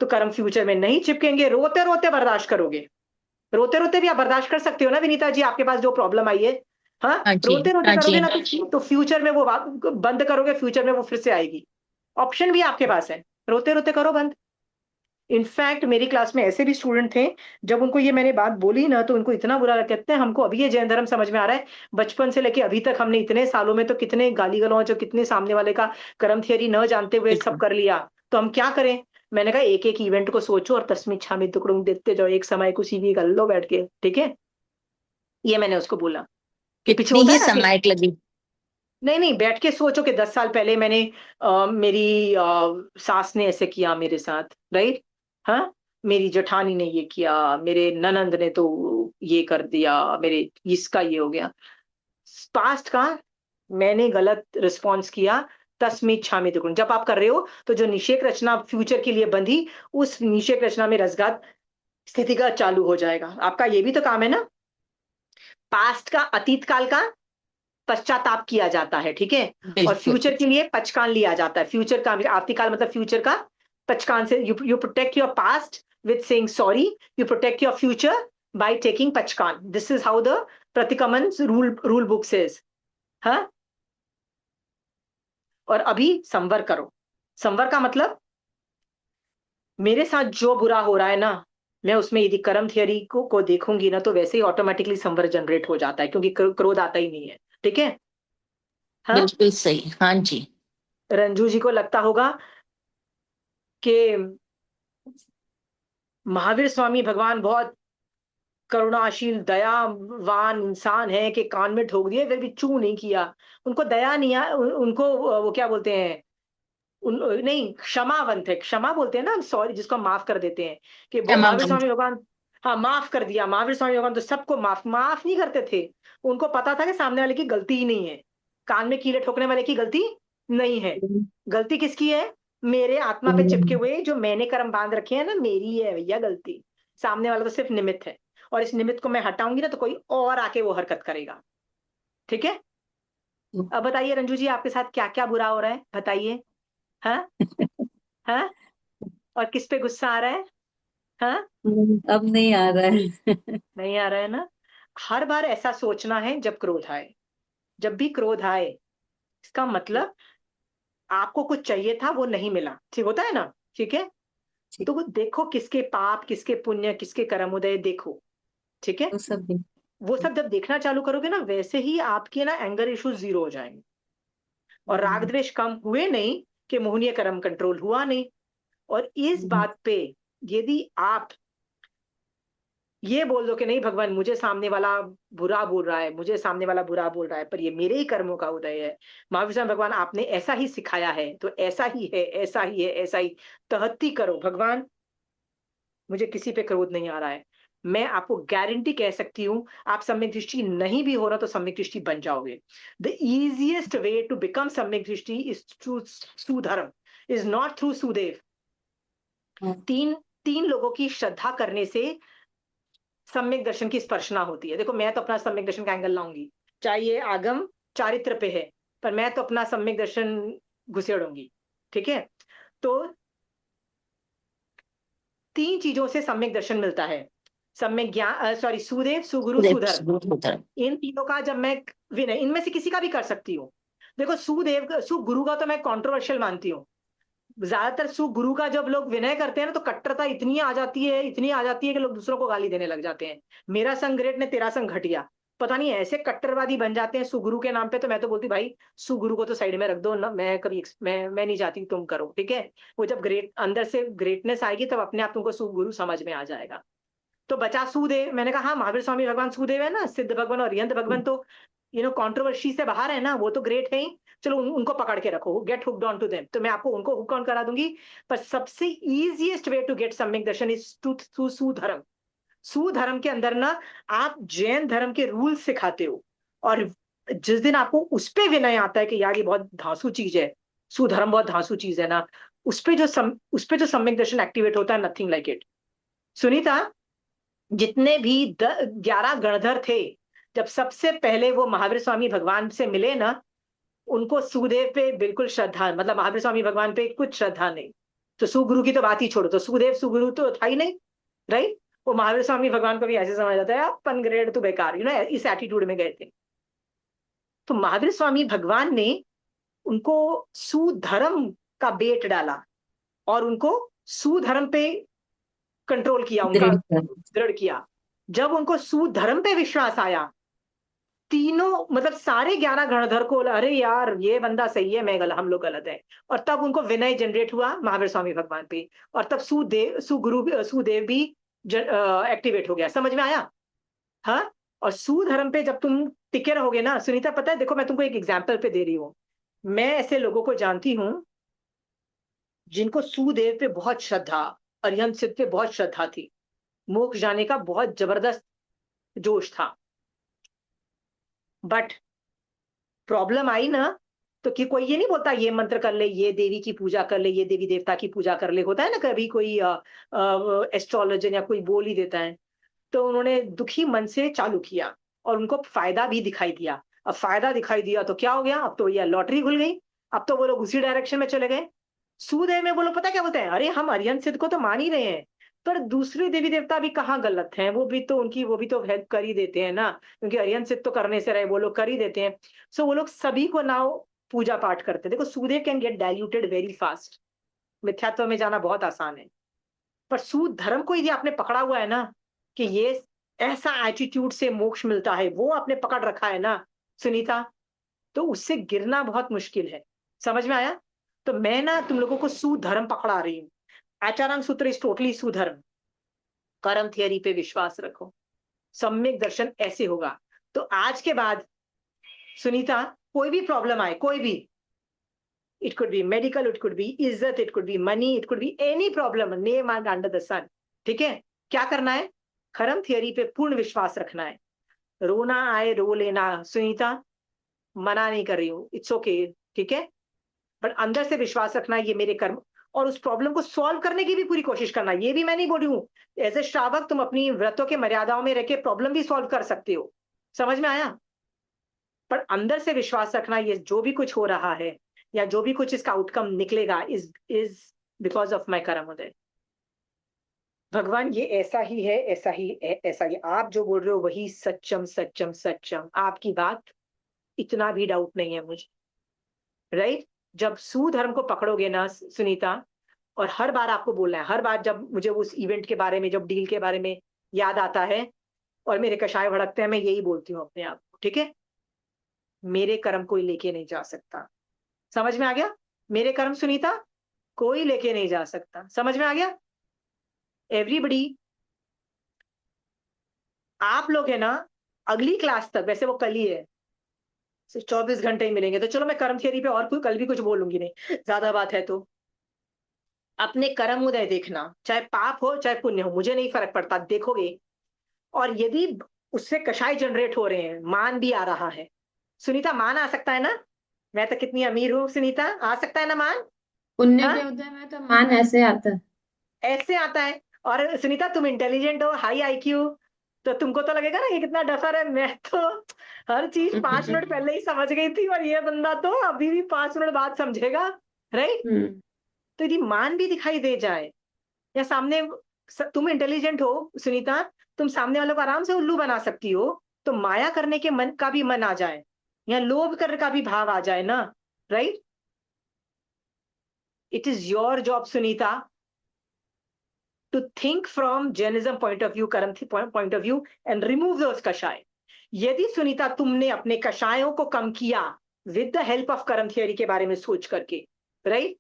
तो कर्म फ्यूचर में नहीं चिपकेंगे, रोते रोते बर्दाश्त करोगे, रोते रोते भी आप बर्दाश्त कर सकते हो ना विनीता जी, आपके पास जो प्रॉब्लम आई है, हाँ, हाँ जी, रोते रोते हाँ करोगे जी। ना तो फ्यूचर में वो बंद करोगे, फ्यूचर में वो फिर से आएगी। ऑप्शन भी आपके पास है, रोते रोते करो बंद। इनफैक्ट मेरी क्लास में ऐसे भी स्टूडेंट थे, जब उनको ये मैंने बात बोली ना तो उनको इतना बुरा लगा, कहते हैं हमको अभी ये जैन धर्म समझ में आ रहा है, बचपन से लेके अभी तक हमने इतने सालों में तो कितने गाली गलौज और कितने सामने वाले का कर्म थियरी न जानते हुए सब बिल्कुल। कर लिया, तो हम क्या करें। मैंने कहा एक एक इवेंट को सोचो और तस्मित छामी टुकड़ों देते जाओ, एक समय को सीवी कर लो बैठ के, ठीक है। ये मैंने उसको बोला कि पीछे कितनी होता ही है ना कि समाइट लगी। नहीं नहीं, बैठ के सोचो कि 10 साल पहले मैंने मेरी सास ने ऐसे किया मेरे साथ, राइट, हाँ, मेरी जेठानी ने ये किया, मेरे ननंद ने तो ये कर दिया, मेरे इसका ये हो गया, पास्ट का मैंने गलत रिस्पॉन्स किया, तस्मित छामित गुण। जब आप कर रहे हो तो जो निषेक रचना फ्यूचर के लिए बंधी, उस निषेक रचना में रसघात स्थिति का चालू हो जाएगा। आपका ये भी तो काम है ना, पास्ट का, अतीत काल का पश्चाताप किया जाता है, ठीक है। और बिल्कुल। फ्यूचर के लिए पचकान लिया जाता है, फ्यूचर का आवर्तीकाल मतलब फ्यूचर का पचकान से, you protect your past with saying sorry, you protect your future by taking pachkhan. This is how the pratikraman rule book says, हाँ। और अभी संवर करो, संवर का मतलब मेरे साथ जो बुरा हो रहा है ना, मैं उसमें यदि कर्म थियरी को देखूंगी ना तो वैसे ही ऑटोमेटिकली संवर जनरेट हो जाता है, क्योंकि क्रोध आता ही नहीं है, ठीक है, हाँ। बिल्कुल सही, हाँ जी। रंजू जी को लगता होगा कि महावीर स्वामी भगवान बहुत करुणाशील दयावान इंसान है कि कान में ठोक दिए फिर भी चू नहीं किया, उनको दया नहीं उनको वो क्या बोलते हैं, नहीं, क्षमावंत है, क्षमा बोलते हैं ना, सॉरी, जिसको हम माफ कर देते हैं, कि क्षमा महावीर बंद। स्वामी भगवान, हाँ, माफ कर दिया। महावीर स्वामी भगवान तो सबको माफ माफ नहीं करते थे, उनको पता था कि सामने वाले की गलती ही नहीं है, कान में कीले ठोकने वाले की गलती नहीं है, गलती किसकी है, मेरे आत्मा पे चिपके हुए जो मैंने कर्म बांध रखे हैं ना, मेरी है भैया गलती, सामने वाला तो सिर्फ निमित्त है, और इस निमित्त को मैं हटाऊंगी ना तो कोई और आके वो हरकत करेगा, ठीक है। अब बताइए रंजू जी, आपके साथ क्या क्या बुरा हो रहा है, बताइए, हाँ, हाँ, और किस पे गुस्सा आ रहा है, हाँ, अब नहीं आ रहा है। नहीं आ रहा है ना। हर बार ऐसा सोचना है जब क्रोध आए, जब भी क्रोध आए, इसका मतलब आपको कुछ चाहिए था वो नहीं मिला, ठीक होता है ना, ठीक है। तो वो देखो किसके पाप, किसके पुण्य, किसके कर्म उदय देखो, ठीक है। वो सब भी। वो सब जब देखना चालू करोगे ना, वैसे ही आपके ना एंगर इश्यूज जीरो हो जाएंगे, और राग द्वेष कम हुए नहीं कि मोहनीय कर्म कंट्रोल हुआ नहीं। और इस बात पे यदि आप ये बोल दो कि नहीं भगवान, मुझे सामने वाला बुरा बोल रहा है, मुझे सामने वाला बुरा बोल रहा है, पर ये मेरे ही कर्मों का उदय है, महावीर स्वामी भगवान आपने ऐसा ही सिखाया है तो ऐसा ही है, ऐसा ही है, ऐसा ही तहत्ती करो, भगवान मुझे किसी पे क्रोध नहीं आ रहा है, मैं आपको गारंटी कह सकती हूं, आप सम्यक दृष्टि नहीं भी हो रहा तो सम्यक दृष्टि बन जाओगे। The easiest way to become samyak drishti is through Sudharma, is not through Sudev. तीन तीन लोगों की श्रद्धा करने से सम्यक दर्शन की स्पर्शना होती है। देखो मैं तो अपना सम्यक दर्शन का एंगल लाऊंगी, चाहे ये आगम चारित्र पे है, पर मैं तो अपना सम्यक दर्शन घुसेड़ूंगी, ठीक है। तो 3 चीजों से सम्यक दर्शन मिलता है, सम्यक ज्ञान, सॉरी, सुदेव, सुगुरु, सुधर्म। इन तीनों का जब मैं विनय, इनमें से किसी का भी कर सकती हूँ। देखो सुदेव, सुगुरु का तो मैं कंट्रोवर्शियल मानती हूँ, ज्यादातर सुगुरु का जब लोग विनय करते हैं ना तो कट्टरता इतनी आ जाती है, इतनी आ जाती है कि लोग दूसरों को गाली देने लग जाते हैं। मेरा संग ग्रेट ने तेरा संग घटिया, पता नहीं ऐसे कट्टरवादी बन जाते हैं सुगुरु के नाम पे। तो मैं तो बोलती भाई सुगुरु को तो साइड में रख दो ना, मैं कभी मैं नहीं चाहती तुम करो, ठीक है। वो जब ग्रेट अंदर से ग्रेटनेस आएगी तब अपने आप तुमको सुगुरु समझ में आ जाएगा। तो बचा सुदेव, मैंने कहा हाँ महावीर स्वामी भगवान सुदेव है ना, सिद्ध भगवान और यंत्र भगवान तो कंट्रोवर्सी से बाहर है ना, वो तो ग्रेट है ही। चलो उनको पकड़ के रखो, get hooked on to them, तो मैं आपको उनको हुक ऑन करा दूंगी। पर सबसे इजीएस्ट वे टू गेट सम्यक दर्शन इज टू सुधर्म। सुधर्म के अंदर ना आप जैन धर्म के रूल सिखाते हो, और जिस दिन आपको उस पे विनय आता है कि यार ये बहुत धांसू चीज है, सुधर्म बहुत धांसू चीज है ना, उस पे जो सम्यक दर्शन एक्टिवेट होता है, नथिंग लाइक इट। सुनीता, जितने भी 11 गणधर थे, जब सबसे पहले वो महावीर स्वामी भगवान से मिले ना, उनको सुदेव पे बिल्कुल श्रद्धा, मतलब महावीर स्वामी भगवान पे कुछ श्रद्धा नहीं। तो सुगुरु की तो बात ही छोड़ो, तो सुदेव सुगुरु तो था ही नहीं, राइट। वो महावीर स्वामी भगवान को भी ऐसे समझ जाता है अपन ग्रेड तो बेकार, इस एटीट्यूड में गए थे। तो महावीर स्वामी भगवान ने उनको सुधर्म का बेट डाला और उनको सुधर्म पे कंट्रोल किया, उनका दृढ़ किया। जब उनको सुधर्म पे विश्वास आया, तीनों मतलब सारे 11 गणधर को अरे यार ये बंदा सही है, मैं गलत, हम लोग गलत है। और तब उनको विनय जनरेट हुआ महावीर स्वामी भगवान पे, और तब सुदेव भी एक्टिवेट हो गया। समझ में आया? हाँ। और सुधर्म पे जब तुम टिके रहोगे ना सुनीता, पता है देखो मैं तुमको एक एग्जाम्पल पे दे रही हूँ। मैं ऐसे लोगों को जानती हूँ जिनको सुदेव पे बहुत श्रद्धा, अरिहंत सिद्ध पे बहुत श्रद्धा थी, मोक्ष जाने का बहुत जबरदस्त जोश था। बट प्रॉब्लम आई ना, तो कि कोई ये नहीं बोलता ये मंत्र कर ले, ये देवी की पूजा कर ले, ये देवी देवता की पूजा कर ले, होता है ना कभी कोई एस्ट्रोलॉजर या कोई बोल ही देता है। तो उन्होंने दुखी मन से चालू किया और उनको फायदा भी दिखाई दिया। अब फायदा दिखाई दिया तो क्या हो गया, अब तो ये लॉटरी खुल गई, अब तो वो लोग उसी डायरेक्शन में चले गए। सूद है में वो लोग पता क्या बोलते हैं, अरे हम अरिहंत सिद्ध को तो मान ही रहे हैं, पर दूसरे देवी देवता भी कहाँ गलत हैं, वो भी तो हेल्प कर ही देते हैं ना, क्योंकि अरिहंत सिद्ध तो करने से रहे, वो लोग कर ही देते हैं। सो वो लोग सभी को नाउ पूजा पाठ करते हैं। देखो Sudev can get diluted very fast, मिथ्यात्व में जाना बहुत आसान है। पर सूद धर्म को यदि आपने पकड़ा हुआ है ना कि ये ऐसा एटीट्यूड से मोक्ष मिलता है, वो आपने पकड़ रखा है ना सुनीता, तो उससे गिरना बहुत मुश्किल है। समझ में आया? तो मैं ना तुम लोगों को सुधर्म पकड़ा रही हूँ। आचारांग सूत्र इज टोटली सुधर्म। कर्म थियरी पे विश्वास रखो, सम्यक दर्शन ऐसे होगा। तो आज के बाद सुनीता, कोई भी प्रॉब्लम आए, कोई भी, it could be medical, it could be izzat, it could be money, it could be any problem, name and under the sun, ठीक है? क्या करना है? कर्म थियरी पे पूर्ण विश्वास रखना है। रोना आए रो लेना सुनीता, मना नहीं कर रही हूँ, इट्स ओके, ठीक है। बट अंदर से विश्वास रखना है ये मेरे कर्म, और उस प्रॉब्लम को सॉल्व करने की भी पूरी कोशिश करना। ये भी मैं नहीं बोल रही हूँ, एज ए श्रावक तुम अपनी व्रतों के मर्यादाओं में रह के प्रॉब्लम भी सॉल्व कर सकते हो। समझ में आया? पर अंदर से विश्वास रखना, ये जो भी कुछ हो रहा है या जो भी कुछ इसका आउटकम निकलेगा इज बिकॉज ऑफ माई कर्म उदय। भगवान ये ऐसा ही है, ऐसा ही है, ऐसा ही आप जो बोल रहे हो वही सच्चम सच्चम सच्चम, आपकी बात इतना भी डाउट नहीं है मुझे, राइट। जब सुधर्म को पकड़ोगे ना सुनीता, और हर बार आपको बोलना है, हर बार जब मुझे उस इवेंट के बारे में, जब डील के बारे में याद आता है और मेरे कषाय भड़कते हैं, मैं यही बोलती हूँ अपने आप को, ठीक है। मेरे कर्म कोई लेके नहीं जा सकता। समझ में आ गया? मेरे कर्म सुनीता कोई लेके नहीं जा सकता। समझ में आ गया? एवरीबडी, आप लोग है ना, अगली क्लास तक, वैसे वो कल ही है, सिर्फ 24 घंटे ही मिलेंगे, तो चलो मैं कर्म थियरी पे और कोई कल भी कुछ बोलूंगी नहीं, ज्यादा बात है तो। अपने कर्म उदय देखना, चाहे पाप हो चाहे पुण्य हो, मुझे नहीं फर्क पड़ता, देखोगे। और यदि उससे कषाय जनरेट हो रहे हैं, मान भी आ रहा है सुनीता, मान आ सकता है ना? मैं तो कितनी अमीर हूँ सुनीता, आ सकता है ना मान? पुण्य हाँ, के उदय में तो मान ऐसे आता है। ऐसे आता है। और सुनीता तुम इंटेलिजेंट हो, हाई आईक्यू, तो तुमको तो लगेगा ना ये कितना डफर है, मैं तो हर चीज 5 मिनट पहले ही समझ गई थी, और ये बंदा तो अभी भी 5 मिनट बाद समझेगा, राइट। हम्म। तो यदि मान भी दिखाई दे जाए, या सामने तुम इंटेलिजेंट हो सुनीता, तुम सामने वालों को आराम से उल्लू बना सकती हो, तो माया करने के मन का भी मन आ जाए, या लोभ करने का भी भाव आ जाए ना, right. It is your job, Sunita, to think from Jainism point of view, Karam point of view, and remove those kashai. यदि सुनीता तुमने अपने कषायों को कम किया विद द हेल्प ऑफ कर्म थियरी के बारे में सोच करके, राइट,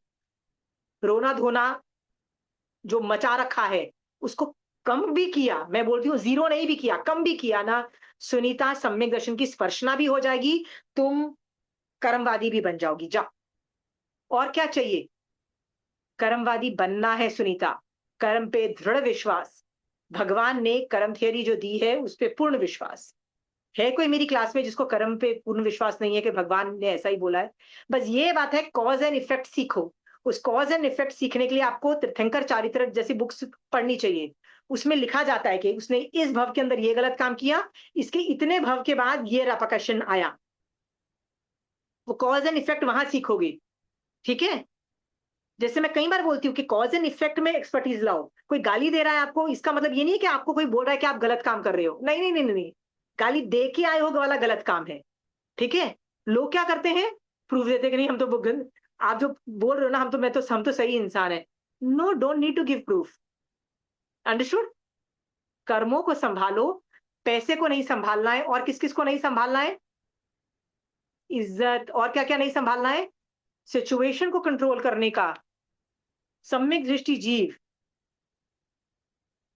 रोना धोना जो मचा रखा है उसको कम भी किया, मैं बोलती हूँ जीरो नहीं भी किया, कम भी किया ना सुनीता, सम्यक दर्शन की स्पर्शना भी हो जाएगी, तुम कर्मवादी भी बन जाओगी। जा, और क्या चाहिए? कर्मवादी बनना है सुनीता, कर्म पे दृढ़ विश्वास, भगवान ने कर्म थियरी जो दी है उस पर पूर्ण विश्वास है। कोई मेरी क्लास में जिसको कर्म पे पूर्ण विश्वास नहीं है कि भगवान ने ऐसा ही बोला है? बस ये बात है, कॉज एंड इफेक्ट सीखो। उस कॉज एंड इफेक्ट सीखने के लिए आपको तीर्थंकर चारित्र जैसी बुक्स पढ़नी चाहिए। उसमें लिखा जाता है कि उसने इस भव के अंदर ये गलत काम किया, इसके इतने भव के बाद ये रेपरकशन आया। वो कॉज एंड इफेक्ट वहां सीखोगे, ठीक है? जैसे मैं कई बार बोलती हूँ कि कॉज एंड इफेक्ट में एक्सपर्टीज लाओ। कोई गाली दे रहा है आपको, इसका मतलब ये नहीं है कि आपको कोई बोल रहा है कि आप गलत काम कर रहे हो। नहीं नहीं नहीं नहीं, नहीं। गाली दे के आए हो वाला गलत काम है, ठीक है? लोग क्या करते हैं, प्रूफ देते कि नहीं हम तो आप जो बोल रहे हो ना हम तो सही इंसान है। No, don't need to give proof. Understood? कर्मों को संभालो, पैसे को नहीं संभालना है। और किस किस को नहीं संभालना है? इज्जत, और क्या क्या नहीं संभालना है? सिचुएशन को कंट्रोल करने का। सम्यक दृष्टि जीव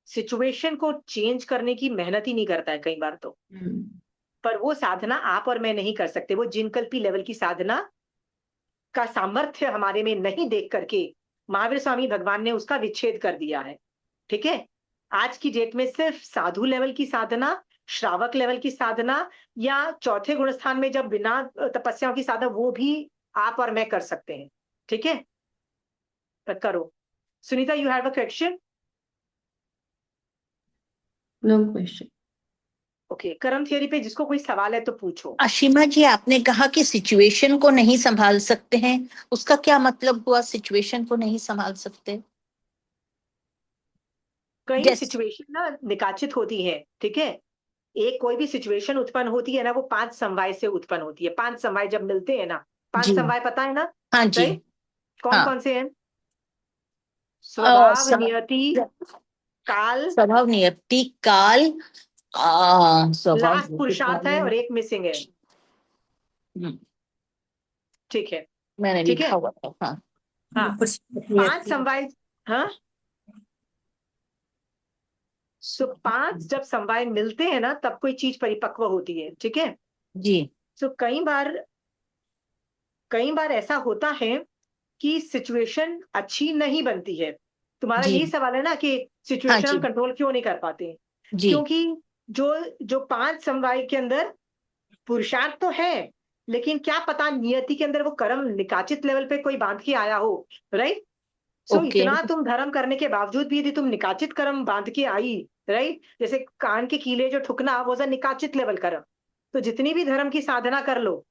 सिचुएशन को चेंज करने की मेहनत ही नहीं करता है कई बार तो। पर वो साधना आप और मैं नहीं कर सकते। वो जिनकल्पी लेवल की साधना का सामर्थ्य हमारे में नहीं देख करके महावीर स्वामी भगवान ने उसका विच्छेद कर दिया है, ठीक है? आज की डेट में सिर्फ साधु लेवल की साधना, श्रावक लेवल की साधना, या चौथे गुण स्थान में जब बिना तपस्याओं की साधना, वो भी आप और मैं कर सकते हैं, ठीक है? पर करो। Sunita, you have a question? No question. Okay, karma theory पे जिसको कोई सवाल है तो पूछो। अशीमा जी, आपने कहा कि सिचुएशन को नहीं संभाल सकते हैं, उसका क्या मतलब हुआ? सिचुएशन को नहीं संभाल सकते? कई Yes. सिचुएशन ना निकाचित होती है, ठीक है? एक कोई भी सिचुएशन उत्पन्न होती है ना, वो 5 समवाय से उत्पन्न होती है। 5 समवाय जब मिलते हैं ना, 5 जी। समवाय पता है ना? हाँ जी। राइट? कौन हाँ। कौन से हैं? स्वभाव, सब- नियति, काल, स्वभाव, नियति, काल, स्वभाव, लास्ट पुरुषार्थ है और एक मिसिंग है, हम्म, ठीक है? मैंने ठीक है? लिखा हुआ था। हाँ। हाँ, 5 समवाय। हाँ, सो 5 जब समवाय मिलते हैं ना, तब कोई चीज परिपक्व होती है, ठीक है? जी। सो कई बार ऐसा होता है कि सिचुएशन अच्छी नहीं बनती है। तुम्हारा जी। यही सवाल है ना कि हाँ सिचुएशन जी। हम कंट्रोल क्यों नहीं कर पाते? जी। क्योंकि जो 5 समवाय के अंदर पुरुषार्थ तो है, लेकिन क्या पता नियति के अंदर वो कर्म निकाचित लेवल पे कोई बांध के आया हो, राइट? So okay. इतना तुम धर्म करने के बावजूद भी यदि तुम निकाचित कर्म बांध के आई, राइट, जैसे कान के कीले जो ठुकना, वो निकाचित लेवल कर्म। तो जितनी भी धर्म की साधना कर लो,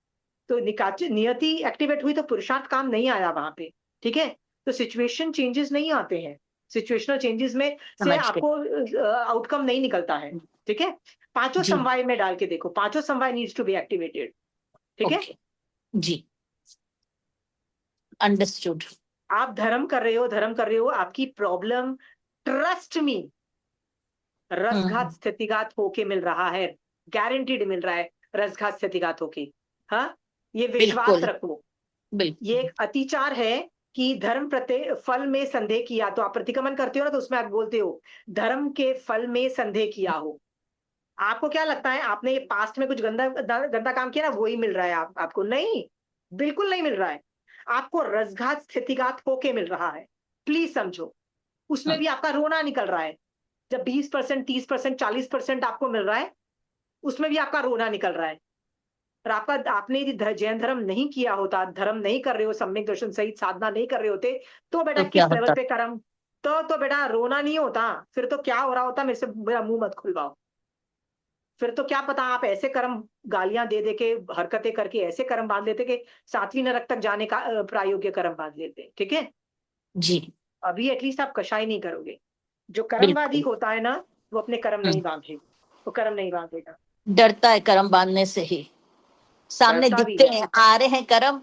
तो निकाचित नियति एक्टिवेट हुई तो पुरुषार्थ काम नहीं आया वहां पे, ठीक है? तो सिचुएशन चेंजेस नहीं आते हैं। सिचुएशनल चेंजेस में से समझ गए। आपको आउटकम नहीं निकलता है, ठीक है? 5 जी। समवाय में डाल के देखो, 5 समवाय नीड्स टू बी एक्टिवेटेड, ठीक है? ओके। जी, अंडरस्टूड। आप धर्म कर रहे हो, आपकी प्रॉब्लम, ट्रस्ट मी, रसघात स्थितिघात होके मिल रहा है, गारंटीड मिल रहा है, रसघात स्थितिघात होके। हाँ, ये विश्वास बिल्कुल। रखो। बिल्कुल। ये एक अतिचार है कि धर्म प्रत्यय फल में संदेह किया, तो आप प्रतिक्रमण करते हो ना, तो उसमें आप बोलते हो धर्म के फल में संदेह किया हो। आपको क्या लगता है आपने ये पास्ट में कुछ गंदा काम किया ना, वही मिल रहा है आपको? नहीं, बिल्कुल नहीं मिल रहा है। आपको रसघात स्थितिघात होके मिल रहा है, प्लीज समझो। उसमें भी आपका रोना निकल रहा है। जब 20%, 30%, 40% आपको मिल रहा है, उसमें भी आपका रोना निकल रहा है। और आपने यदि जैन धर्म नहीं किया होता, धर्म नहीं कर रहे हो, सम्यक दर्शन सहित साधना नहीं कर रहे होते, तो बेटा तो क्या किस लेवल होता? पे कर्म, तो बेटा रोना नहीं होता। फिर तो क्या हो रहा होता, मेरे से मेरा मुंह मत खुलवाओ। फिर तो क्या पता आप ऐसे कर्म, गालियां दे दे के, हरकतें करके ऐसे कर्म बांध लेते कि 7वीं नरक तक जाने का प्रायोग्य कर्म बांध लेते, ठीक है? जी। अभी एटलीस्ट आप कषाय नहीं करोगे। जो कर्मवादी बिल्कुल। होता है ना, वो अपने कर्म नहीं बांधे, वो कर्म नहीं बांधेगा। डरता है कर्म बांधने से ही। सामने डरता भी दिखते है। हैं, आ रहे हैं कर्म,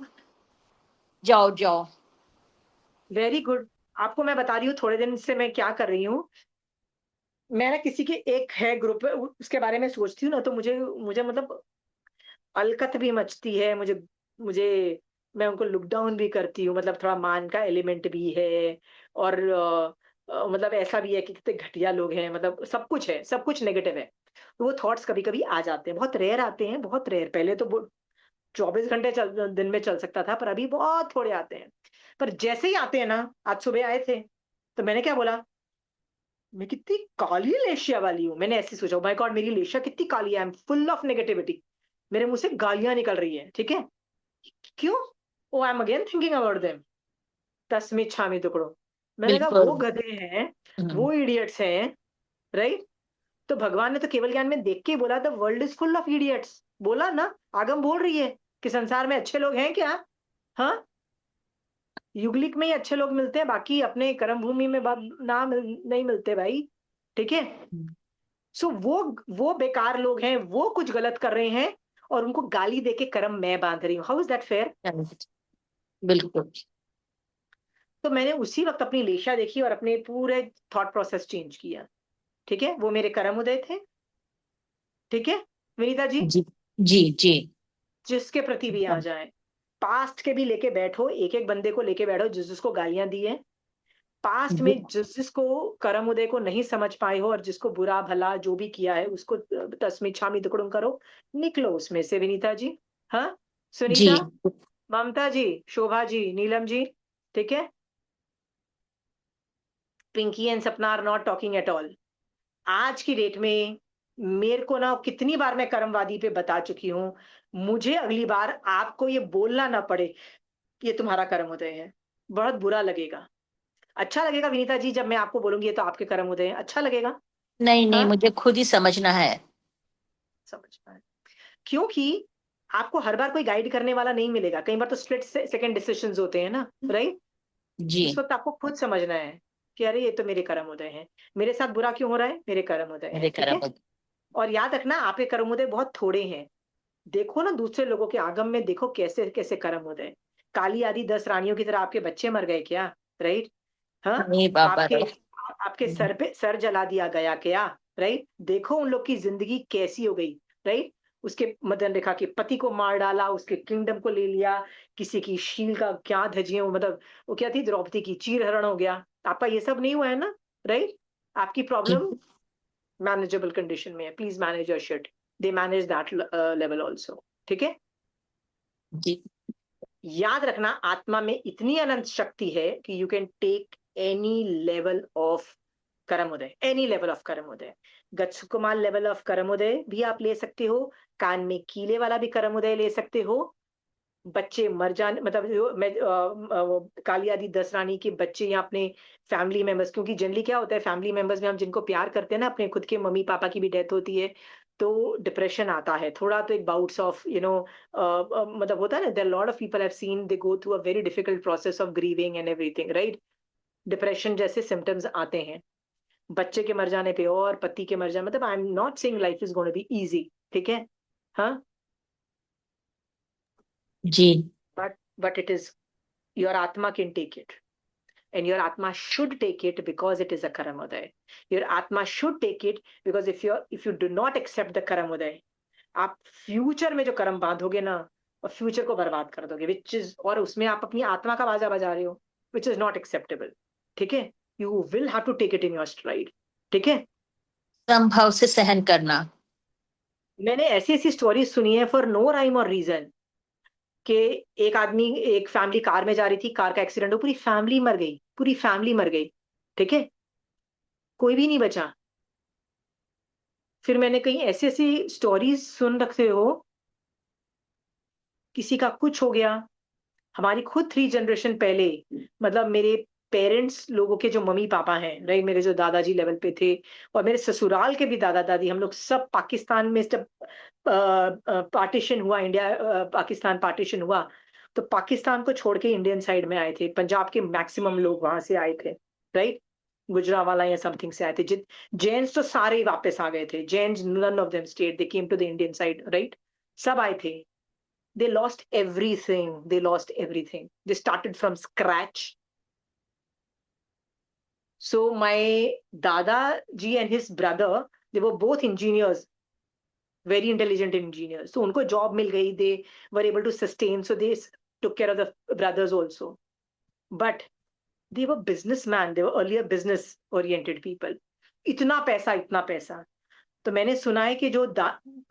जाओ जाओ। Very good. आपको मैं बता रही हूँ थोड़े दिन से मैं क्या कर रही हूँ। मैं ना किसी के एक है ग्रुप में, उसके बारे में सोचती हूँ ना, तो मुझे मुझे मतलब अलकत भी मचती है मुझे। मुझे मैं उनको लुक डाउन भी करती हूँ, मतलब थोड़ा मान का एलिमेंट भी है। और मतलब ऐसा भी है कि कितने घटिया लोग हैं, मतलब सब कुछ है, सब कुछ नेगेटिव है। तो वो थॉट्स कभी कभी आ जाते हैं, बहुत रेयर आते हैं, बहुत रेयर। पहले तो 24 घंटे दिन में चल सकता था, पर अभी बहुत थोड़े आते हैं। पर जैसे ही आते हैं ना, आज सुबह आए थे, तो मैंने क्या बोला, मैं कितनी काली लेशिया वाली हूँ। मैंने ऐसे सोचा, माय गॉड मेरी लेशिया कितनी काली है, I am full of negativity. मेरे मुंह से गालियां निकल रही है, ठीक है। क्यों? Oh I am again thinking about them. तस्मी छामी टुकड़ो। मैंने कहा बिल्कुल। वो गधे हैं, हम्म, वो इडियट्स हैं, राइट। तो भगवान ने तो केवल ज्ञान में देख के ही बोला, the world is full of idiots. बोला ना, आगम बोल रही है कि संसार में अच्छे लोग हैं क्या? हाँ, युगलिक में ही अच्छे लोग मिलते हैं, बाकी अपने कर्म भूमि में नहीं मिलते भाई, ठीक है। सो वो बेकार लोग हैं, वो कुछ गलत कर रहे हैं, और उनको गाली देके कर्म मैं बांध रही हूँ। How is that fair? correct, बिल्कुल। तो मैंने उसी वक्त अपनी लेशा देखी और अपने पूरे थॉट प्रोसेस चेंज किया, ठीक है। वो मेरे कर्म उदय थे, ठीक है विनीता जी। जी जी जी। जिसके प्रति भी आ जाए, पास्ट के भी लेके बैठो, एक एक बंदे को लेके बैठो जिस जिसको गालियां दी है, पास्ट में जिस जिसको कर्म उदय को नहीं समझ पाए हो, और जिसको बुरा भला जो भी किया है उसको तस्मी छामी दुकड़म करो, निकलो उसमें से विनीता जी। हाँ, जी सुनीता, ममता जी, शोभा जी, नीलम जी, ठीक है। Pinky and Sapna are not talking at all. आज की डेट में मेरे को ना, कितनी बार मैं कर्मवादी पे बता चुकी हूँ, मुझे अगली बार आपको ये बोलना ना पड़े ये तुम्हारा कर्म उदय है, बहुत बुरा लगेगा। अच्छा लगेगा विनीता जी जब मैं आपको बोलूंगी ये तो आपके कर्म उदय है, अच्छा लगेगा? नहीं नहीं, हाँ, मुझे खुद ही समझना है। समझ पाए। क्योंकि आपको हर बार कोई गाइड करने वाला नहीं मिलेगा, कई बार तो स्प्लिट सेकंड डिसीजंस होते हैं ना, राइट। जी। इस वक्त आपको खुद समझना है कि अरे ये तो मेरे कर्म उदय हैं, मेरे साथ बुरा क्यों हो रहा है, मेरे कर्म उदय मेरे हैं, ठीक है। कर्म। और याद रखना, आपके कर्म उदय बहुत थोड़े हैं। देखो ना दूसरे लोगों के आगम में, देखो कैसे कैसे कर्म उदय। काली आदि 10 रानियों की तरह आपके बच्चे मर गए क्या, राइट। हाँ, नहीं बाबा आपके रो। आपके सर पे सर जला दिया गया क्या, राइट। देखो उन लोग की जिंदगी कैसी हो गई, राइट। उसके मदन रेखा के पति को मार डाला, उसके किंगडम को ले लिया, किसी की शील का क्या धजिए, मतलब वो क्या थी, द्रौपदी की चीर हरण हो गया। आपका ये सब नहीं हुआ है ना, राइट। आपकी जी प्रॉब्लम मैनेजेबल कंडीशन में है, please manage your shit. They manage that level also, ठीक है। जी याद रखना, आत्मा में इतनी अनंत शक्ति है कि you can take any level of karmoday, any level of karmoday. गच्छकुमार लेवल ऑफ कर्मोदय भी आप ले सकते हो, कान में कीले वाला भी कर्मोदय ले सकते हो। बच्चे मर जाने, मतलब काली आदि 10 रानी के बच्चे या अपने फैमिली मेंबर्स, क्योंकि जनरली क्या होता है, फैमिली मेंबर्स में हम जिनको प्यार करते हैं ना, अपने खुद के मम्मी पापा की भी डेथ होती है, तो डिप्रेशन आता है थोड़ा, तो एक बाउट्स ऑफ मतलब होता है ना, there lot of people have seen they go through a very difficult process of grieving and everything, right. Depression जैसे सिम्टम्स आते हैं बच्चे के मर जाने पे, और पति के मर जाने, मतलब I am not saying life is going to be easy, ठीक है। हाँ, जी but it is, your atma can take it, and your atma should take it because it is a karamoday. Your atma should take it because if you do not accept the karamoday, आप फ्यूचर में जो कर्म बांधोगे ना, और फ्यूचर को बर्बाद कर दोगे, विच इज, और उसमें आप अपनी आत्मा का बाजा बजा रहे हो, विच इज नॉट एक्सेप्टेबल, ठीक है। You will have to take it in your stride, ठीक है। संभव से सहन करना। मैंने ऐसी ऐसी स्टोरी सुनी है फॉर नो राइम और रीजन, कि एक आदमी, एक फैमिली कार में जा रही थी, कार का एक्सीडेंट हो, पूरी फैमिली मर गई, पूरी फैमिली मर गई, ठीक है, कोई भी नहीं बचा। फिर मैंने कहीं ऐसी ऐसी स्टोरीज सुन रखे हो, किसी का कुछ हो गया। हमारी खुद 3 जनरेशन पहले, मतलब मेरे पेरेंट्स लोगों के जो मम्मी पापा हैं, राइट, मेरे जो दादाजी लेवल पे थे, और मेरे ससुराल के भी दादा दादी, हम लोग सब पाकिस्तान में जब पार्टीशन हुआ, इंडिया पाकिस्तान पार्टीशन हुआ, तो पाकिस्तान को छोड़ के इंडियन साइड में आए थे। पंजाब के मैक्सिमम लोग वहां से आए थे, राइट। गुजरावाला या समथिंग से आए थे। जित जैन्स तो सारे ही वापस आ गए थे, Jains none of them stayed, they came to the Indian side, right. सब आए थे। They lost everything, they lost everything, they started from scratch, So my dada ji and his brother, they were both engineers, very intelligent engineers. So उनको job मिल गई, they were able to sustain, so they took care of the brothers also. But they were businessmen, they were earlier business oriented people. इतना पैसा. तो मैंने सुना है कि जो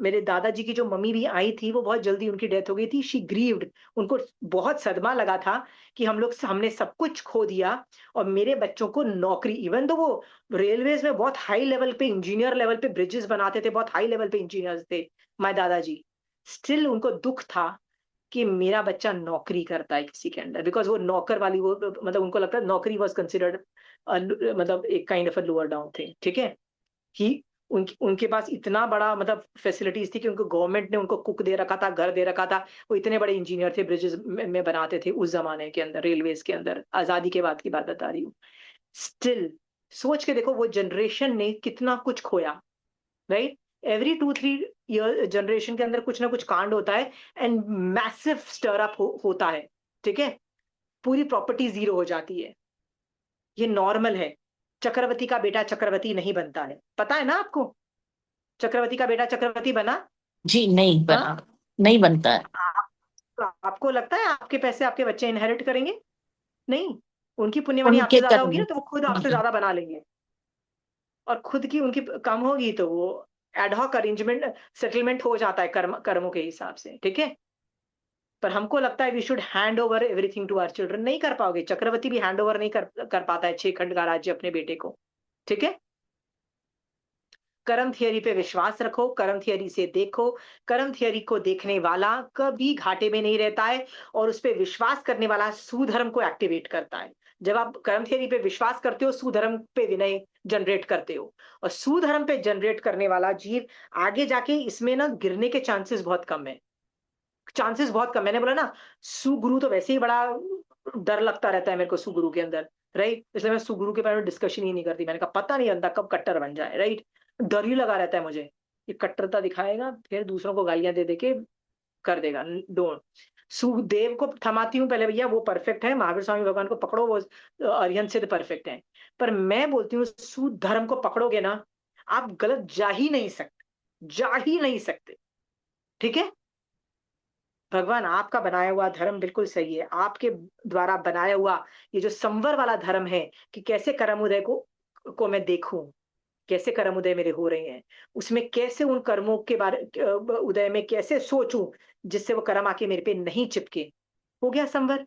मेरे दादाजी की जो मम्मी भी आई थी, वो बहुत जल्दी उनकी डेथ हो गई थी. शी ग्रीव्ड, उनको बहुत सदमा लगा था कि हमने सब कुछ खो दिया और मेरे बच्चों को नौकरी, इवन तो वो रेलवेज में बहुत हाई लेवल पे इंजीनियर लेवल पे ब्रिजेस बनाते थे, बहुत हाई लेवल पे इंजीनियर्स थे माय दादाजी, स्टिल उनको दुख था कि मेरा बच्चा नौकरी करता है किसी के अंडर, बिकॉज वो नौकर वाली, वो मतलब उनको लगता है नौकरी वॉज कंसिडर्ड मतलब एक kind of a lower down थे. ठीक है. ही उनके पास इतना बड़ा मतलब फैसिलिटीज थी कि उनको गवर्नमेंट ने उनको कुक दे रखा था, घर दे रखा था. वो इतने बड़े इंजीनियर थे, ब्रिजेस में बनाते थे उस जमाने के अंदर, रेलवेज के अंदर, आजादी के बाद की बात बता रही हूँ. स्टिल सोच के देखो वो जनरेशन ने कितना कुछ खोया. राइट. एवरी 2-3 ईयर जनरेशन के अंदर कुछ ना कुछ कांड होता है एंड मैसिव स्टर अप होता है. ठीक है. पूरी प्रॉपर्टी जीरो हो जाती है. ये नॉर्मल है. चक्रवर्ती का बेटा चक्रवर्ती नहीं बनता है, पता है ना आपको? चक्रवर्ती का बेटा चक्रवर्ती बना? जी नहीं बना. हाँ. नहीं बनता है. आपको लगता है आपके पैसे आपके बच्चे इनहेरिट करेंगे? नहीं. उनकी पुण्यवानी आपसे उनके ज्यादा होगी कर्म. ना, तो वो खुद आपसे ज्यादा बना लेंगे. और खुद की उनकी कम होगी तो वो एडहॉक अरेंजमेंट सेटलमेंट हो जाता है कर्मों के हिसाब से. ठीक है. पर हमको लगता है we should hand over everything to our children. नहीं कर पाओगे. चक्रवर्ती भी हैंड ओवर नहीं कर पाता है 6 खंड का राज्य अपने बेटे को. ठीक है. कर्म थियरी पे विश्वास रखो, कर्म थियरी से देखो. कर्म थियरी को देखने वाला कभी घाटे में नहीं रहता है और उस पे विश्वास करने वाला सुधर्म को एक्टिवेट करता है. जब आप कर्म थियरी पे विश्वास करते हो, सुधर्म पे विनय जनरेट करते हो, और सुधर्म पे जनरेट करने वाला जीव आगे जाके इसमें ना गिरने के चांसेस बहुत कम है. चांसेस बहुत कम. मैंने बोला ना, सुगुरु तो वैसे ही बड़ा डर लगता रहता है मेरे को सुगुरु के अंदर. राइट. इसलिए मैं सुगुरु के बारे में डिस्कशन ही नहीं करती. मैंने कहा पता नहीं अंधा कब कट्टर बन जाए. राइट. डर ही लगा रहता है मुझे. ये कट्टरता दिखाएगा, फिर दूसरों को गालियां दे दे के कर देगा. डोंट. सुदेव को थमाती हूँ पहले, भैया वो परफेक्ट है. महावीर स्वामी भगवान को पकड़ो, वो अरिहंत सिद्ध परफेक्ट है. पर मैं बोलती हूँ सुधर्म को पकड़ोगे ना, आप गलत जा ही नहीं सकते. जा ही नहीं सकते. ठीक है. भगवान आपका बनाया हुआ धर्म बिल्कुल सही है. आपके द्वारा बनाया हुआ ये जो संवर वाला धर्म है कि कैसे कर्म उदय को मैं देखूं, कैसे कर्म उदय मेरे हो रहे हैं, उसमें कैसे उन कर्मों के बारे उदय में कैसे सोचूं जिससे वो कर्म आके मेरे पे नहीं चिपके. हो गया संवर.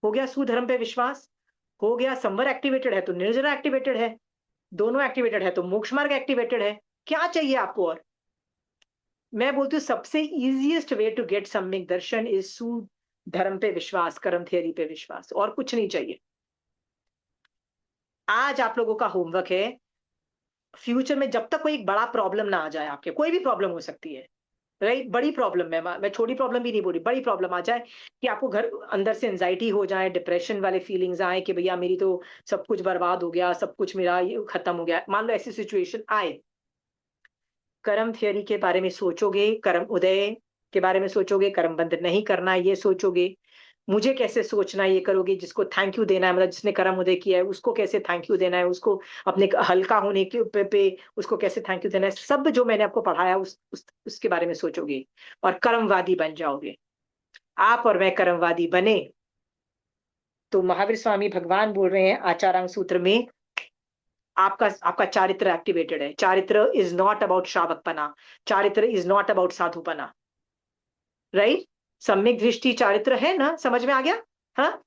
हो गया सुधर्म पे विश्वास. हो गया संवर एक्टिवेटेड है तो निर्जरा एक्टिवेटेड है. दोनों एक्टिवेटेड है तो मोक्ष मार्ग एक्टिवेटेड है. क्या चाहिए आपको? और मैं बोलती हूँ सबसे इजीएस्ट वे टू गेट सम्यक दर्शन इज सुधर्म पे विश्वास, कर्म थियरी पे विश्वास, और कुछ नहीं चाहिए. आज आप लोगों का होमवर्क है, फ्यूचर में जब तक कोई एक बड़ा प्रॉब्लम ना आ जाए, आपके कोई भी प्रॉब्लम हो सकती है. राइट. बड़ी प्रॉब्लम, मैं छोटी प्रॉब्लम भी नहीं बोल रही, बड़ी प्रॉब्लम आ जाए कि आपको घर अंदर से एंजाइटी हो जाए, डिप्रेशन वाले फीलिंग्स आए कि भैया मेरी तो सब कुछ बर्बाद हो गया, सब कुछ मेरा खत्म हो गया. मान लो ऐसी सिचुएशन आए, कर्म थियरी के बारे में सोचोगे, कर्म उदय के बारे में सोचोगे, कर्म बंद नहीं करना है ये सोचोगे, मुझे कैसे सोचना है ये करोगे, जिसको थैंक यू देना है, मतलब जिसने कर्म उदय किया है उसको कैसे थैंक यू देना है, उसको अपने हल्का होने के पे उसको कैसे थैंक यू देना है, सब जो मैंने आपको पढ़ाया उसके बारे में सोचोगे और कर्मवादी बन जाओगे. आप और मैं कर्मवादी बने तो महावीर स्वामी भगवान बोल रहे हैं आचारांग सूत्र में, आपका चारित्र एक्टिवेटेड है. चारित्र इज नॉट अबाउट श्रावकपना. चारित्र इज नॉट अबाउट साधुपना. राइट. सम्यक दृष्टि चारित्र है ना, समझ में आ गया? हाँ.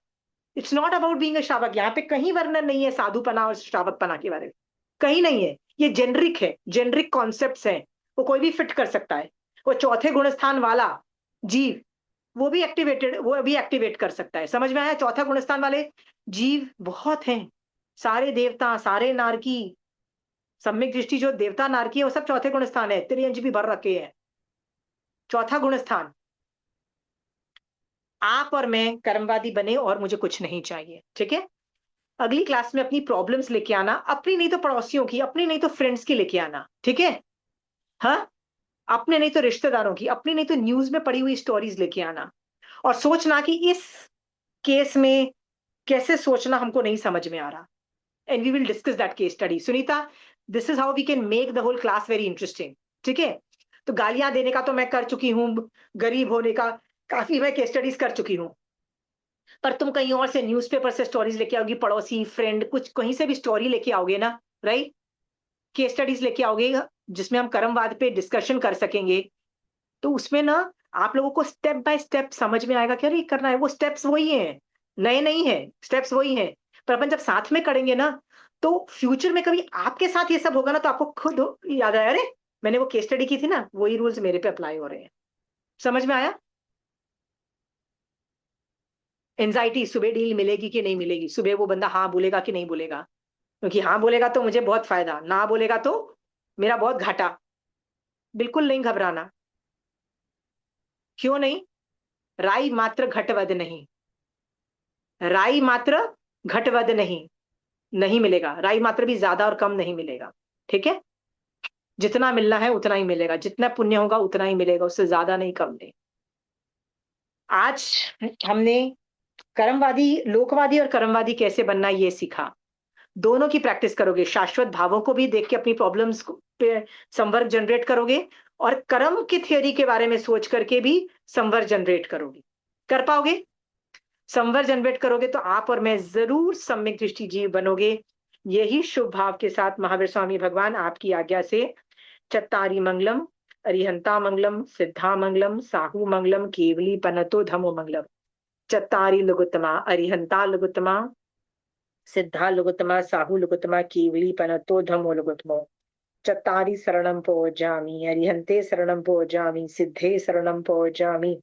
It's not about being a श्रावक. यहाँ पे कहीं वर्णन नहीं है साधुपना और श्रावकपना के बारे में, कहीं नहीं है. ये जेनरिक है, जेनरिक कॉन्सेप्ट्स हैं, वो कोई भी फिट कर सकता है. वो चौथे गुणस्थान वाला जीव वो भी एक्टिवेट कर सकता है. समझ में आया? चौथा गुणस्थान वाले जीव बहुत हैं. सारे देवता, सारे नारकी, सम्यक दृष्टि जो देवता नारकी है वो सब चौथे गुण स्थान है. त्रियंज भी भर रखे हैं. चौथा गुण स्थान. आप और मैं कर्मवादी बने और मुझे कुछ नहीं चाहिए. ठीक है. अगली क्लास में अपनी प्रॉब्लम्स लेके आना, अपनी नहीं तो पड़ोसियों की, अपनी नहीं तो फ्रेंड्स की लेके आना. ठीक है. हाँ. अपने नहीं तो रिश्तेदारों की, अपनी नहीं तो न्यूज में पड़ी हुई स्टोरीज लेके आना, और सोचना कि इस केस में कैसे सोचना हमको नहीं समझ में आ रहा. and we will discuss that case study. Sunita, this is how we can make the whole class very interesting. ठीक है? तो गालियां देने का तो मैं कर चुकी हूँ, गरीब होने का काफी मैं केस स्टडीज कर चुकी हूँ, पर तुम कहीं और से न्यूज़पेपर से स्टोरीज लेके आओगी, पड़ोसी, फ्रेंड, कुछ कहीं से भी स्टोरी लेके आओगे ना, राइट? केस स्टडीज लेके आओगे जिसमें हम कर्मवाद पे डिस्कशन कर सकेंगे, तो उसमें ना आप लोगों को स्टेप बाय स्टेप समझ में आएगा क्या करना है। वो स्टेप्स वही हैं, नए नहीं है, स्टेप्स वही हैं, पर अपन जब साथ में करेंगे ना, तो फ्यूचर में कभी आपके साथ ये सब होगा ना, तो आपको खुद याद आया, अरे मैंने वो केस स्टडी की थी ना, वही रूल्स मेरे पे अप्लाई हो रहे हैं। समझ में आया? एंजाइटी, सुबह डील मिलेगी कि नहीं मिलेगी, सुबह वो बंदा हाँ बोलेगा कि नहीं बोलेगा, क्योंकि हाँ बोलेगा तो मुझे बहुत फायदा, ना बोलेगा तो मेरा बहुत घाटा। बिल्कुल नहीं घबराना। क्यों नहीं? राई मात्र घटवद नहीं, राई मात्र घटवद नहीं, नहीं मिलेगा। राई मात्र भी ज्यादा और कम नहीं मिलेगा, ठीक है? जितना मिलना है उतना ही मिलेगा, जितना पुण्य होगा उतना ही मिलेगा, उससे ज्यादा नहीं, कम नहीं। आज हमने कर्मवादी, लोकवादी और कर्मवादी कैसे बनना ये सीखा। दोनों की प्रैक्टिस करोगे, शाश्वत भावों को भी देख के अपनी प्रॉब्लम्स पे संवर्ग जनरेट करोगे, और कर्म की थ्योरी के बारे में सोच करके भी संवर्ग जनरेट करोगे। कर पाओगे? संवर्ग जनरेट करोगे तो आप और मैं जरूर सम्यक दृष्टि जीव बनोगे। यही शुभ भाव के साथ महावीर स्वामी भगवान आपकी आज्ञा से चत्तारी मंगलम, अरिहंता मंगलम, सिद्धा मंगलम, साहू मंगलम, केवली पनतो धमो मंगलम। चत्तारी लघुत्तमा, अरिहंता लघुत्तमा, सिद्धा लघुत्तमा, साहू लघुत्तमा, केवली पनतो धमो लघुत्तमो। चत्तारी शरणं पौजामि, अरिहंते शरणं पौजामि, सिद्धे शरणं पौजामि,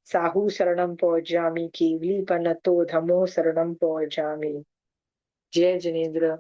साहू शरणं पौजामि, केवली पनतो धमो शरणं पौजामि। जय जिनेन्द्र।